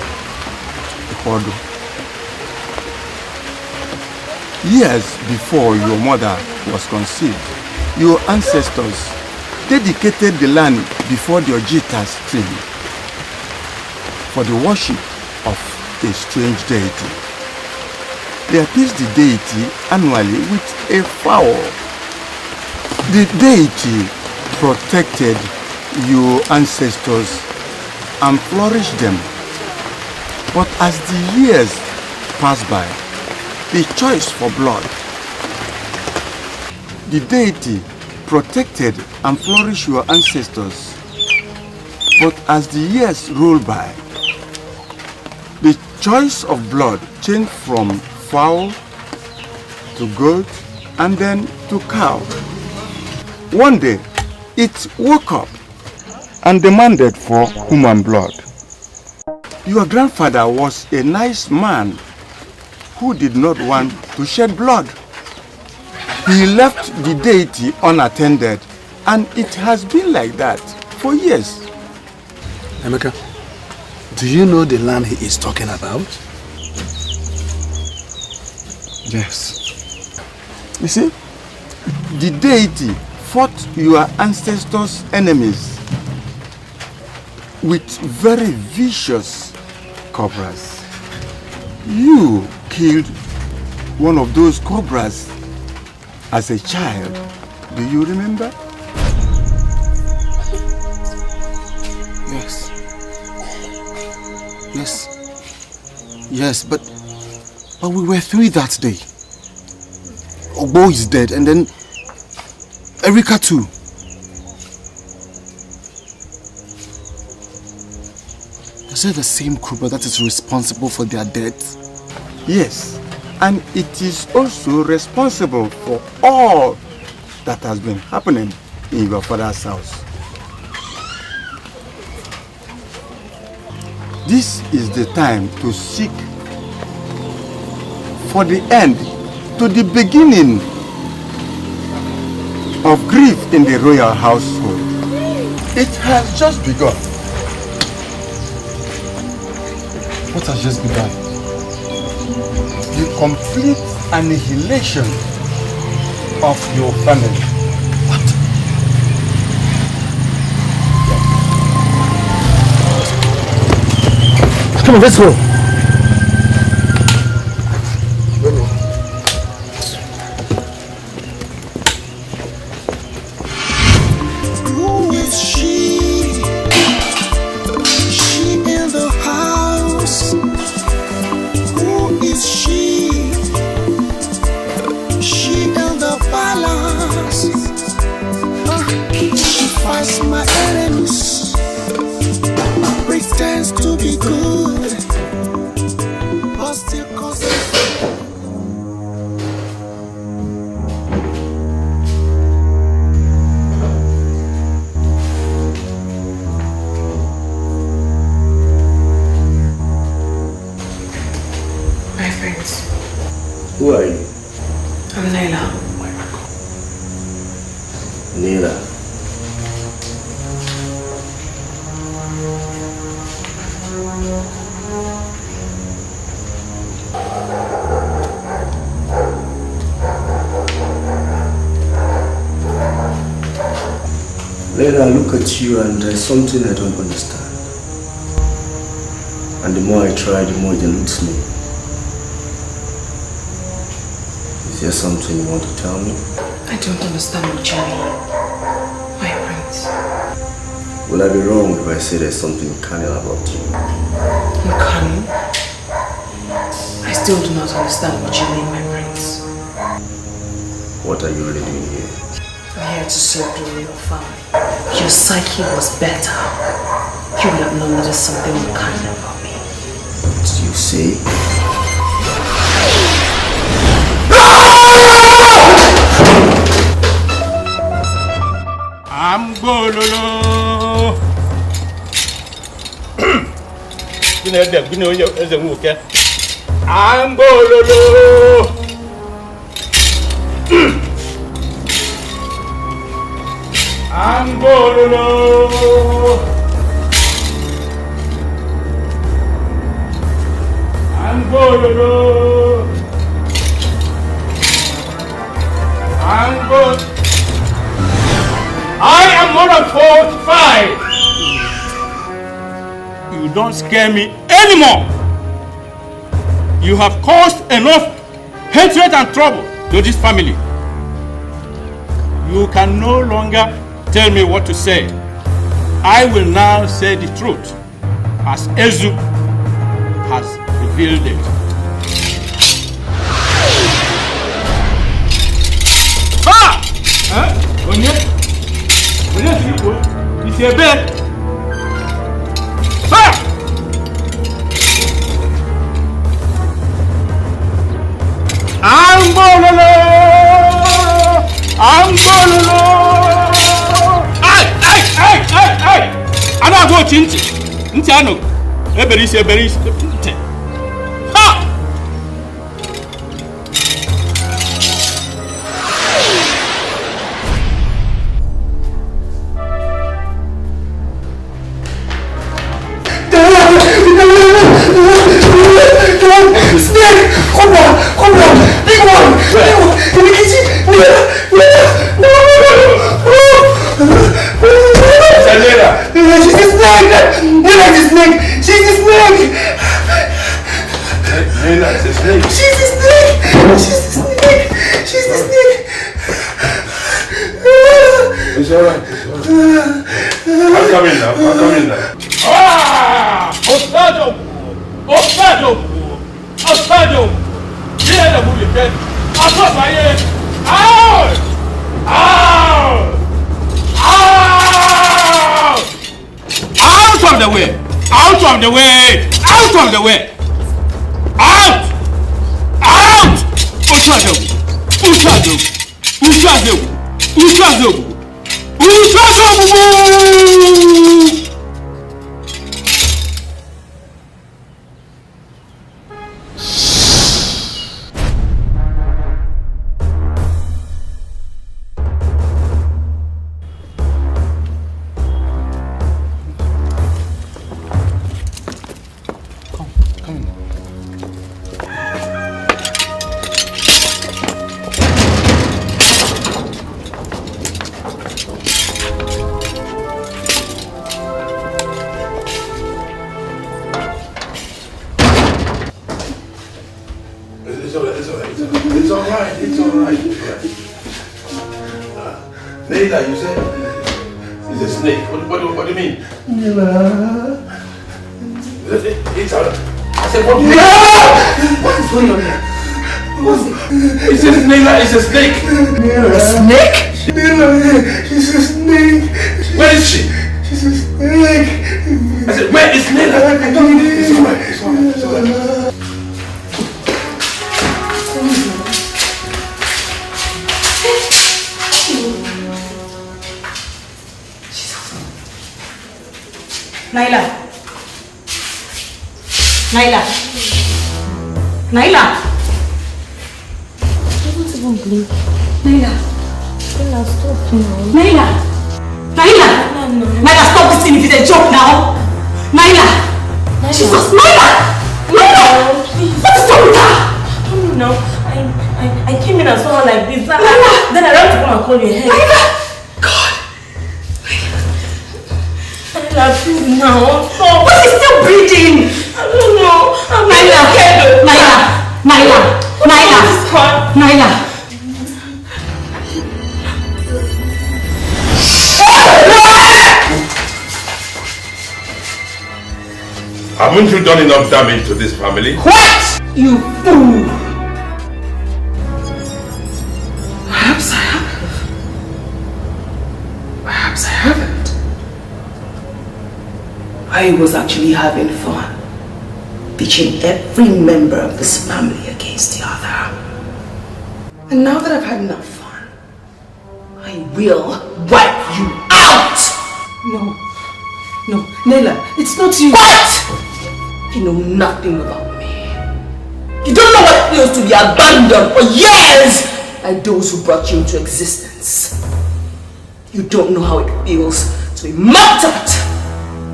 Speaker 16: Odo. Years before your mother was conceived, your ancestors dedicated the land before the Ojita stream for the worship of a strange deity. They appeased the deity annually with a fowl. The deity protected your ancestors and flourished them. But as the years passed by, the choice for blood, the deity protected and flourished your ancestors. But as the years rolled by, the choice of blood changed from fowl to goat and then to cow. One day, it woke up and demanded for human blood. Your grandfather was a nice man who did not want to shed blood. He left the deity unattended, and it has been like that for years.
Speaker 21: Emeka, do you know the land he is talking about?
Speaker 16: Yes. You see, the deity fought your ancestors' enemies with very vicious cobras. You killed one of those cobras as a child. Do you remember?
Speaker 21: Yes. Yes, but we were three that day. Ogbo is dead, and then Erika too. Is it the same cobra that is responsible for their deaths?
Speaker 16: Yes, and it is also responsible for all that has been happening in your father's house. This is the time to seek for the end to the beginning of grief in the royal household. It has just begun.
Speaker 21: What has just begun?
Speaker 16: The complete annihilation of your family.
Speaker 21: Come on, let's go.
Speaker 17: Who is she? She in the house. Who is she? She in the palace. She fights my enemies. Pretends to be good.
Speaker 18: Later I look at you and there's something I don't understand. And the more I try, the more it eludes me. Is there something you want to tell me?
Speaker 9: I don't understand what you mean, my prince.
Speaker 18: Will I be wrong if I say there's something carnal about you?
Speaker 9: Carnal? I still do not understand what you mean, my prince.
Speaker 18: What are you really doing here?
Speaker 9: I'm here to serve the royal family. Your psyche was better. You would have known that there's something unkind about me.
Speaker 18: What do you say?
Speaker 11: I'm gololo. I'm gololo. I'm gololo. I'm gololo. I'm gololo. I am more than 45. You don't scare me anymore. You have caused enough hatred and trouble to this family. You can no longer tell me what to say. I will now say the truth as Ezu has revealed it. Ha! Onye? It's a bed. Ha! I'm gololo. I'm gololo. Ay! I don't go chinchi. Ntiano. Eberis. Ha!
Speaker 17: Snake! Come on! Big one! In the kitchen! No! She's a snake! Nela is a snake! She's a snake!
Speaker 1: Nela is a snake!
Speaker 17: She's a snake! She's a snake!
Speaker 1: It's alright. I'm coming now.
Speaker 11: Ah! Ostado! Here the movie bed. Out of the way! Usado!
Speaker 1: It's alright. Nela, you said it's a snake. What do you mean?
Speaker 17: Nela.
Speaker 1: It's alright. I said, what do you mean? What is going on here? It says Nela is a snake.
Speaker 17: Nela.
Speaker 1: A snake?
Speaker 17: Nela, she's a snake.
Speaker 1: Where is she?
Speaker 17: She's a snake.
Speaker 1: I said, where is Nela? It's alright.
Speaker 15: Naila! Don't even blink. Naila, stop now. Naila, stop this thing if it's a joke now. Naila! Jesus
Speaker 3: call your head.
Speaker 9: God!
Speaker 3: Naila, please now. Stop.
Speaker 9: But he's still breathing!
Speaker 3: I don't know.
Speaker 9: Naila!
Speaker 1: Haven't you done enough damage to this family?
Speaker 9: What? You fool! Perhaps I have. Perhaps I haven't. I was actually having fun, pitching every member of this family against the other. And now that I've had enough fun, I will wipe you out! No, Naila, it's not you. What? You know nothing about me. You don't know what it feels to be abandoned for years by those who brought you into existence. You don't know how it feels to be mocked at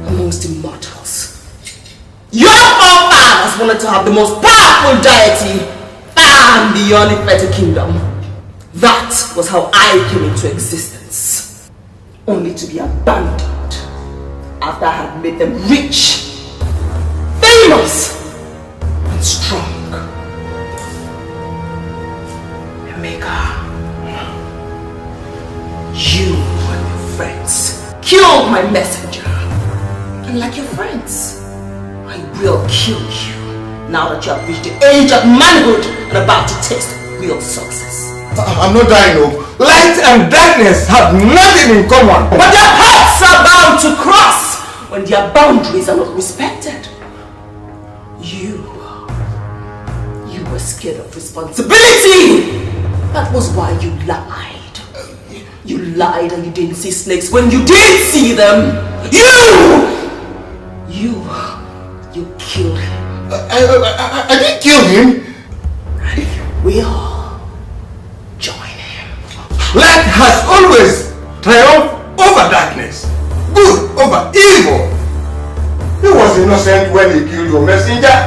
Speaker 9: amongst immortals. Your forefathers wanted to have the most powerful deity far beyond the Ifete kingdom. That was how I came into existence. Only to be abandoned after I had made them rich, famous, and strong. Emeka, you and your friends killed my messenger. And like your friends, I will kill you now that you have reached the age of manhood and about to taste real success.
Speaker 12: I'm not dying, no. Light and darkness have nothing in common.
Speaker 9: But their paths are bound to cross when their boundaries are not respected. You were scared of responsibility. That was why you lied. You lied and you didn't see snakes when you did see them. You killed him.
Speaker 12: I didn't kill him.
Speaker 9: We all join him.
Speaker 12: Light has always triumphed over darkness. Good over evil. He was innocent when he killed your messenger.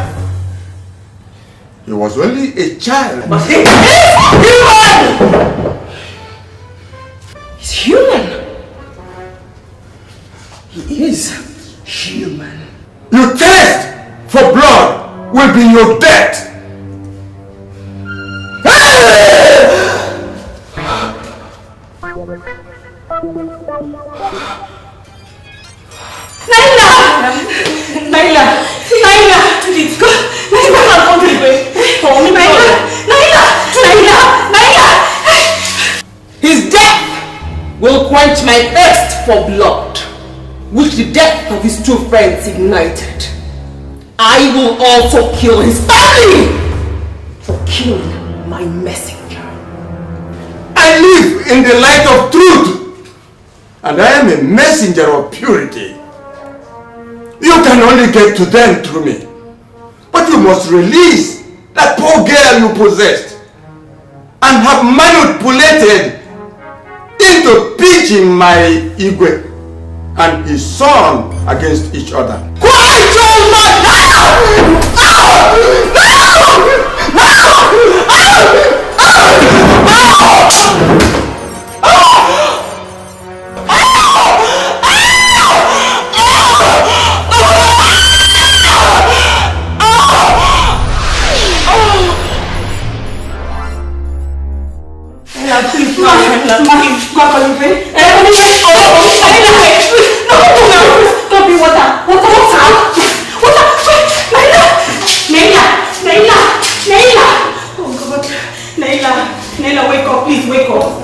Speaker 12: He was only a child.
Speaker 9: But he is human! He's human. He is human.
Speaker 12: Your thirst for blood will be your death.
Speaker 9: Naila! Please go! Naila! His death will quench my thirst for blood, which the death of his two friends ignited. I will also kill his family for killing my messenger.
Speaker 12: I live in the light of truth, and I am a messenger of purity. You can only get to them through me. But you must release that poor girl you possessed and have manipulated into pitching my Igwe and his son against each other.
Speaker 9: Quiet your mouth! Naila, wake up, please wake up.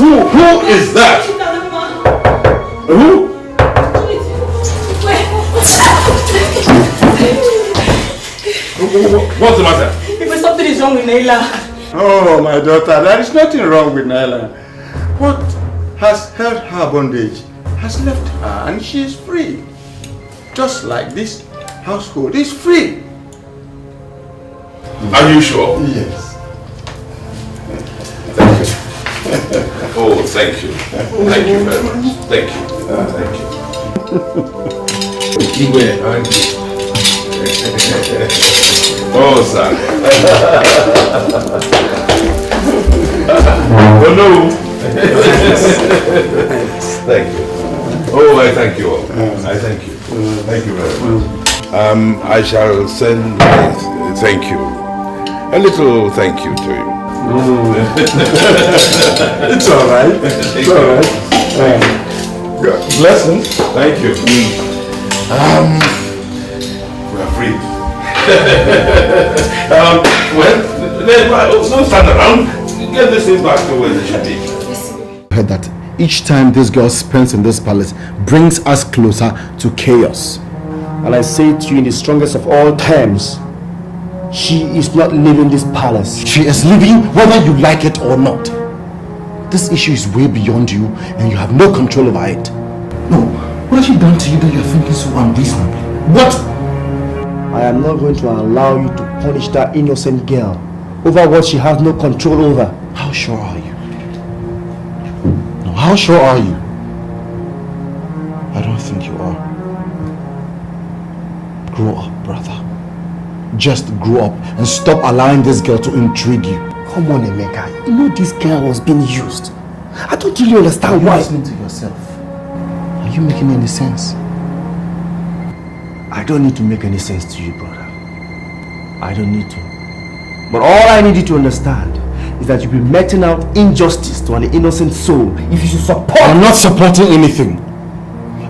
Speaker 1: Who is that? Who? What's the matter?
Speaker 9: If something is wrong with Naila.
Speaker 4: Oh, my daughter, there is nothing wrong with Naila. What has held her bondage has left her and she is free. Just like this household is free.
Speaker 1: Are you sure?
Speaker 4: Yes.
Speaker 1: Thank you. Oh, thank you. Thank you very much. Thank you. Thank you. Thank you. Oh, sir. Oh, no. Thank you. Oh, I thank you all. I thank you. Thank you very much. I shall send my thank you. A little thank you to you.
Speaker 4: It's all right. It's all right. Blessings.
Speaker 1: Thank you. We are free. Well, don't stand around. Get this thing back to where they should be.
Speaker 5: I heard that each time this girl spends in this palace brings us closer to chaos.
Speaker 13: And I say to you in the strongest of all terms, she is not leaving this palace.
Speaker 5: She is leaving whether you like it or not. This issue is way beyond you and you have no control over it.
Speaker 13: No, what has she done to you that you are thinking so unreasonably?
Speaker 5: What?
Speaker 13: I am not going to allow you to punish that innocent girl over what she has no control over.
Speaker 5: How sure are you? No, how sure are you? I don't think you are. Grow up, brother. Just grow up and stop allowing this girl to intrigue you.
Speaker 13: Come on, Emeka. You know this girl was being used. I don't really understand why.
Speaker 5: Listening to yourself. Are you making any sense?
Speaker 13: I don't need to make any sense to you, brother. I don't need to. But all I need you to understand is that you'll be meting out injustice to an innocent soul if you should support.
Speaker 5: I'm not supporting anything.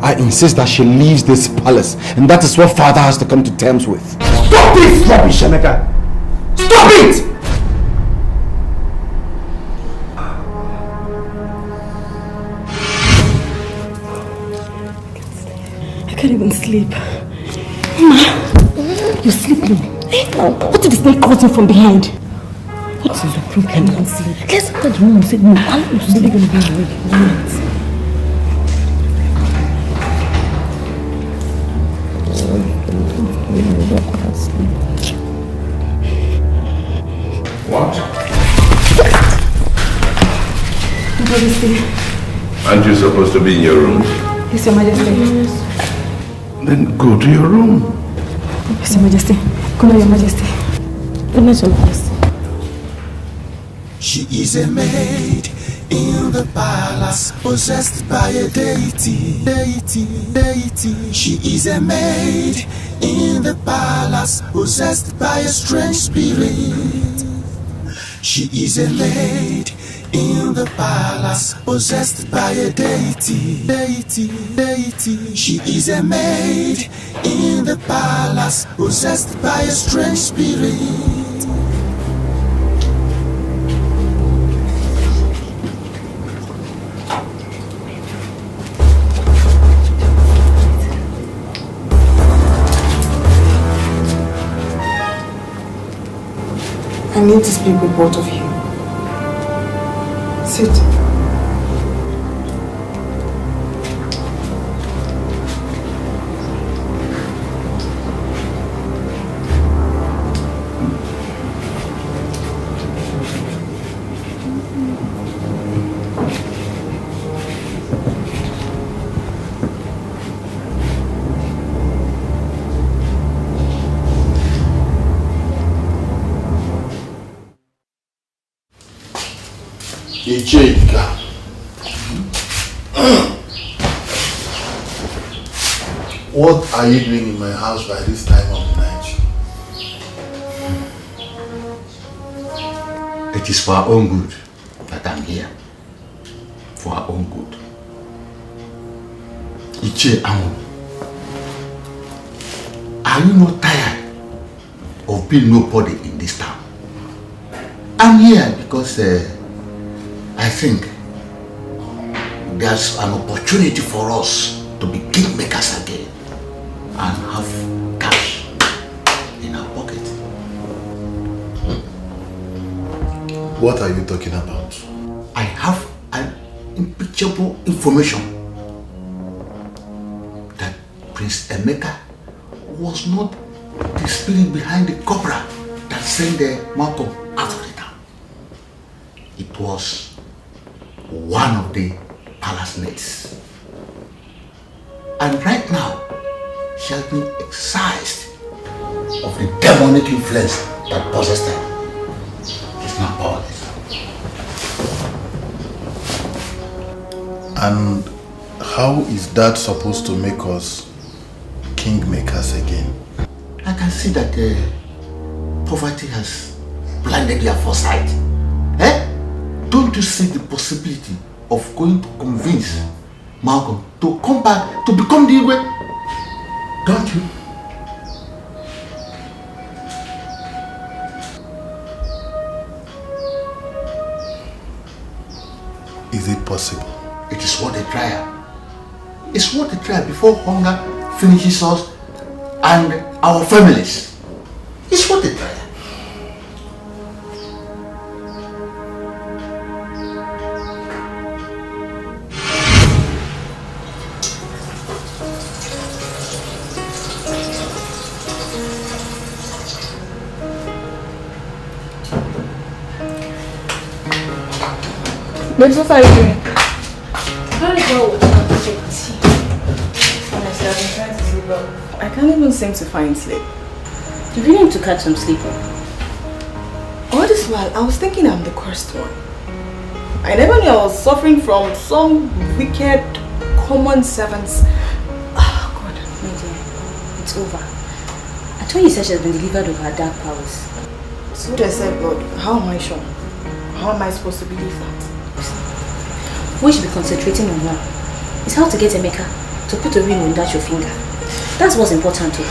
Speaker 5: I insist that she leaves this palace, and that is what father has to come to terms with.
Speaker 13: Stop this rubbish, Emeka! Stop it!
Speaker 9: I can't even sleep. Mama, you're sleeping. What did the snake caught you from behind? What is the problem? I can't even sleep. Let's enter the room and say no. I'm not really going to be awake.
Speaker 1: What?
Speaker 9: Your Majesty.
Speaker 1: Aren't you supposed to be in your room?
Speaker 9: Yes, Your Majesty.
Speaker 1: Then go to your room.
Speaker 9: Yes, Your Majesty. Good night, Your Majesty. Good night, Your Majesty.
Speaker 17: She is a maid in the palace, possessed by a deity. She is a maid in the palace, possessed by a strange spirit. She is a maid in the palace, possessed by a deity. She is a maid in the palace, possessed by a strange spirit.
Speaker 9: I need to speak with both of you. Sit.
Speaker 12: What are you doing in my house by this time of the night?
Speaker 22: It is for our own good that I'm here. For our own good.
Speaker 12: Iche Amu, are you not tired of being nobody in this town? I'm here because I think there's an opportunity for us to be kingmakers again and have cash in our pocket.
Speaker 10: What are you talking about?
Speaker 12: I have an impeachable information that Prince Emeka was not the spirit behind the cobra that sent the Malcolm out of the town. It was one of the palace maids. And right now, she has been excised of the demonic influence that possessed her. It's not powerless.
Speaker 10: And how is that supposed to make us kingmakers again?
Speaker 12: I can see that poverty has blinded their foresight. Don't you see the possibility of going to convince Malcolm to come back to become the Igwe? Don't you?
Speaker 10: Is it possible?
Speaker 12: It is worth a trial. It's worth a trial before hunger finishes us and our families. It's worth a trial.
Speaker 2: Babes, what are you doing?
Speaker 3: Very well with my tea. Honestly, I've been trying to sleep well.
Speaker 2: I can't even seem to find sleep.
Speaker 3: You really need to catch some sleep.
Speaker 2: All this while, I was thinking I'm the cursed one. I never knew I was suffering from some wicked common servants.
Speaker 3: Oh God, my dear, it's over. I told you said she has been delivered of her dark powers.
Speaker 2: So they said, God, how am I sure? How am I supposed to believe that?
Speaker 3: What you should be concentrating on now is how to get Emeka to put a ring on that your finger. That's what's important to you.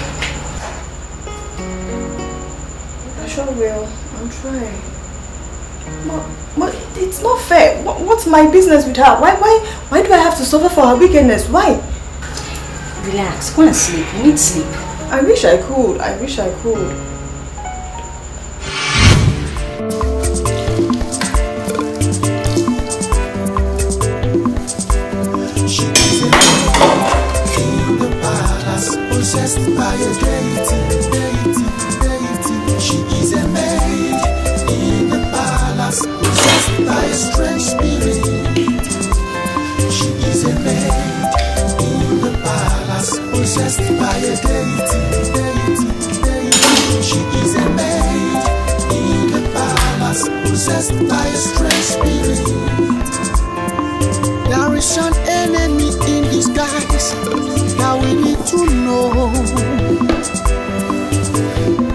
Speaker 2: I sure will. I'll try. But it's not fair. What's my business with her? Why do I have to suffer for her wickedness? Why?
Speaker 3: Relax. Go and sleep. You need sleep.
Speaker 2: I wish I could. I wish I could.
Speaker 17: Possessed by a deity. She is a maid in the palace, possessed by a strange spirit. She is a maid in the palace, possessed by a deity. She is a maid in the palace, possessed by a strange spirit. There is an enemy in disguise. Now we need to know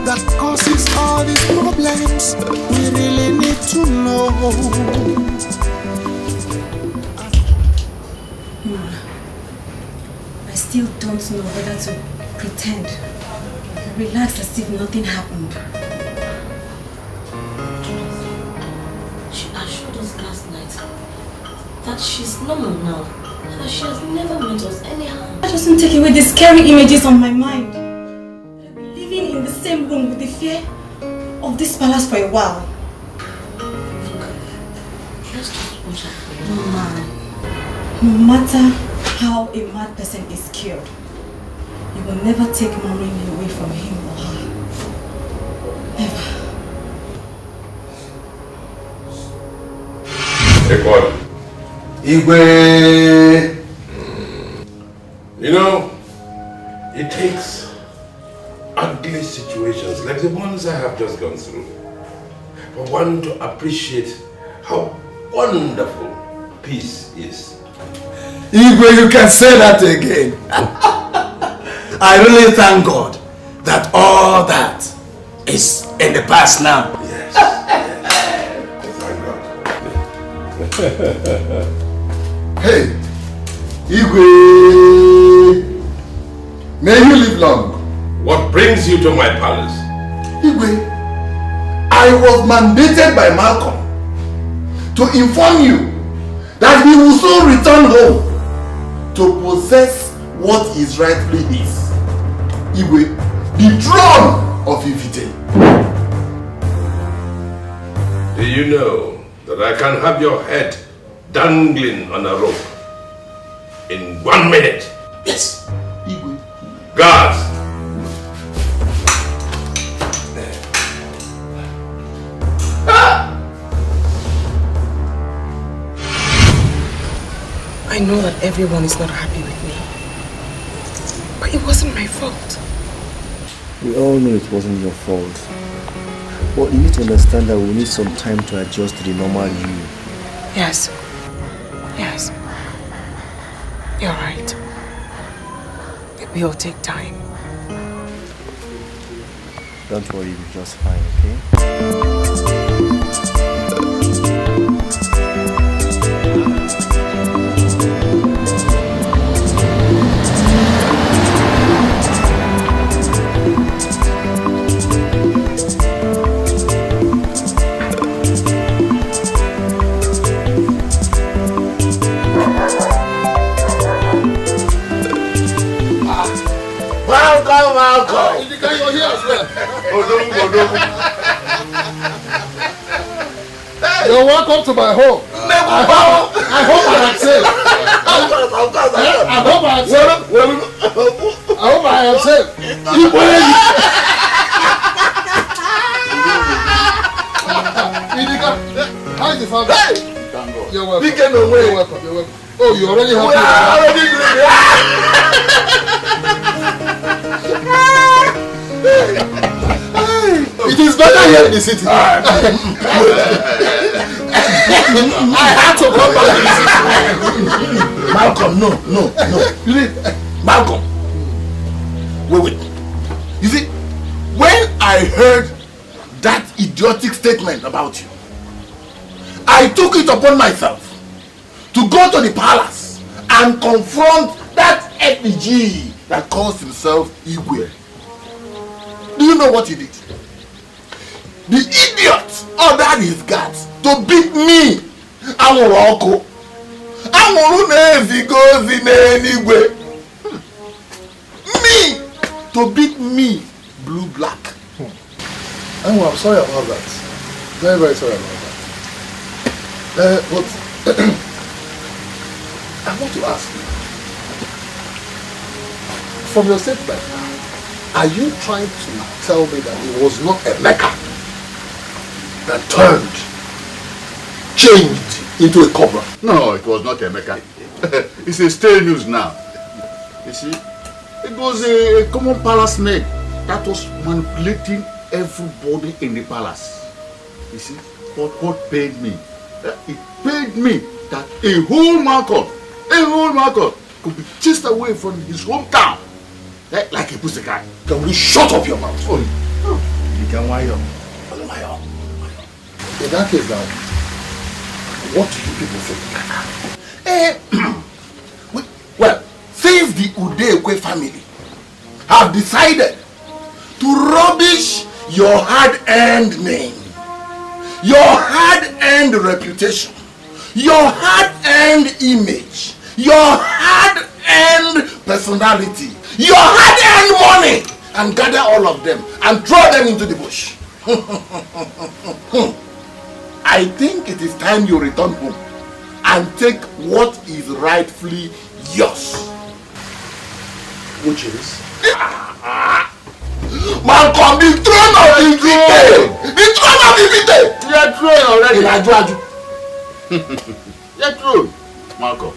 Speaker 17: that causes all these problems. We really need to know.
Speaker 15: Mama, I still don't know whether to pretend and relax as if nothing happened.
Speaker 3: She assured us last night that she's normal now. That she has never meant us any harm.
Speaker 15: That doesn't take away the scary images on my mind. I've been living in the same room with the fear of this palace for a while.
Speaker 3: Let's just watch out for you.
Speaker 15: Mama, no matter how a mad person is cured, you will never take mommy away from him or her. Never.
Speaker 1: Hey, God. Igwe! You know, it takes ugly situations like the ones I have just gone through for one to appreciate how wonderful peace is.
Speaker 7: Igwe, you can say that again. I really thank God that all that is in the past now.
Speaker 1: Yes, thank God.
Speaker 4: Hey, Igwe, may you live long.
Speaker 1: What brings you to my palace?
Speaker 4: Igwe, I was mandated by Malcolm to inform you
Speaker 12: that he will soon return home to possess what is rightfully his. Igwe, the throne of Ifite.
Speaker 1: Do you know that I can have your head dangling on a rope in 1 minute?
Speaker 12: Yes, Igwe.
Speaker 1: Guards!
Speaker 9: I know that everyone is not happy with me, but it wasn't my fault.
Speaker 18: We all know it wasn't your fault. But you need to understand that we need some time to adjust to the normal you.
Speaker 9: Yes. Yes. You're right. It will take time.
Speaker 18: Don't worry, you'll be just fine, okay?
Speaker 12: Welcome.
Speaker 14: Dikeh, you're here as well. You're welcome to my home. I hope I am safe. I hope I am safe. Dikeh, how is the family? You're welcome. You're welcome. You're welcome. Oh, you already have it is better here in the city. I had to come back to the city.
Speaker 12: Malcolm, no. Malcolm. Wait. You see, when I heard that idiotic statement about you, I took it upon myself to go to the palace and confront that effigy that calls himself Igwe. Do you know what he did? The idiot ordered his guards to beat me. Amuroko. Me to beat me blue-black.
Speaker 14: I'm sorry about that. Very, very sorry about that. But I want to ask you, from your statement, are you trying to tell me that it was not Emeka that changed into a cobra?
Speaker 4: No, it was not Emeka. It's a stale news now. You see, it was a common palace maid that was manipulating everybody in the palace. You see, but what paid me? It paid me that a whole market could be chased away from his hometown like a pussycat.
Speaker 14: Can we shut up your mouth?
Speaker 4: Oh, you can wire.
Speaker 14: In that case now, what do you people think?
Speaker 12: Well, since the Udekwe family have decided to rubbish your hard-earned name, your hard-earned reputation, your hard-earned image, your hard-earned personality, your hard-earned money, and gather all of them and throw them into the bush. I think it is time you return home and take what is rightfully yours.
Speaker 14: Which is?
Speaker 12: Malcolm, the throne of Dikeh! The throne of Dikeh!
Speaker 4: You're throne already.
Speaker 12: You're throne,
Speaker 4: Malcolm.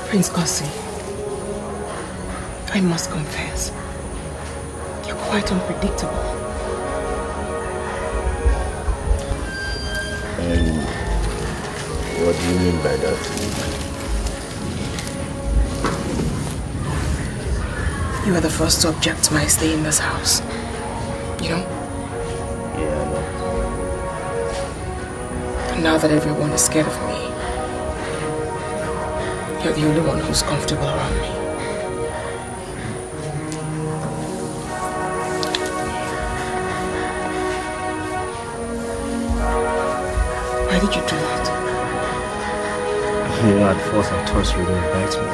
Speaker 9: Prince Gossi, I must confess, you're quite unpredictable.
Speaker 18: And what do you mean by that?
Speaker 9: You were the first to object to my stay in this house. You know?
Speaker 18: Yeah, I know.
Speaker 9: And now that everyone is scared of me, you're the only one who's comfortable around me. did you do that?
Speaker 18: You know, at first I thought you would invite me.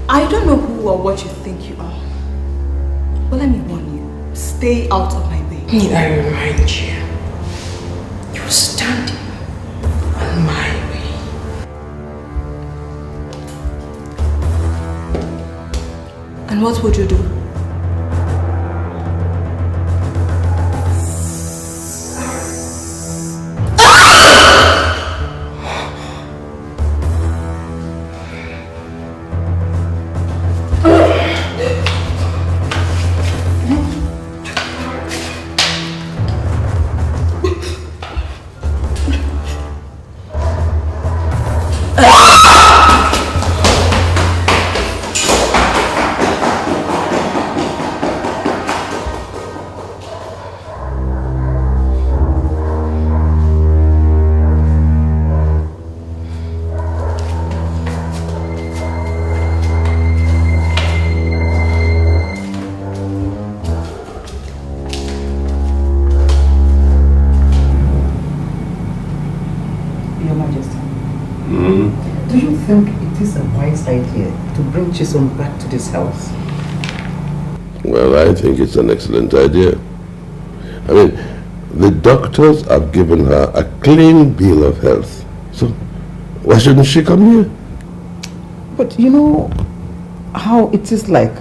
Speaker 2: I don't know who or what you think you are, but let me warn you, stay out of my way.
Speaker 9: Need I remind you, you're standing on my way.
Speaker 2: And what would you do?
Speaker 6: Idea to bring Chisom back to this house?
Speaker 1: Well, I think it's an excellent idea. I mean, the doctors have given her a clean bill of health. So, why shouldn't she come here?
Speaker 6: But you know how it is like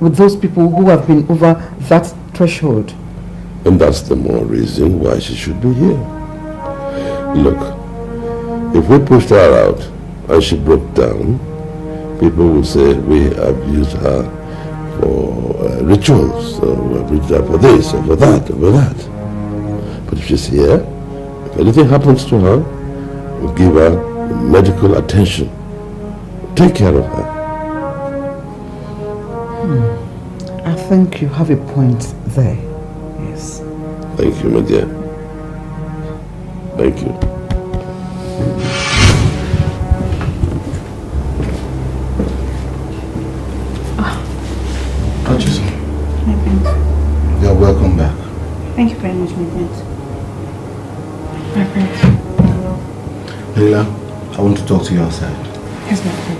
Speaker 6: with those people who have been over that threshold.
Speaker 1: And that's the more reason why she should be here. Look, if we pushed her out and she broke down, people will say we have used her for rituals, or we have used her for this, or for that, or for that. But if she's here, if anything happens to her, we'll give her medical attention. Take care of her.
Speaker 6: I think you have a point there. Yes.
Speaker 1: Thank you, my dear. Thank you.
Speaker 22: You're welcome back.
Speaker 8: Thank you very much, my friend.
Speaker 9: My friend.
Speaker 22: Leila, I want to talk to you outside.
Speaker 9: Yes, my friend.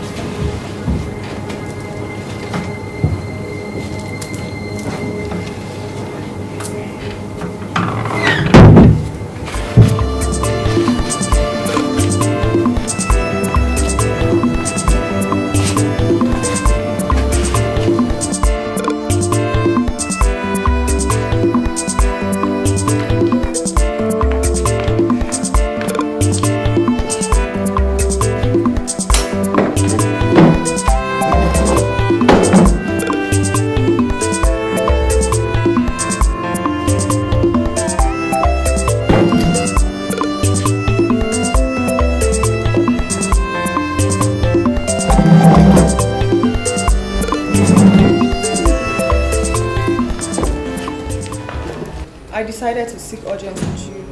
Speaker 2: Decided to seek audience with you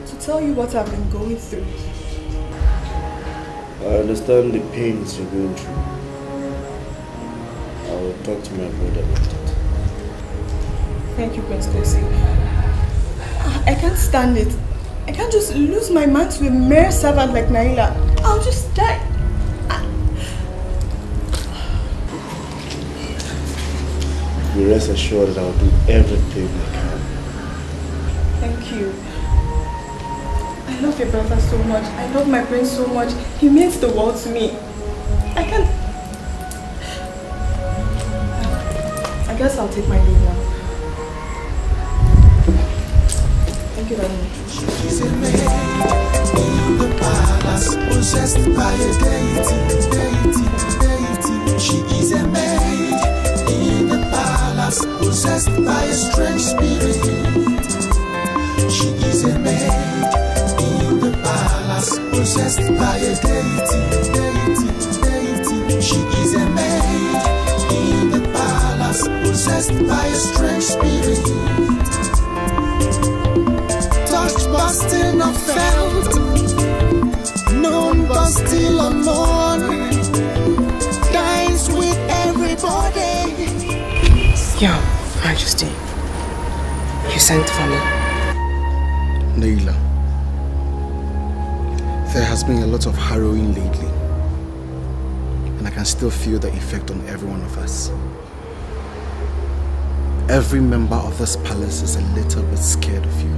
Speaker 2: to tell you what I've been going through.
Speaker 18: I understand the pains you're going through. I will talk to my brother about it.
Speaker 2: Thank you, Prince Kosi. I can't stand it. I can't just lose my man to a mere servant like Naila. I'll just die.
Speaker 18: You rest assured that I'll do everything I can.
Speaker 2: Thank you. I love your brother so much. I love my prince so much. He means the world to me. I can't... I guess I'll take my leave now. Thank you very much.
Speaker 17: She's a maid in the palace, possessed by a deity. She is a maid possessed by a strange spirit. She is a maid in the palace, possessed by a deity. She is a maid in the palace, possessed by a strange spirit. Touched but still not felt, known but still unknown, dines with everybody.
Speaker 9: Your Majesty, you sent for me.
Speaker 5: Naila, there has been a lot of harrowing lately, and I can still feel the effect on every one of us. Every member of this palace is a little bit scared of you.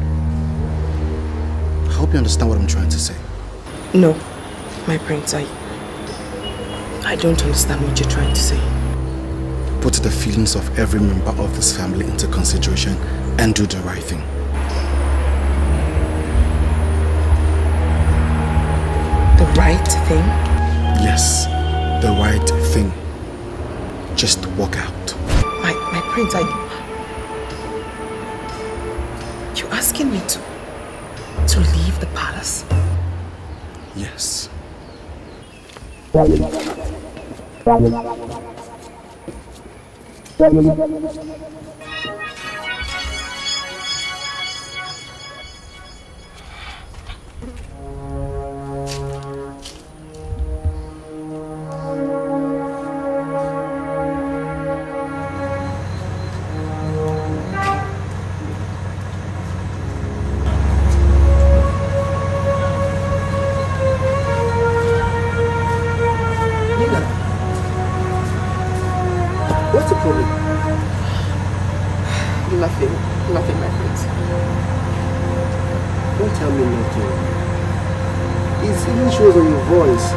Speaker 5: I hope you understand what I'm trying to say.
Speaker 9: No, my prince, I don't understand what you're trying to say.
Speaker 5: Put the feelings of every member of this family into consideration and do the right thing.
Speaker 9: The right thing?
Speaker 5: Yes, the right thing. Just walk out.
Speaker 9: My prince, you're asking me to leave the palace?
Speaker 5: Yes.
Speaker 9: What's the problem? Nothing, my prince.
Speaker 5: Don't tell me nothing. It even shows on your voice.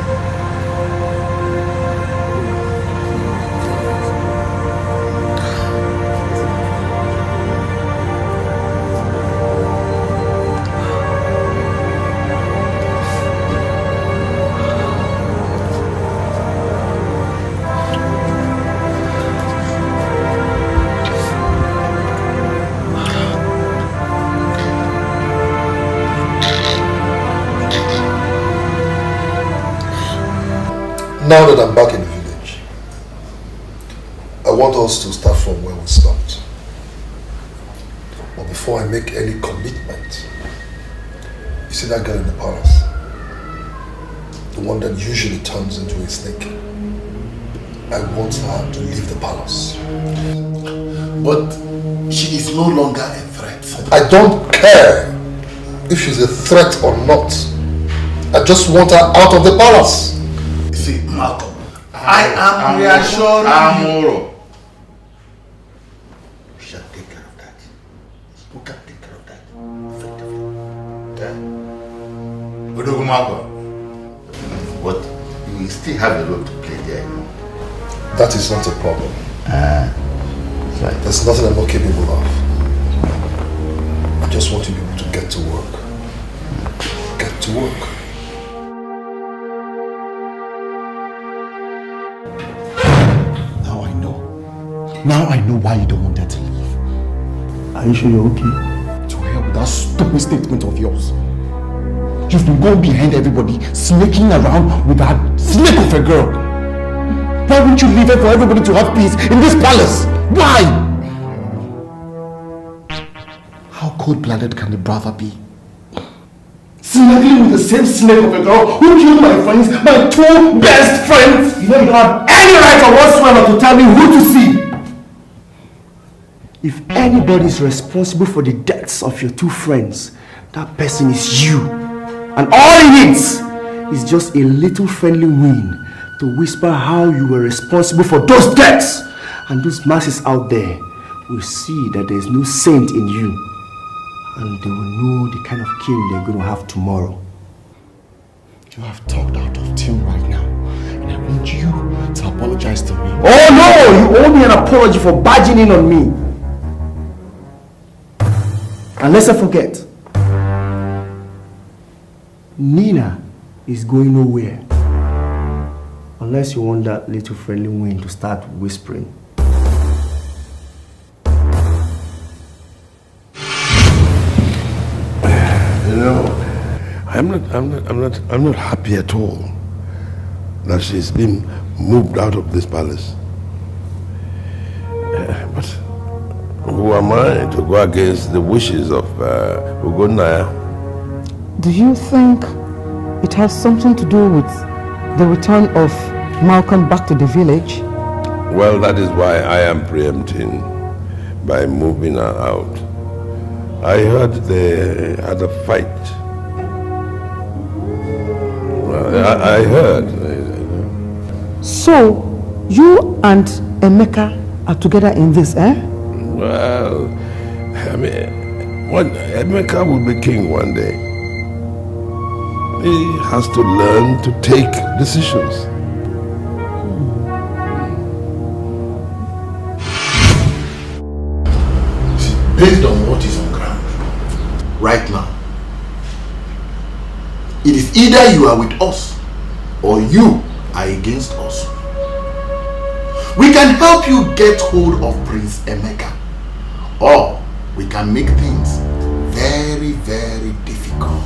Speaker 14: Now that I'm back in the village, I want us to start from where we stopped. But before I make any commitment, you see that girl in the palace? The one that usually turns into a snake. I want her to leave the palace.
Speaker 12: But she is no longer a threat.
Speaker 14: I don't care if she's a threat or not. I just want her out of the palace.
Speaker 12: See, Malcolm, I am reassuring you. We shall take care of that. Who can take care of that? Effectively. Malcolm. But you will still have a role to play there.
Speaker 14: That is not a problem. There's nothing I'm not capable of. I just want you people to get to work. Get to work.
Speaker 5: Now I know why you don't want her to leave. Are you sure you're okay? To hell with that stupid statement of yours. You've been going behind everybody, sneaking around with that snake of a girl. Why won't you leave her for everybody to have peace in this palace? Why? How cold-blooded can the brother be? Snuggling with the same snake of a girl who killed my friends, my two best friends! You know you don't have any right or whatsoever to tell me who to see! If anybody is responsible for the deaths of your two friends, that person is you. And all it needs is just a little friendly wind to whisper how you were responsible for those deaths. And those masses out there will see that there is no saint in you. And they will know the kind of king they're going to have tomorrow. You have talked out of tune right now. And I want you to apologize to me. Oh no! You owe me an apology for barging in on me. And let's not forget, Nina is going nowhere unless you want that little friendly wind to start whispering.
Speaker 1: I'm not happy at all that she's been moved out of this palace. But who am I to go against the wishes of Ugonaya?
Speaker 6: Do you think it has something to do with the return of Malcolm back to the village?
Speaker 1: Well, that is why I am preempting by moving her out. I heard they had a fight. I heard.
Speaker 6: So, you and Emeka are together in this, eh?
Speaker 1: Well, I mean, Emeka will be king one day. He has to learn to take decisions.
Speaker 12: Based on what is on ground right now, it is either you are with us or you are against us. We can help you get hold of Prince Emeka, or we can make things very, very difficult.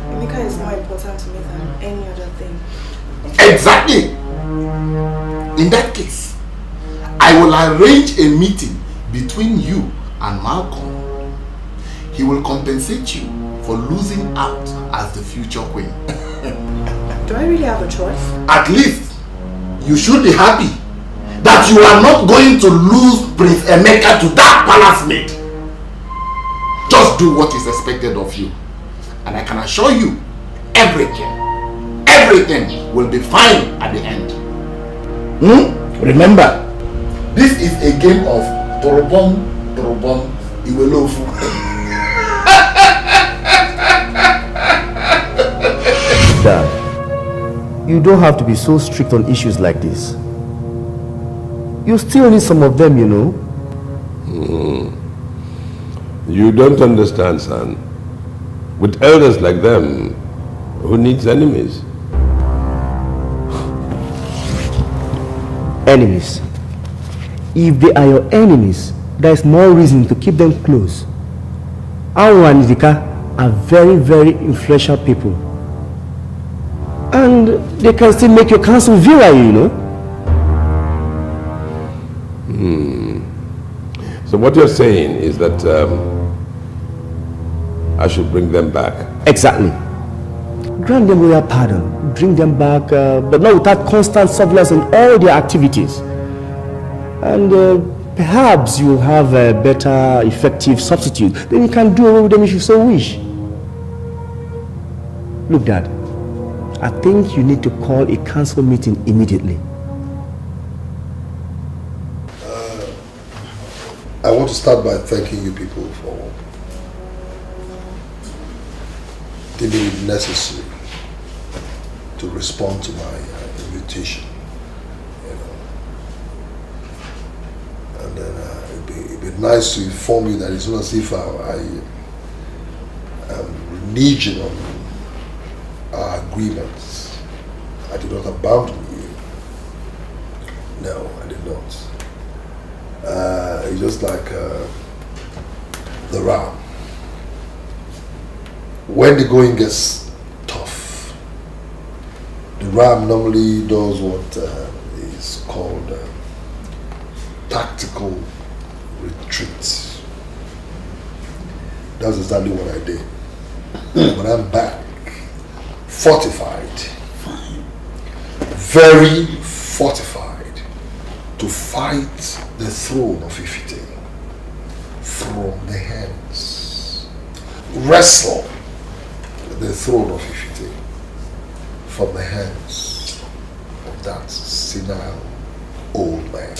Speaker 2: Emeka is more important to me than any other thing.
Speaker 12: Exactly. In that case, I will arrange a meeting between you and Malcolm. He will compensate you for losing out as the future queen.
Speaker 2: Do I really have a choice?
Speaker 12: At least, you should be happy that you are not going to lose Prince Emeka to that palace maid. Just do what is expected of you. And I can assure you, everything will be fine at the end. Remember, this is a game of Torobom, Iwelofu.
Speaker 13: Dad, you don't have to be so strict on issues like this. You still need some of them, you know.
Speaker 1: You don't understand, son. With elders like them, who needs enemies?
Speaker 13: Enemies. If they are your enemies, there is more reason to keep them close. Awu and Dikeh are very, very influential people. And they can still make your council virile, you know.
Speaker 1: So what you're saying is that I should bring them back?
Speaker 13: Exactly. Grant them royal pardon, bring them back, but not without constant surveillance on all their activities. And perhaps you'll have a better, effective substitute. Then you can do away with them if you so wish. Look, Dad, I think you need to call a council meeting immediately.
Speaker 14: I want to start by thanking you people for deeming it necessary to respond to my invitation. And then it'd be nice to inform you that it's not as if I am reneging on our agreements. I did not abandon you. No, I did not. It's just like the ram. When the going gets tough, the ram normally does what is called tactical retreat. That's exactly what I did. But I'm back, fortified, very fortified, to fight the throne of Ifite from the hands, wrestle the throne of Ifite from the hands of that senile old man.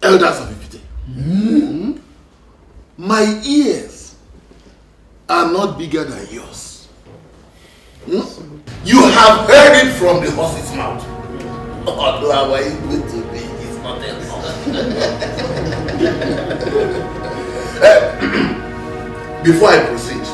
Speaker 12: Elders of Ifite, my ears are not bigger than yours. You have heard it from the horse's mouth. Although how are you going to be? It's not else. Before I proceed,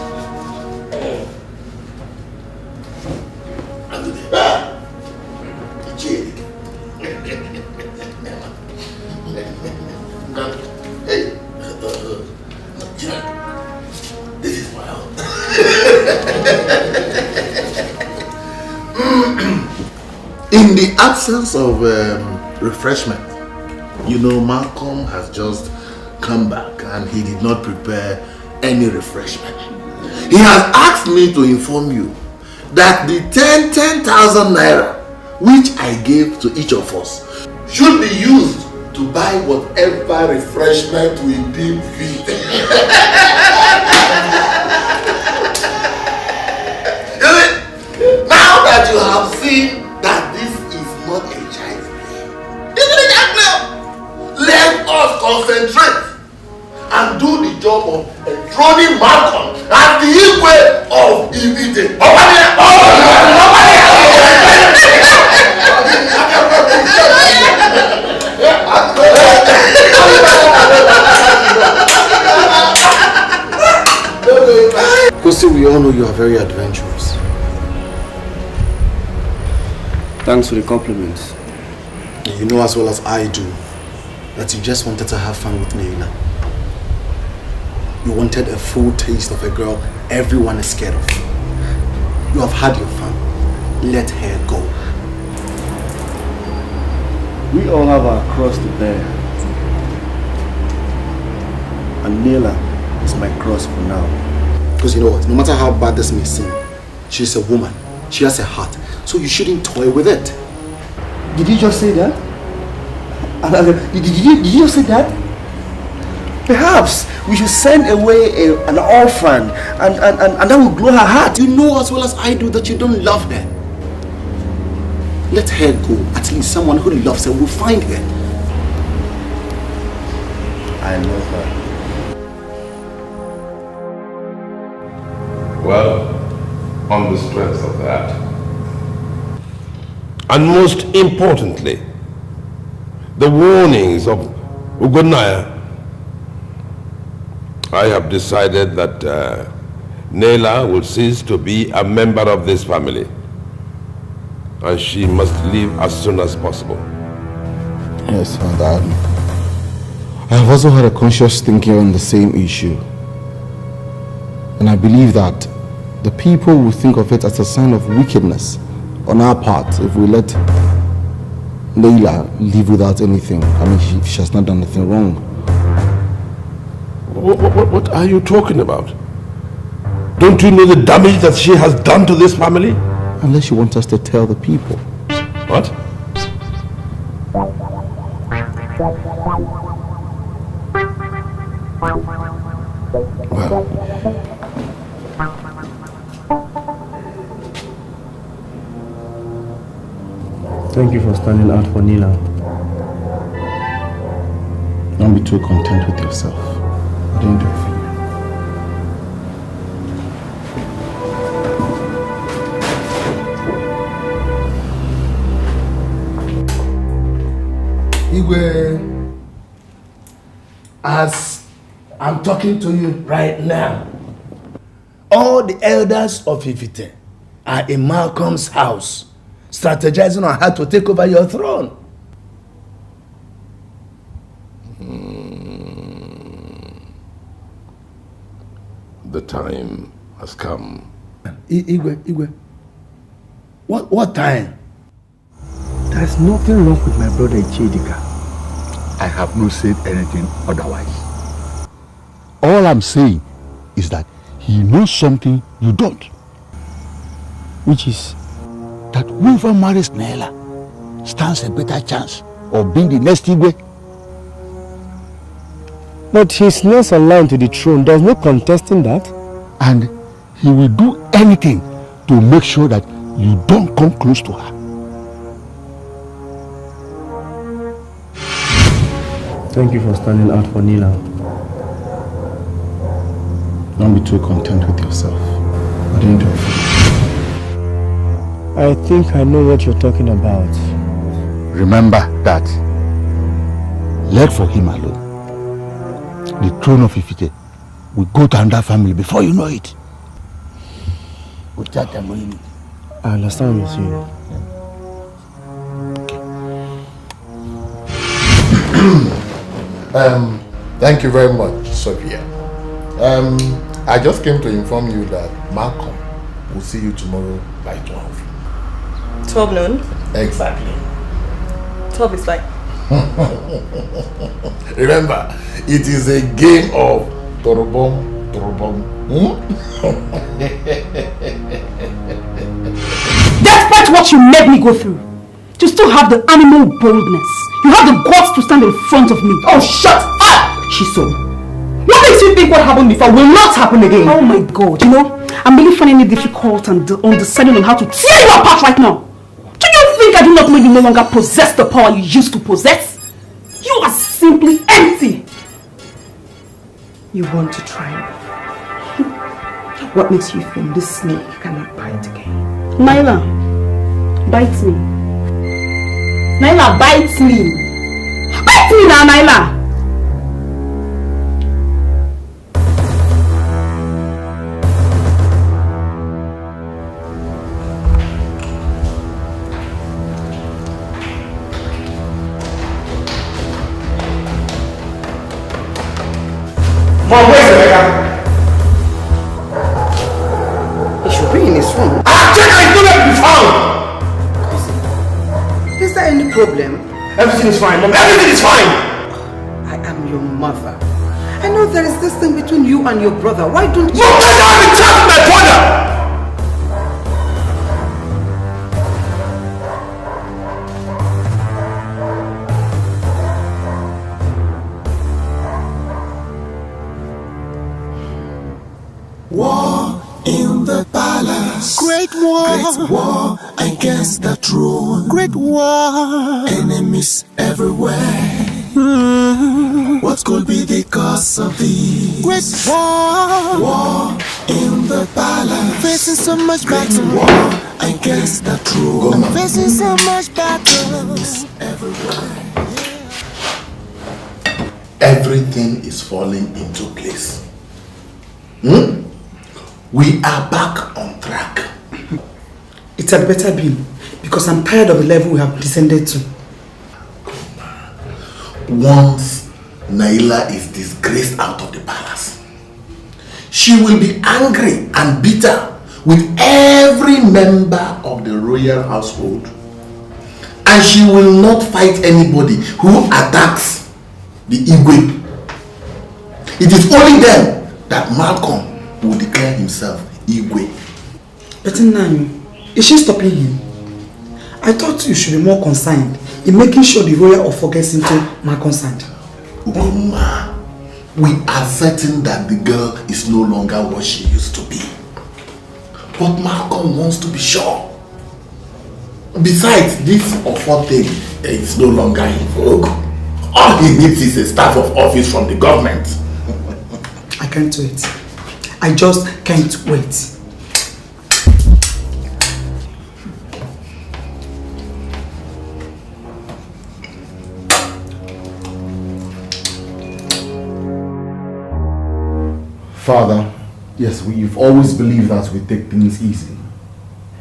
Speaker 12: In the absence of refreshment, you know, Malcolm has just come back and he did not prepare any refreshment. He has asked me to inform you that the 10,000 naira which I gave to each of us should be used to buy whatever refreshment we deem fit. Now that you have seen that this is not a child's play, let us concentrate and do the job of enthroning Malcolm as the Igwe of Ibide.
Speaker 5: Kosi, we all know you are very adventurous.
Speaker 13: Thanks for the compliments.
Speaker 5: You know as well as I do that you just wanted to have fun with Naila. You wanted a full taste of a girl everyone is scared of. You have had your fun. Let her go.
Speaker 13: We all have our cross to bear. And Naila is my cross for now.
Speaker 5: Because you know what, no matter how bad this may seem, she's a woman. She has a heart. So you shouldn't toy with it.
Speaker 13: Did you just say that? Did you just say that? Perhaps we should send away an orphan and that will glow her heart.
Speaker 5: You know as well as I do that you don't love her. Let her go. At least someone who loves her will find her.
Speaker 13: I love her.
Speaker 1: Well, on the strength of that, and most importantly, the warnings of Ugonaya, I have decided that Naila will cease to be a member of this family, and she must leave as soon as possible.
Speaker 5: Yes, Father. I have also had a conscious thinking on the same issue. And I believe that the people will think of it as a sign of wickedness on our part if we let Naila leave without anything. I mean, she has not done anything wrong.
Speaker 1: What are you talking about? Don't you know the damage that she has done to this family?
Speaker 5: Unless you want us to tell the people.
Speaker 1: What?
Speaker 5: Well,
Speaker 13: thank you for standing out for Naila.
Speaker 5: Don't be too content with yourself. I didn't do it for
Speaker 7: you. Igwe, as I'm talking to you right now, all the elders of Ifite are in Malcolm's house, strategizing on how to take over your throne.
Speaker 1: The time has come.
Speaker 7: Igwe, what time?
Speaker 13: There's nothing wrong with my brother Dikeh.
Speaker 14: I have not said anything otherwise. All I'm saying is that he knows something you don't.
Speaker 13: Which is?
Speaker 14: That whoever marries Naila stands a better chance of being the next Igwe.
Speaker 13: But he's next aligned to the throne. There's no contesting that.
Speaker 14: And he will do anything to make sure that you don't come close to her.
Speaker 13: Thank you for standing out for Naila.
Speaker 5: Don't be too content with yourself. I didn't do it for you.
Speaker 13: I think I know what you're talking about.
Speaker 14: Remember that. Let for him alone. The throne of Ifite will go to another family before you know it.
Speaker 13: I understand what you're saying.
Speaker 14: Thank you very much, Sophia. I just came to inform you that Malcolm will see you tomorrow by 12.
Speaker 2: 12 noon?
Speaker 12: Exactly.
Speaker 2: 12 is fine.
Speaker 12: Remember, it is a game of torobom.
Speaker 19: Despite what you made me go through, you still have the animal boldness. You have the guts to stand in front of me. Oh, shut up, Shiso. What makes you think what happened before will not happen again? Oh my God, you know, I'm really finding it difficult and undecided on how to tear you apart right now. Do you think I do not know you no longer possess the power you used to possess? You are simply empty. You want to try me? What makes you think this snake cannot bite again? Naila, bite me. Naila, bite me. Bite me now, Naila.
Speaker 13: Mom, where's Rebecca? He should be in his room. Check, I know that to be found! Is there any problem? Everything is fine, Mom. Everything is fine! I am your mother. I know there is this thing between you and your brother. Why don't you... Mom, I don't have a chat with my brother!
Speaker 17: War in the palace. Great war against the throne. Great war. Enemies everywhere. What could be the cause of this? Great war in the palace. Facing so much battle. War against the throne. Facing so much battle. Everywhere.
Speaker 12: Everything is falling into place. We are back on track.
Speaker 13: It had better be, because I'm tired of the level we have descended to.
Speaker 12: Once Naila is disgraced out of the palace, she will be angry and bitter with every member of the royal household. And she will not fight anybody who attacks the Igwe. It is only then that Malcolm will declare himself Igwe.
Speaker 13: But Nani, is she stopping him? I thought you should be more concerned in making sure the royal offer gets into Malcolm's hand.
Speaker 12: Uma, we are certain that the girl is no longer what she used to be. But Malcolm wants to be sure. Besides, this offer thing is no longer in vogue. All he needs is a staff of office from the government.
Speaker 13: I can't wait. I just can't wait.
Speaker 5: Father, yes, we've always believed that we take things easy.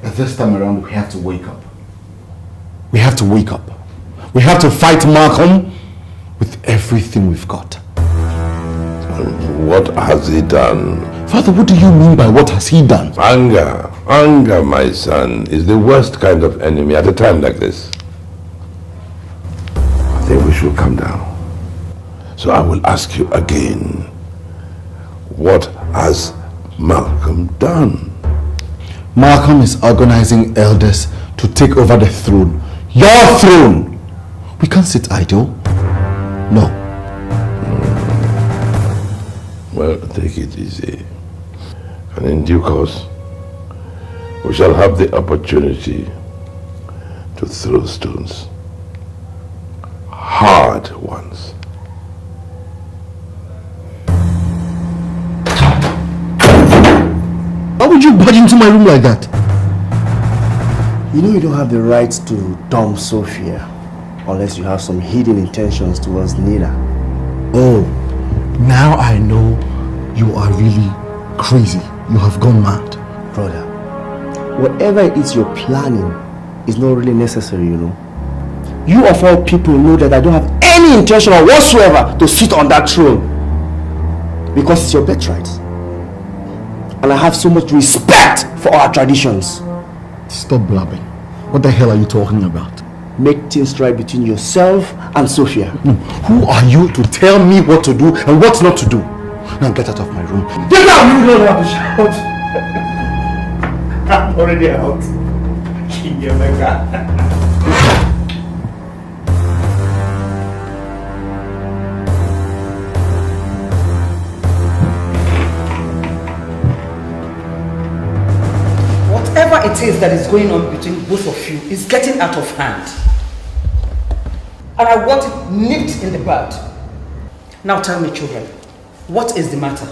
Speaker 5: But this time around, we have to wake up. We have to wake up. We have to fight Malcolm with everything we've got.
Speaker 1: What has he done?
Speaker 5: Father, what do you mean by what has he done?
Speaker 1: Anger. Anger, my son, is the worst kind of enemy at a time like this. I think we should calm down. So I will ask you again. What has Malcolm done?
Speaker 5: Malcolm is organizing elders to take over the throne. Your throne! We can't sit idle. No.
Speaker 1: Well, take it easy. And in due course, we shall have the opportunity to throw stones. Hard ones.
Speaker 5: Why would you barge into my room like that?
Speaker 20: You know you don't have the right to dump Sophia unless you have some hidden intentions towards Nina.
Speaker 5: Oh, now I know you are really crazy. You have gone mad.
Speaker 20: Brother, whatever it is you're planning is not really necessary, you know. You of all people know that I don't have any intention whatsoever to sit on that throne. Because it's your birthright. And I have so much respect for our traditions.
Speaker 5: Stop blabbing.
Speaker 14: What the hell are you talking about?
Speaker 20: Make things right between yourself and Sophia.
Speaker 14: No. Who are you to tell me what to do and what not to do? Now get out of my room. Get out!
Speaker 20: You don't have to shout. I'm already out.
Speaker 6: Whatever it is that is going on between both of you is getting out of hand. And I want it nipped in the bud. Now tell me, children, what is the matter?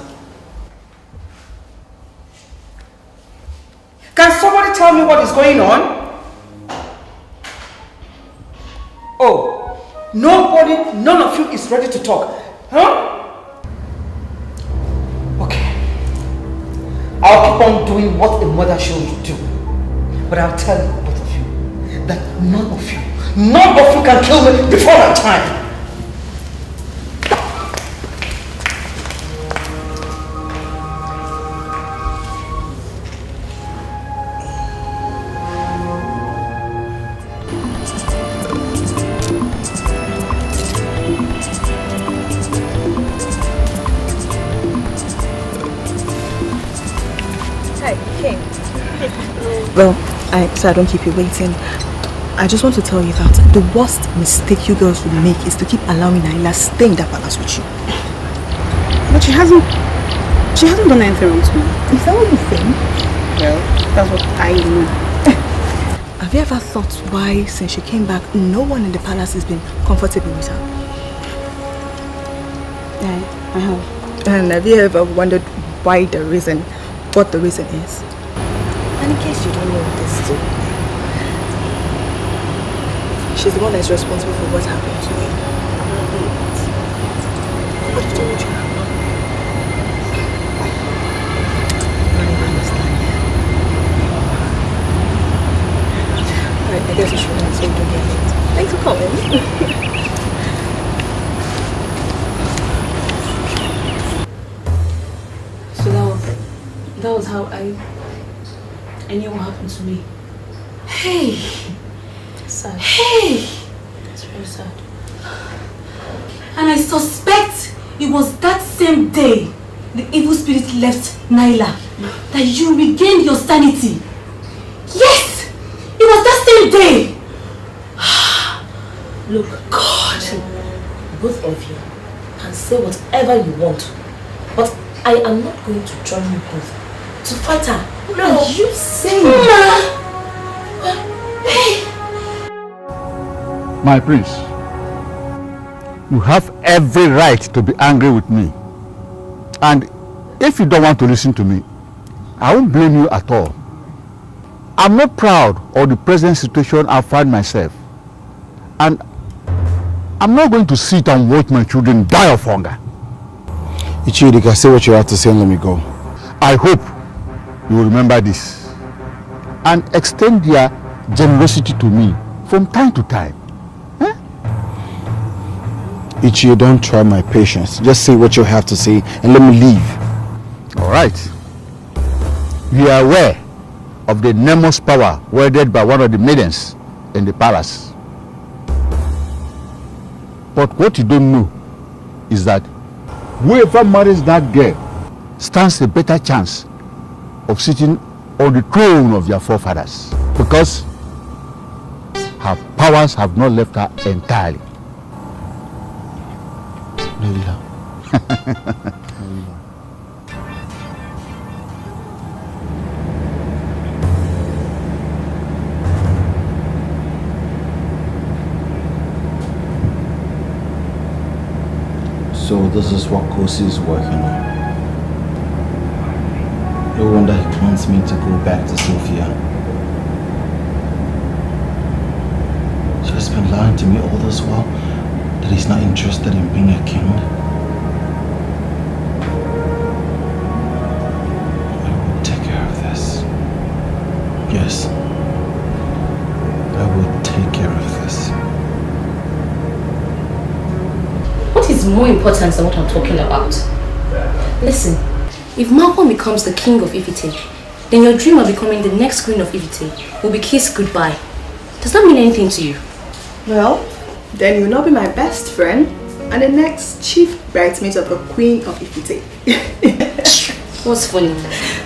Speaker 6: Can somebody tell me what is going on? Oh, nobody, none of you is ready to talk, huh? Okay. I'll keep on doing what a mother should do. But I'll tell you, both of you, that none of you can kill me before my time.
Speaker 2: Well, so I don't keep you waiting. I just want to tell you that the worst mistake you girls will make is to keep allowing Naila stay in that palace with you.
Speaker 8: But she hasn't done anything wrong to me.
Speaker 2: Is that what you think?
Speaker 8: Well, that's what I know.
Speaker 2: Have you ever thought why, since she came back, no one in the palace has been comfortable with her?
Speaker 8: Yeah, I have.
Speaker 2: And have you ever wondered what the reason is? And in case you don't know this too, she's the one that's responsible for what happened to me. What told you? Alright, I guess you should not say don't get it. Thanks for coming.
Speaker 3: So that was how I knew what happened to me.
Speaker 15: Hey!
Speaker 3: Sad.
Speaker 15: Hey!
Speaker 3: It's very sad.
Speaker 15: And I suspect it was that same day the evil spirit left Naila that you regained your sanity. Yes! It was that same day!
Speaker 3: Look, God, both of you can say whatever you want, but I am not going to join you both to fight her. No.
Speaker 15: Are you saying?
Speaker 14: Hey! My prince, you have every right to be angry with me. And if you don't want to listen to me, I won't blame you at all. I'm not proud of the present situation I find myself. And I'm not going to sit and watch my children die of hunger.
Speaker 20: Ichidika, say what you have to say and let me go.
Speaker 14: I hope you will remember this and extend their generosity to me from time to time.
Speaker 20: Ichi, don't try my patience. Just say what you have to say and let me leave.
Speaker 14: All right. You are aware of the enormous power wielded by one of the maidens in the palace. But what you don't know is that whoever marries that girl stands a better chance of sitting on the throne of their forefathers, because her powers have not left her entirely.
Speaker 20: So this is what Kosi is working on. No wonder he wants me to go back to Sophia. So he's been lying to me all this while that he's not interested in being a king. I will take care of this. Yes, I will take care of this.
Speaker 3: What is more important than what I'm talking about? Listen, if Malcolm becomes the king of Ifite, then your dream of becoming the next queen of Ifite will be kissed goodbye. Does that mean anything to you?
Speaker 2: Well, then you will not be my best friend and the next chief bridesmaid of the Queen of Ifite.
Speaker 3: What's funny?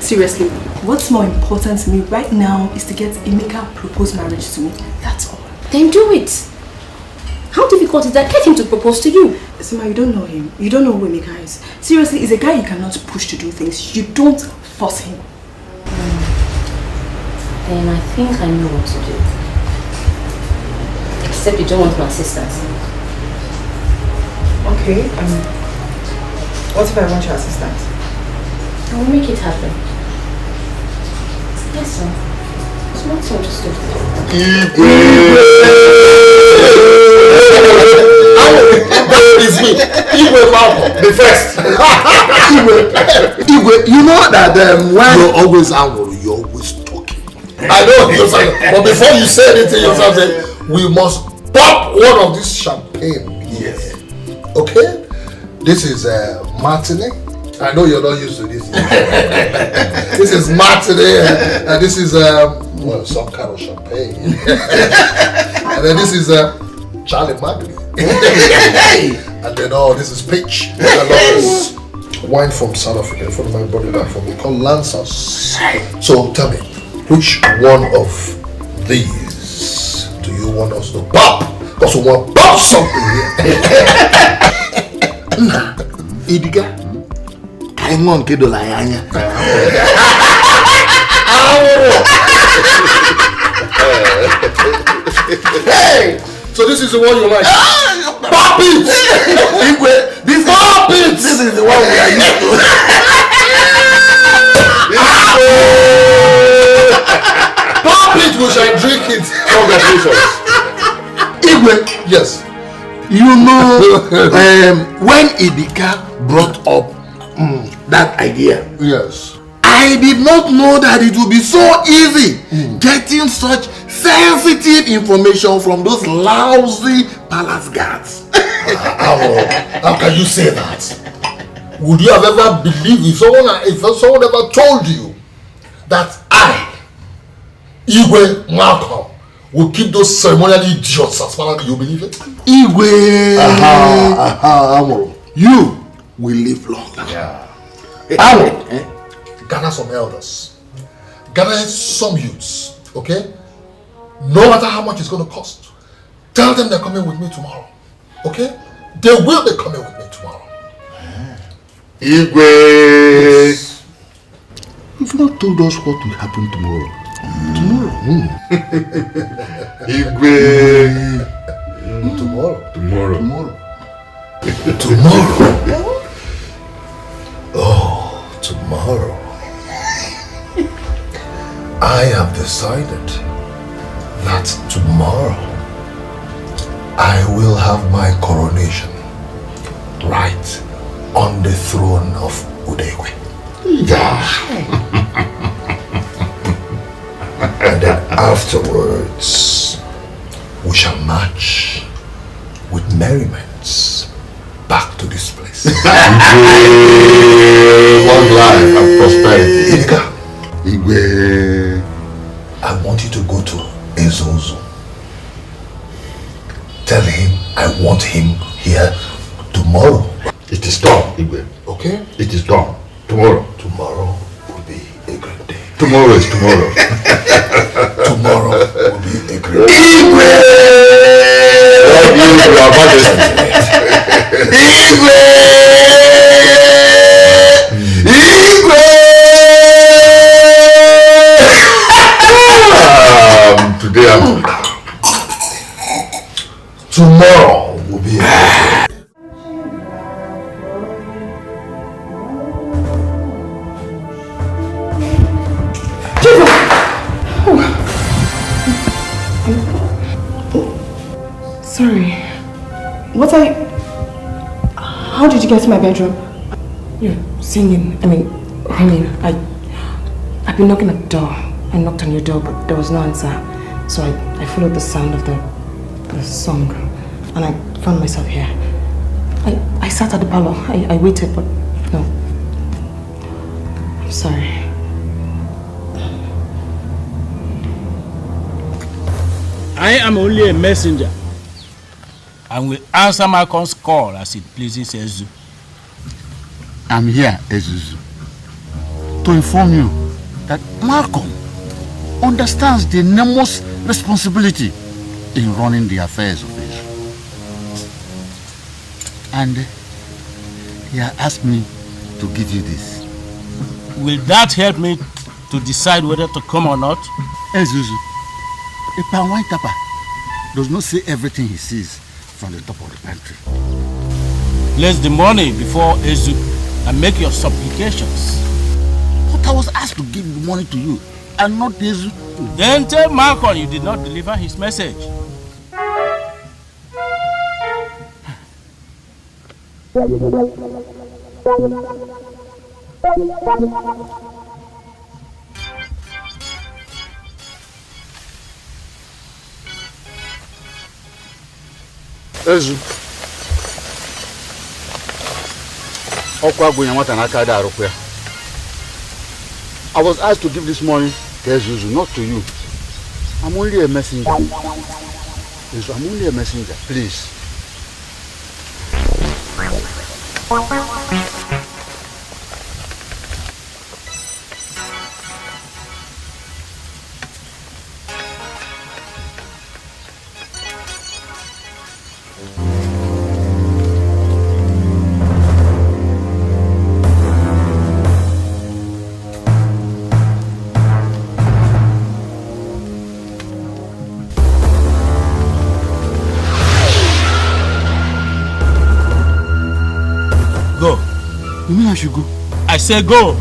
Speaker 2: Seriously, what's more important to me right now is to get Emeka propose marriage to me. That's all.
Speaker 3: Then do it. How difficult is that? Get him to propose to you.
Speaker 2: Sima, you don't know him. You don't know who Emeka is. Seriously, he's a guy you cannot push to do things. You don't force him.
Speaker 3: Then I think I know what to do. Except you don't want my assistance.
Speaker 2: Okay, what if I want your assistance?
Speaker 3: I will make it happen. Yes, sir. It's not so interesting.
Speaker 14: That is me. Igwe Malcolm, the first.
Speaker 12: Igwe, you know that when
Speaker 14: you're always angry, you're always talking. I know, but before you say anything yourself, we must pop one of this champagne. Yes. Okay? This is Martini. I know you're not used to this. This is Martini, and this is well, some kind of champagne. And then this is Charlie Magni. And then this is peach. I love this wine from South Africa. From my brother back from me called Lancers. So tell me, which one of these do you want us to pop? Because we want to pop something here.
Speaker 12: Idiga, I'm on Kedo Layanya.
Speaker 14: Hey! So this is the one you like? Pop it!
Speaker 12: This pop it! This is the one we are used to.
Speaker 14: Pop it! We shall drink it. Congratulations.
Speaker 12: Igwe,
Speaker 14: yes.
Speaker 12: You know, when Idika brought up that idea,
Speaker 14: yes,
Speaker 12: I did not know that it would be so easy getting such sensitive information from those lousy palace guards.
Speaker 14: How can you say that? Would you have ever believed if someone ever told you that I, Igwe Malcolm, will keep those ceremonial idiots as far as you believe it?
Speaker 12: Igwe, you will live long.
Speaker 14: Yeah. Gather some elders, gather some youths, okay? No matter how much it's going to cost, tell them they're coming with me tomorrow, okay? They will be coming with me tomorrow.
Speaker 12: Igwe, you've not told us what will happen tomorrow.
Speaker 14: Igwe. Tomorrow. Oh, tomorrow. I have decided that tomorrow I will have my coronation right on the throne of Udegwe. And then afterwards, we shall march with merriments back to this place.
Speaker 12: Long life and prosperity.
Speaker 14: Idika, I want you to go to Ezozo. Tell him I want him here tomorrow.
Speaker 12: It is done, Igwe.
Speaker 14: Okay?
Speaker 12: It is done. Tomorrow.
Speaker 14: Tomorrow will be a great day.
Speaker 12: Tomorrow is tomorrow.
Speaker 14: Tomorrow will be a great day.
Speaker 12: Igwe! Your Majesty. Igwe! Igwe! Today I'm...
Speaker 14: Tomorrow will be a great day.
Speaker 2: Sorry. How did you get to my bedroom?
Speaker 9: You're singing, ringing. I've been knocking at the door. I knocked on your door, but there was no answer. So I followed the sound of the song, and I found myself here. I sat at the parlor. I waited, but no. I'm sorry.
Speaker 11: I am only a messenger and will answer Malcolm's call as it pleases Ezu.
Speaker 12: I'm here, Ezuzu, to inform you that Malcolm understands the enormous responsibility in running the affairs of Israel. And he has asked me to give you this.
Speaker 11: Will that help me to decide whether to come or not?
Speaker 12: Ezuzu, a palm wine tapper does not say everything he sees from the top of the pantry.
Speaker 11: Place the money before Ezu and make your supplications.
Speaker 12: But I was asked to give the money to you and not Ezu.
Speaker 11: Then tell Malcolm you did not deliver his message.
Speaker 12: Ezu, I was asked to give this money to Ezuzu, not to you. I'm only a messenger. Ezu, I'm only a messenger, please. You mean I should go?
Speaker 11: I say go.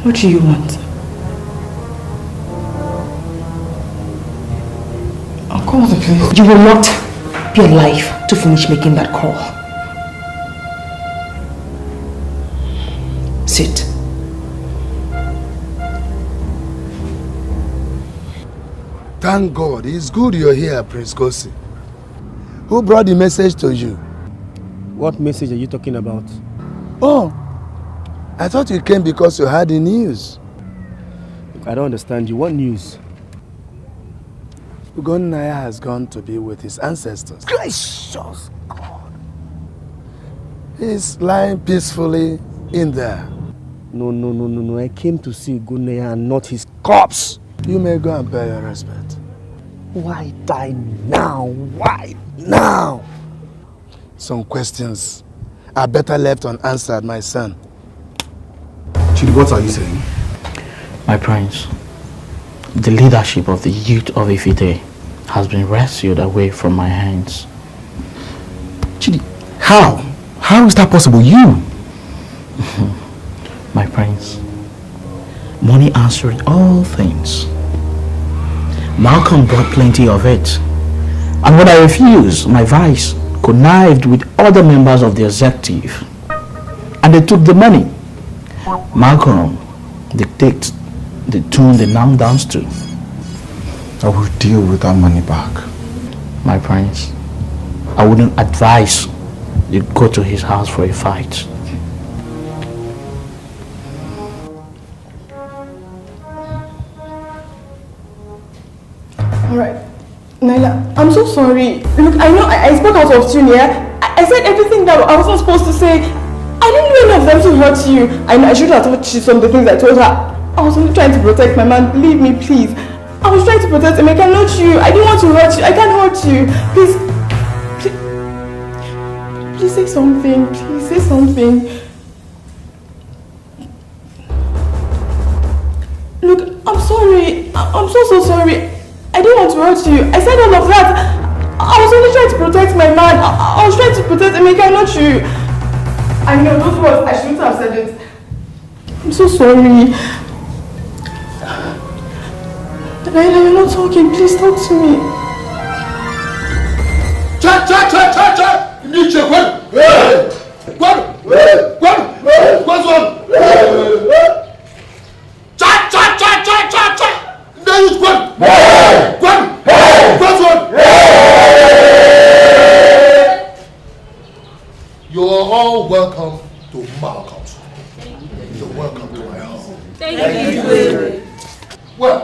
Speaker 9: What do you want? I'll call the police.
Speaker 3: You will not be alive to finish making that call. Sit.
Speaker 7: Thank God. It's good you're here, Prince Kosi. Who brought the message to you?
Speaker 13: What message are you talking about?
Speaker 7: Oh, I thought you came because you had the news.
Speaker 13: I don't understand you. What news?
Speaker 7: Ugonnaya has gone to be with his ancestors.
Speaker 13: Gracious God.
Speaker 7: He's lying peacefully in there.
Speaker 13: No. I came to see Ugonnaya and not his corpse.
Speaker 7: You may go and pay your respect.
Speaker 13: Why die now? Why now?
Speaker 7: Some questions are better left unanswered, my son.
Speaker 5: Chidi, what are you saying?
Speaker 16: My prince, the leadership of the youth of Ifite has been wrestled away from my hands.
Speaker 5: Chidi, how? How is that possible? You?
Speaker 16: My prince, money answered all things. Malcolm brought plenty of it. And when I refused, my vice connived with other members of the executive. And they took the money. Malcolm dictates the tune they now dance to.
Speaker 5: I will deal with that money back.
Speaker 16: My prince, I wouldn't advise you go to his house for a fight.
Speaker 2: Alright, Naila, I'm so sorry. Look, I know I spoke out of tune, yeah? I said everything that I wasn't supposed to say. I didn't do any of them to hurt you. I know I should have told you some of the things I told her. I was only trying to protect my man. Believe me, please. I was trying to protect him. I cannot hurt you. I didn't want to hurt you. I can't hurt you. Please say something. Please say something. Look, I'm sorry. I'm so sorry.
Speaker 9: hurt you. I said all of that. I was only trying to protect my man. I was trying to protect Emeka, not you. I know those words. I shouldn't have said it. I'm so sorry. Naila, you're not talking. Please talk to me.
Speaker 14: Cha! Niche, what's on? Cha! There is one. What's on? You're all welcome to Malcolm's. You're welcome to my home.
Speaker 15: Thank you.
Speaker 14: Well,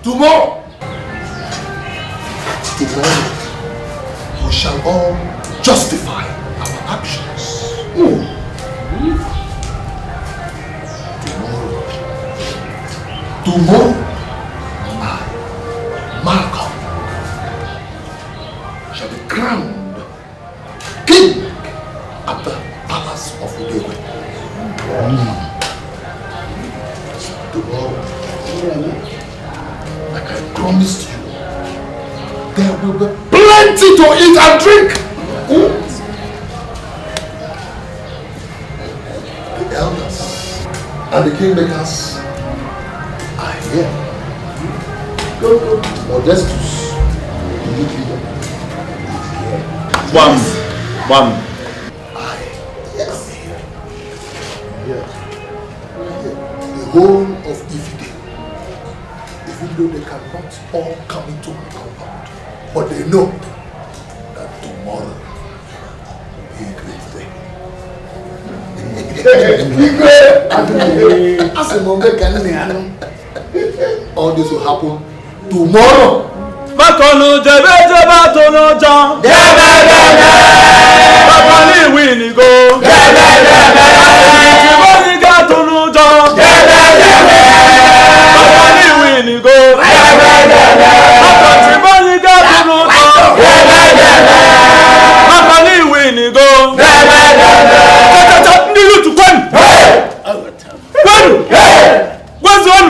Speaker 14: tomorrow, we shall all justify our actions. Tomorrow, Malcolm shall be crowned king at the palace of Dikeh. Tomorrow, like I promised you, there will be plenty to eat and drink. The elders and the kingmakers are here. Go. Modestus, the youth leader, is here.
Speaker 4: One.
Speaker 14: Yes. The whole of Ifide, even though they cannot all come into my compound, but they know that tomorrow will be a great day. All this will happen tomorrow.
Speaker 11: Makonu jebe tonu jan. Baba ni wini go. Tiboni ga tonu jan. Baba ni wini go. Tiboni ga tonu jan. Baba ni wini go. Nilu tu kwen. What's on?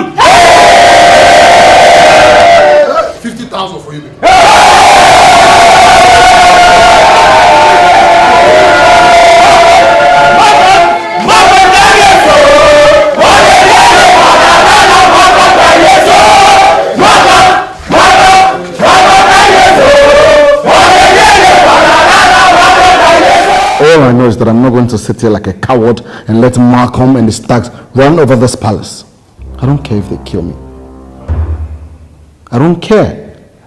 Speaker 14: 50,000 for you.
Speaker 5: All I know is that I'm not going to sit here like a coward and let Malcolm and the Stags run over this palace. I don't care if they kill me. I don't care.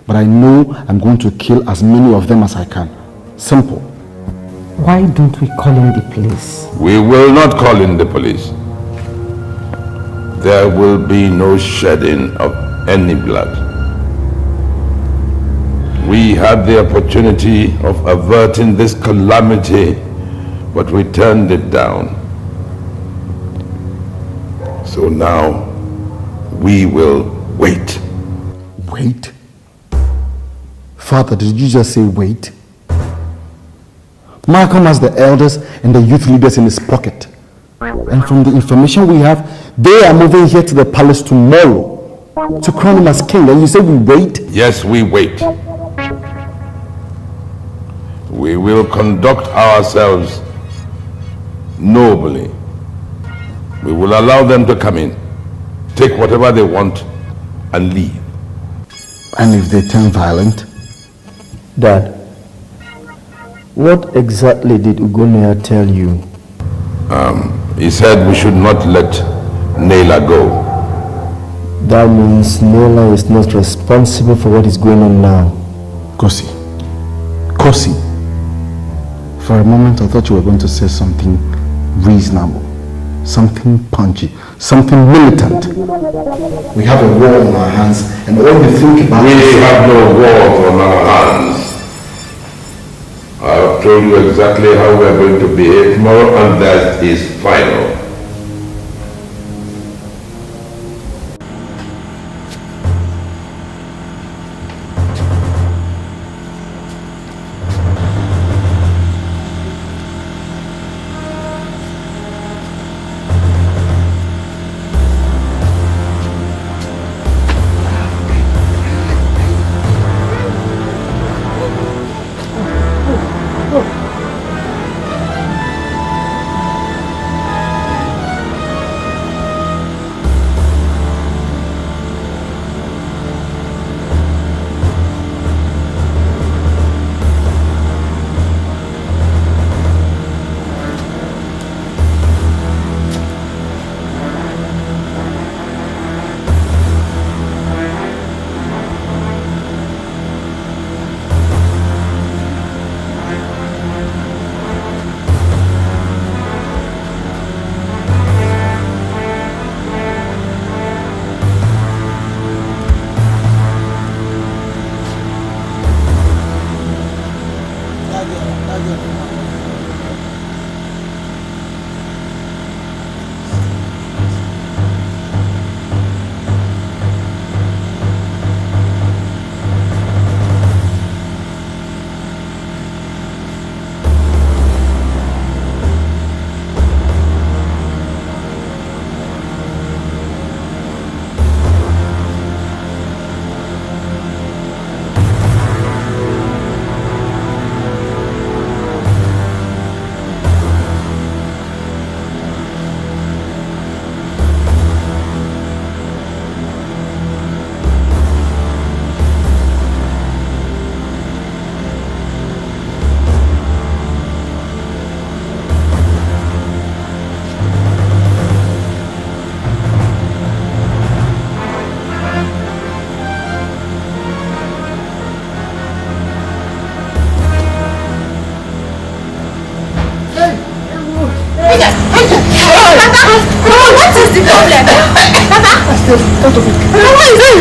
Speaker 5: But I know I'm going to kill as many of them as I can. Simple.
Speaker 6: Why don't we call in the police?
Speaker 1: We will not call in the police. There will be no shedding of any blood. We had the opportunity of averting this calamity, but we turned it down. So now, we will wait.
Speaker 5: Wait? Father, did you just say wait? Malcolm has the elders and the youth leaders in his pocket. And from the information we have, they are moving here to the palace tomorrow to crown him as king. And you say we wait?
Speaker 1: Yes, we wait. We will conduct ourselves nobly. We will allow them to come in, take whatever they want, and leave.
Speaker 5: And if they turn violent?
Speaker 20: Dad, what exactly did Ugonia tell you?
Speaker 1: He said we should not let Naila go.
Speaker 20: That means Naila is not responsible for what is going on now.
Speaker 5: Kosi. For a moment I thought you were going to say something reasonable, something punchy, something militant. We have a war on our hands and all we think about
Speaker 1: We have no war on our hands. I have told you exactly how we are going to behave tomorrow, and that is final.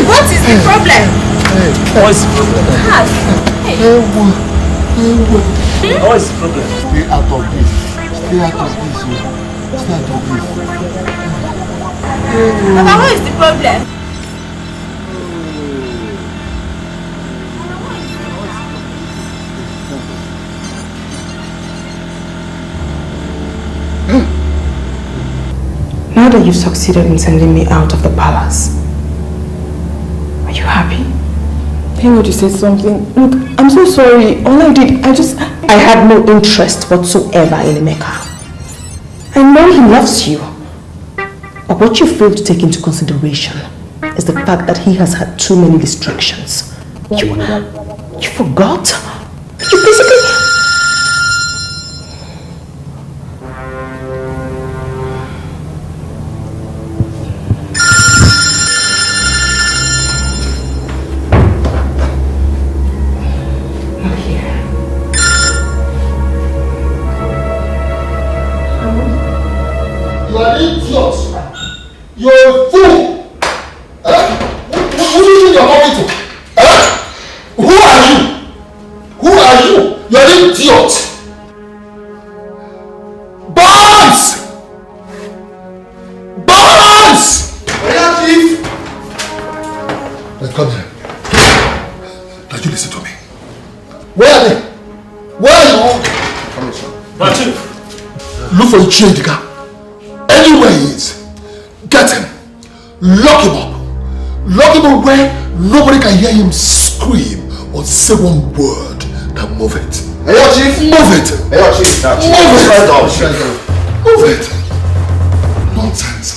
Speaker 17: What is the problem?
Speaker 18: What's the problem? What is the problem?
Speaker 14: Stay out of this. Stay out of this. Stay out of this.
Speaker 17: Papa, what is the problem?
Speaker 9: Now that you've succeeded in sending me out of the palace, are you happy?
Speaker 2: Philmond, you said something. Look, I'm so sorry. All I did,
Speaker 9: I had no interest whatsoever in Emeka. I know he loves you. But what you fail to take into consideration is the fact that he has had too many distractions. You forgot? You basically...
Speaker 14: You're a fool! Who do you think you're talking to? Who are you? Who are you? You're an idiot! Barnes! Barnes! Where Chief? Come here. Now you listen to me. Where are they? Where are you? Chief. Look for Dikeh. Anywhere he is. Get him. Lock him up. Lock him up where nobody can hear him scream or say one word. Now move it. Hey, your Chief. Move it. Hey, your Chief. Move it. Nonsense.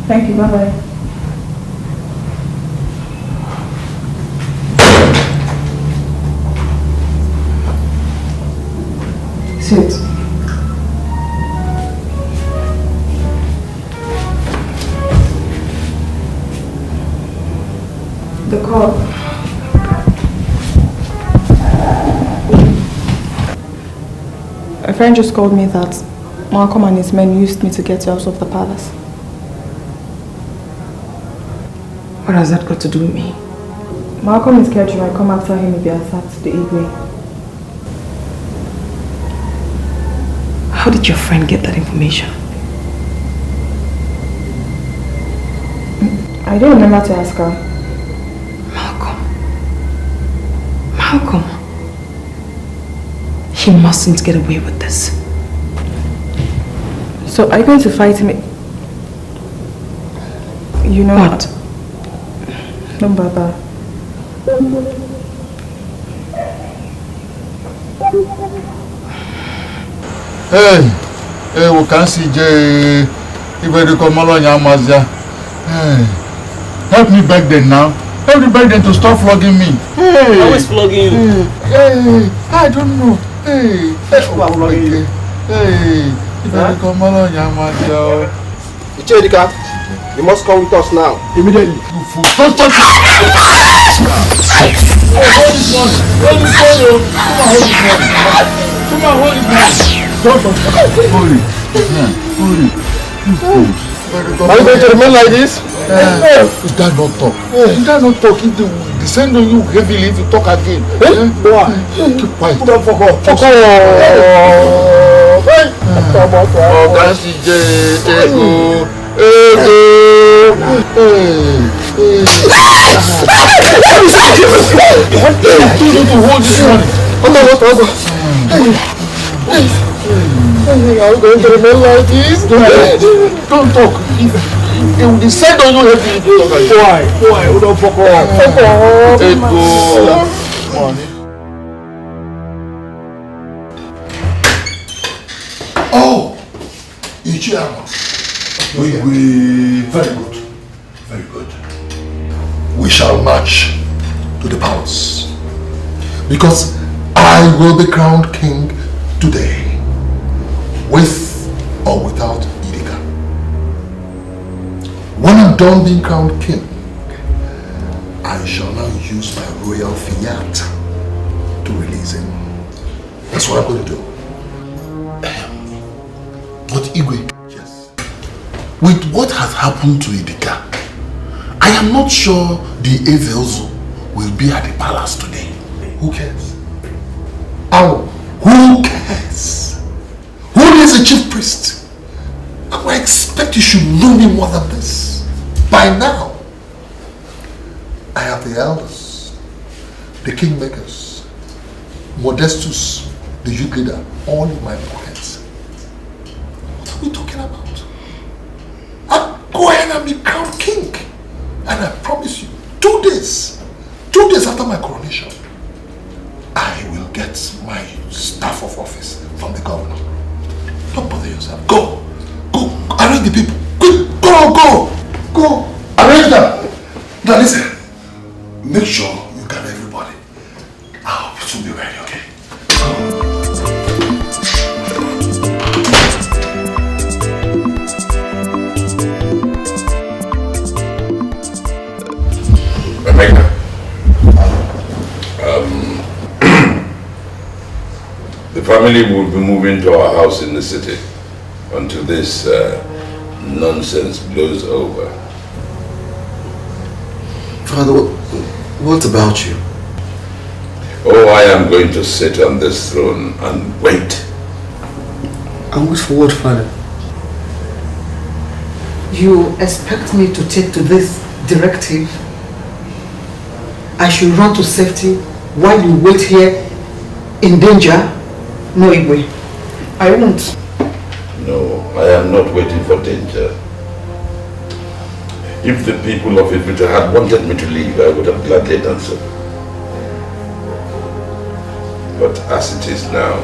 Speaker 2: Thank you. Bye-bye. Sit. The call. A friend just called me that Malcolm and his men used me to get you out of the palace.
Speaker 9: What has that got to do with me?
Speaker 2: Malcolm is scared you might come after him if he attacks the Igwe.
Speaker 9: How did your friend get that information?
Speaker 2: I don't remember to ask her.
Speaker 9: Malcolm. He mustn't get away with this.
Speaker 2: So are you going to fight me? You know
Speaker 9: what?
Speaker 2: Don't bother.
Speaker 14: Hey, we can see Jay. Help me beg them now. Help me beg them to stop flogging me.
Speaker 18: Hey. How is flogging you?
Speaker 14: Hey, I don't know. Hey,
Speaker 20: Dikeh, you must come with us now.
Speaker 14: Immediately. You fool. Hold this one. Hold this one. Come on, hold this one. Hold it. Hold it. You fools.
Speaker 20: Are you going to remain like this?
Speaker 14: You guys not talk. You guys not talk. The descend on you heavily if you talk again. Eh? Why? Keep quiet. Fuck off. Fuck off. Oh, that's CJ. Ego. What do you hold this money? Are we going to remain like this? Don't talk. It will descend on you heavily. Why? Who don't fuck off? Fuck off. Ego. Money.
Speaker 12: Oh, Ichiama. Very good. Very good. We shall march to the palace because I will be crowned king today, with or without Idika. When I'm done being crowned king, I shall now use my royal fiat to release him. That's what I'm going to do. But Igwe, yes, with what has happened to Idika, I am not sure the Evelzo will be at the palace today. Who cares? Oh, who cares? Who is a chief priest? I expect you should know me more than this. By now, I have the elders, the kingmakers, Modestus, the youth leader, all in my pockets. What are we talking about? I'll go ahead and be crowned king. And I promise you, 2 days after my coronation, I will get my staff of office from the governor. Don't bother yourself. Go, arrange the people. Quick, go. Arrange them. Now listen, make sure you gather everybody. I'll soon be ready, okay?
Speaker 1: The family will be moving to our house in the city until this nonsense blows over.
Speaker 20: Father, what about you?
Speaker 1: Oh, I am going to sit on this throne and wait.
Speaker 20: And wait for what, Father?
Speaker 6: You expect me to take to this directive? I should run to safety while you wait here in danger? No, Igwe. I won't.
Speaker 1: No, I am not waiting for danger. If the people of Ifrita had wanted me to leave, I would have gladly done so. But as it is now,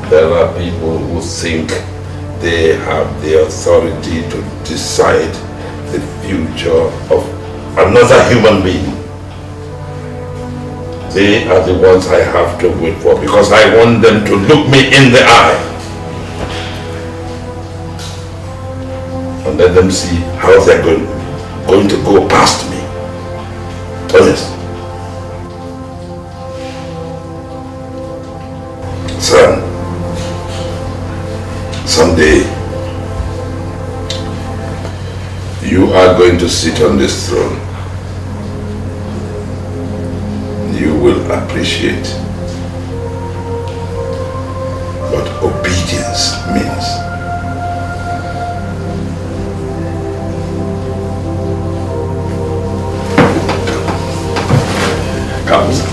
Speaker 1: there are people who think they have the authority to decide the future of another human being. They are the ones I have to wait for because I want them to look me in the eye and let them see how they're going to go past me. Oh yes. Son, someday you are going to sit on this throne. You will appreciate what obedience means. Come, son.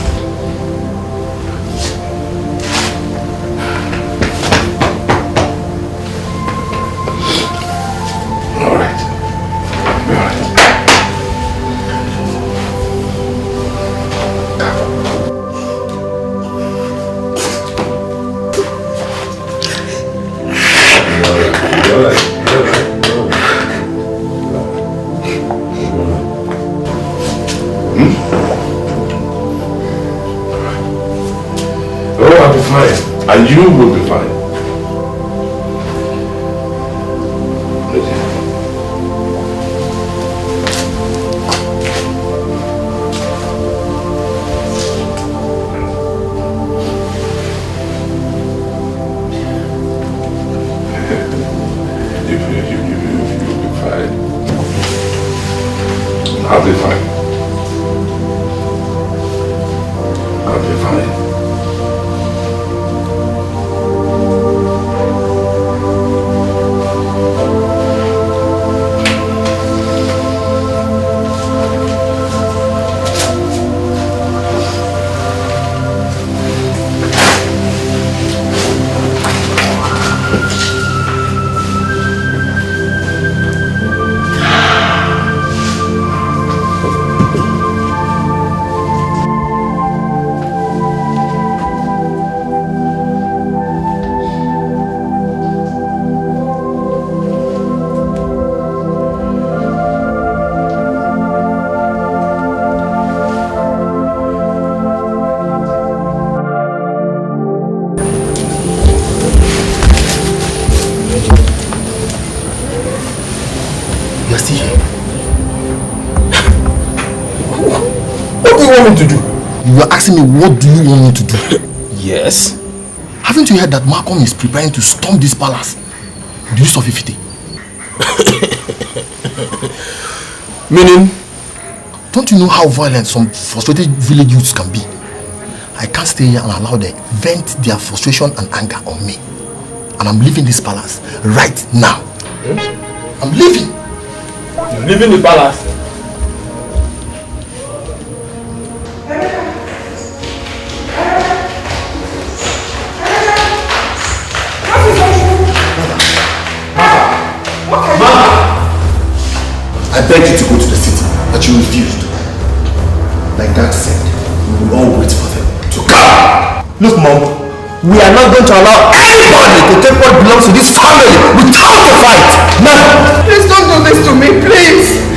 Speaker 1: All right. And you will be fine. You'll be fine. I'll be fine. I'll be fine.
Speaker 14: To do? You were asking me what do you want me to do?
Speaker 12: Yes.
Speaker 14: Haven't you heard that Malcolm is preparing to storm this palace? The use of Ifite.
Speaker 12: Meaning?
Speaker 14: Don't you know how violent some frustrated village youths can be? I can't stay here and allow them vent their frustration and anger on me. And I'm leaving this palace right now. I'm leaving.
Speaker 12: You're leaving the palace?
Speaker 14: I begged you to go to the city, but you refused. Like Dad said, we will all wait for them to come.
Speaker 20: Look, Mom, we are not going to allow anybody to take what belongs to this family without a fight. Never.
Speaker 9: Please don't do this to me, please.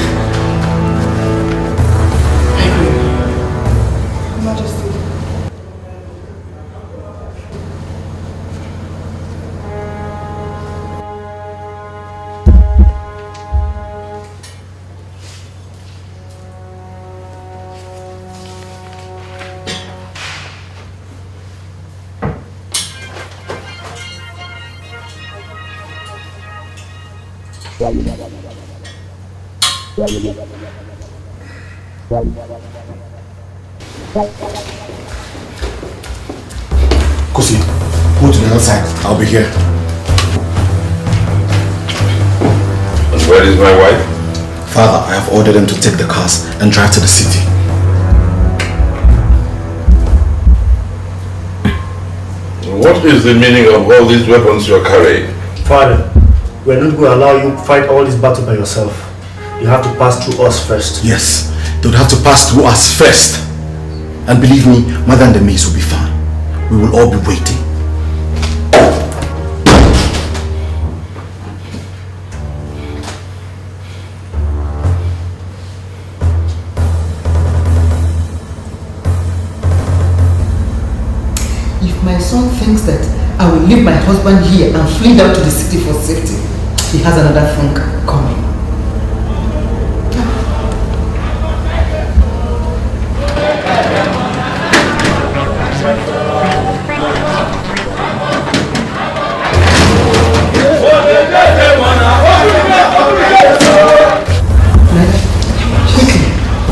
Speaker 14: Kosi, go to the other side. I'll be here.
Speaker 1: And where is my wife?
Speaker 14: Father, I have ordered them to take the cars and drive to the city.
Speaker 1: What is the meaning of all these weapons you are carrying?
Speaker 20: Father, we're not going to allow you to fight all this battle by yourself. You have to pass through us first.
Speaker 14: Yes, they would have to pass through us first. And believe me, Mother and the maids will be fine. We will all be waiting.
Speaker 6: If my son thinks that I will leave my husband here and flee down to the city for safety, he has another thing coming.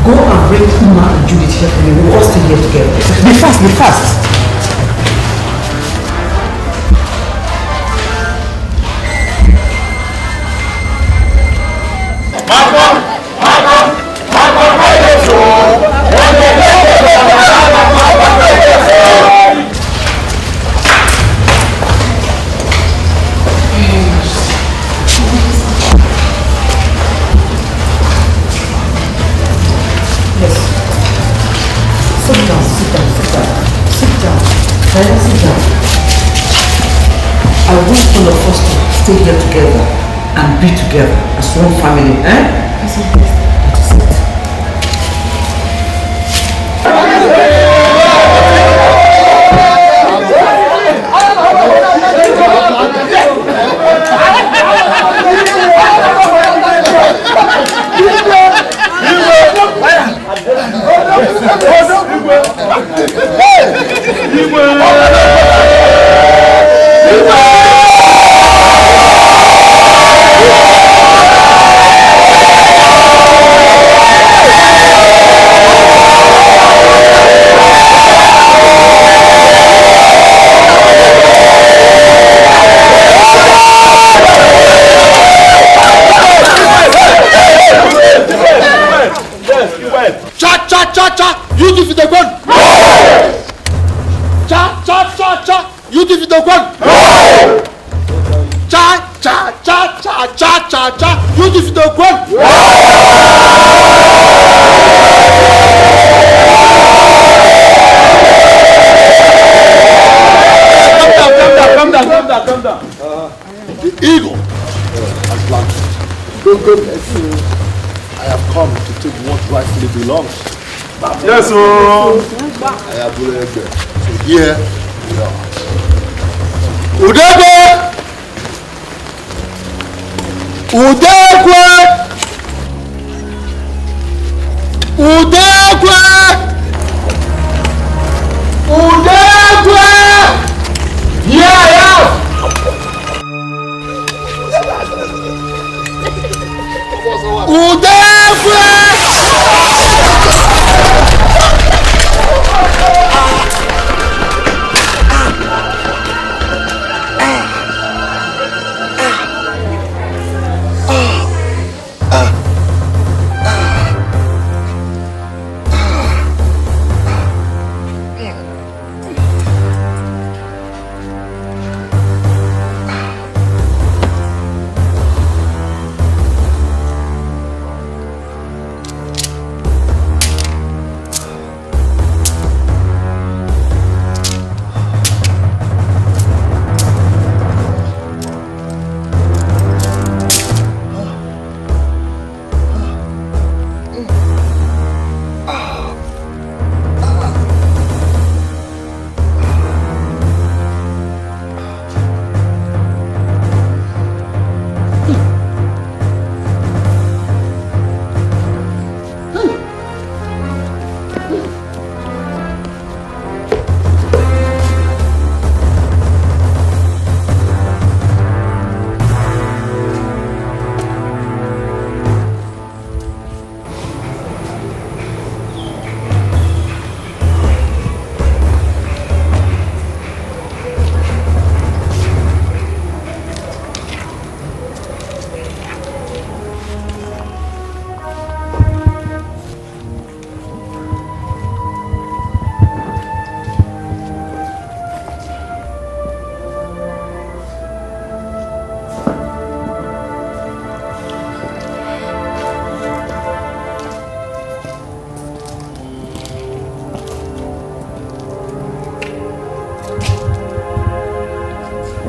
Speaker 6: Go and bring Uma and Judith here for me. We'll all stay here together. Be fast, be fast. Stay here together and be together as one family, eh?
Speaker 14: defeat the God. Cha cha cha cha cha cha cha. You defeat the God.
Speaker 11: Calm down.
Speaker 14: The eagle has landed. Don't let you. I have come to take what rightfully belongs.
Speaker 11: Yes, sir.
Speaker 14: I have believed it. So here we are. Udegwe! Udegwe! Udegwe! Udegwe! Here I am! Udegwe!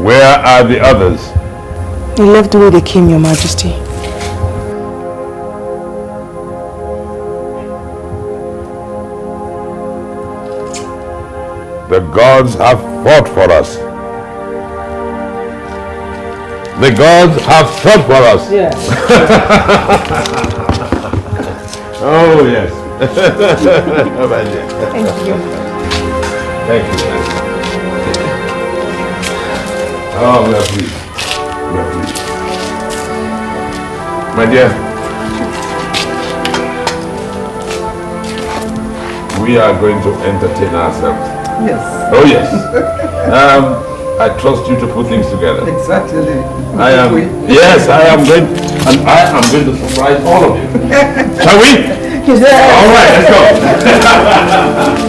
Speaker 1: Where are the others?
Speaker 9: They left the way they came, Your Majesty.
Speaker 1: The gods have fought for us. The gods have fought for us.
Speaker 6: Yes.
Speaker 1: Oh, yes.
Speaker 9: Thank you.
Speaker 1: Thank you. Oh, we are pleased. We are pleased. My dear, we are going to entertain ourselves.
Speaker 6: Yes.
Speaker 1: Oh, yes. I trust you to put things together.
Speaker 6: Exactly.
Speaker 1: Yes, I am going, and I am going to surprise all of you. Shall we?
Speaker 6: Yes.
Speaker 1: All right, let's go.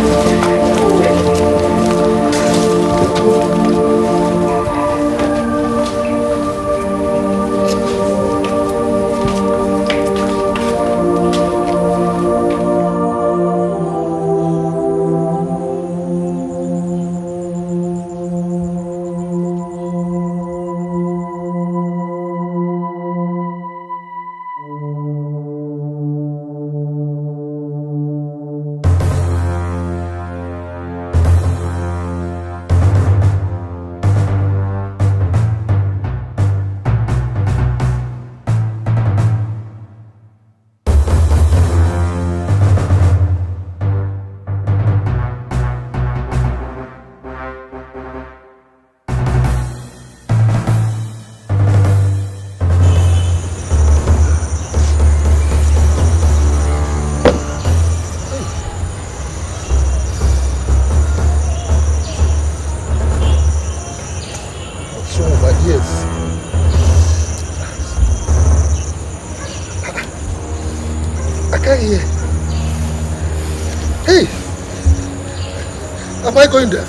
Speaker 14: Am I going deaf?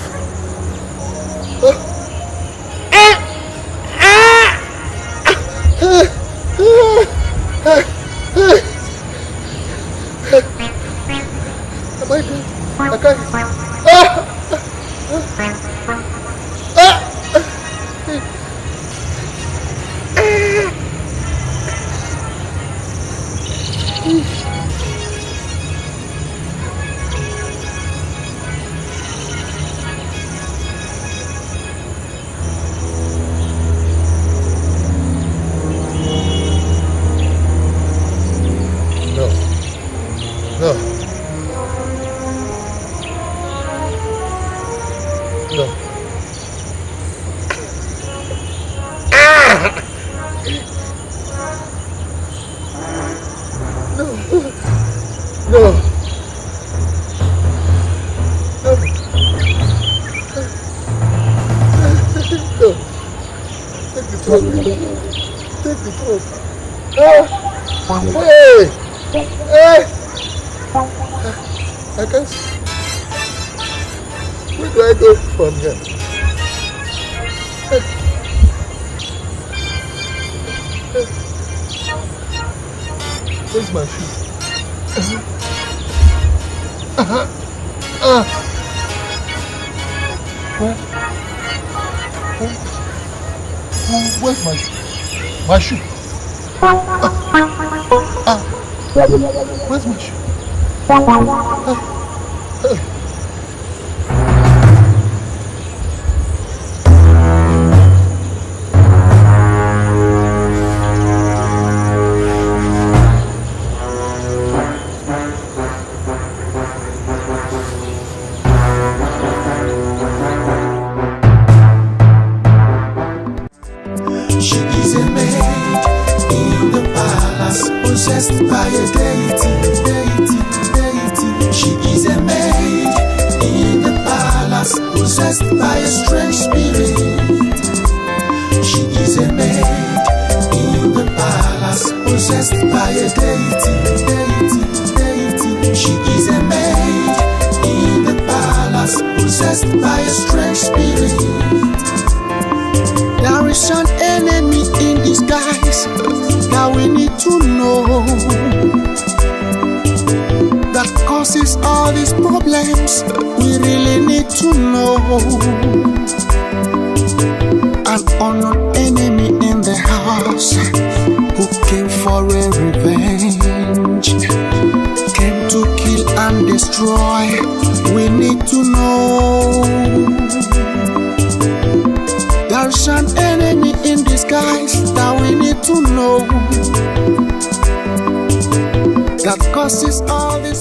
Speaker 14: Huh? I can't see. Where do I go from here? Where's my shoe? Where's my shoe? My shoe? Where's my shoe?
Speaker 17: She is a maid in the palace, possessed by a deity. She is a maid in the palace, possessed by a strange spirit. She is a maid in the palace, possessed by a deity. She is a maid in the palace, possessed by a strange spirit. There is an enemy in disguise that we need to know, that causes all these problems. We really need to know. An unknown enemy in the house who came for a revenge, came to kill and destroy. We need to know. There's an enemy in disguise that we need to know, that causes all this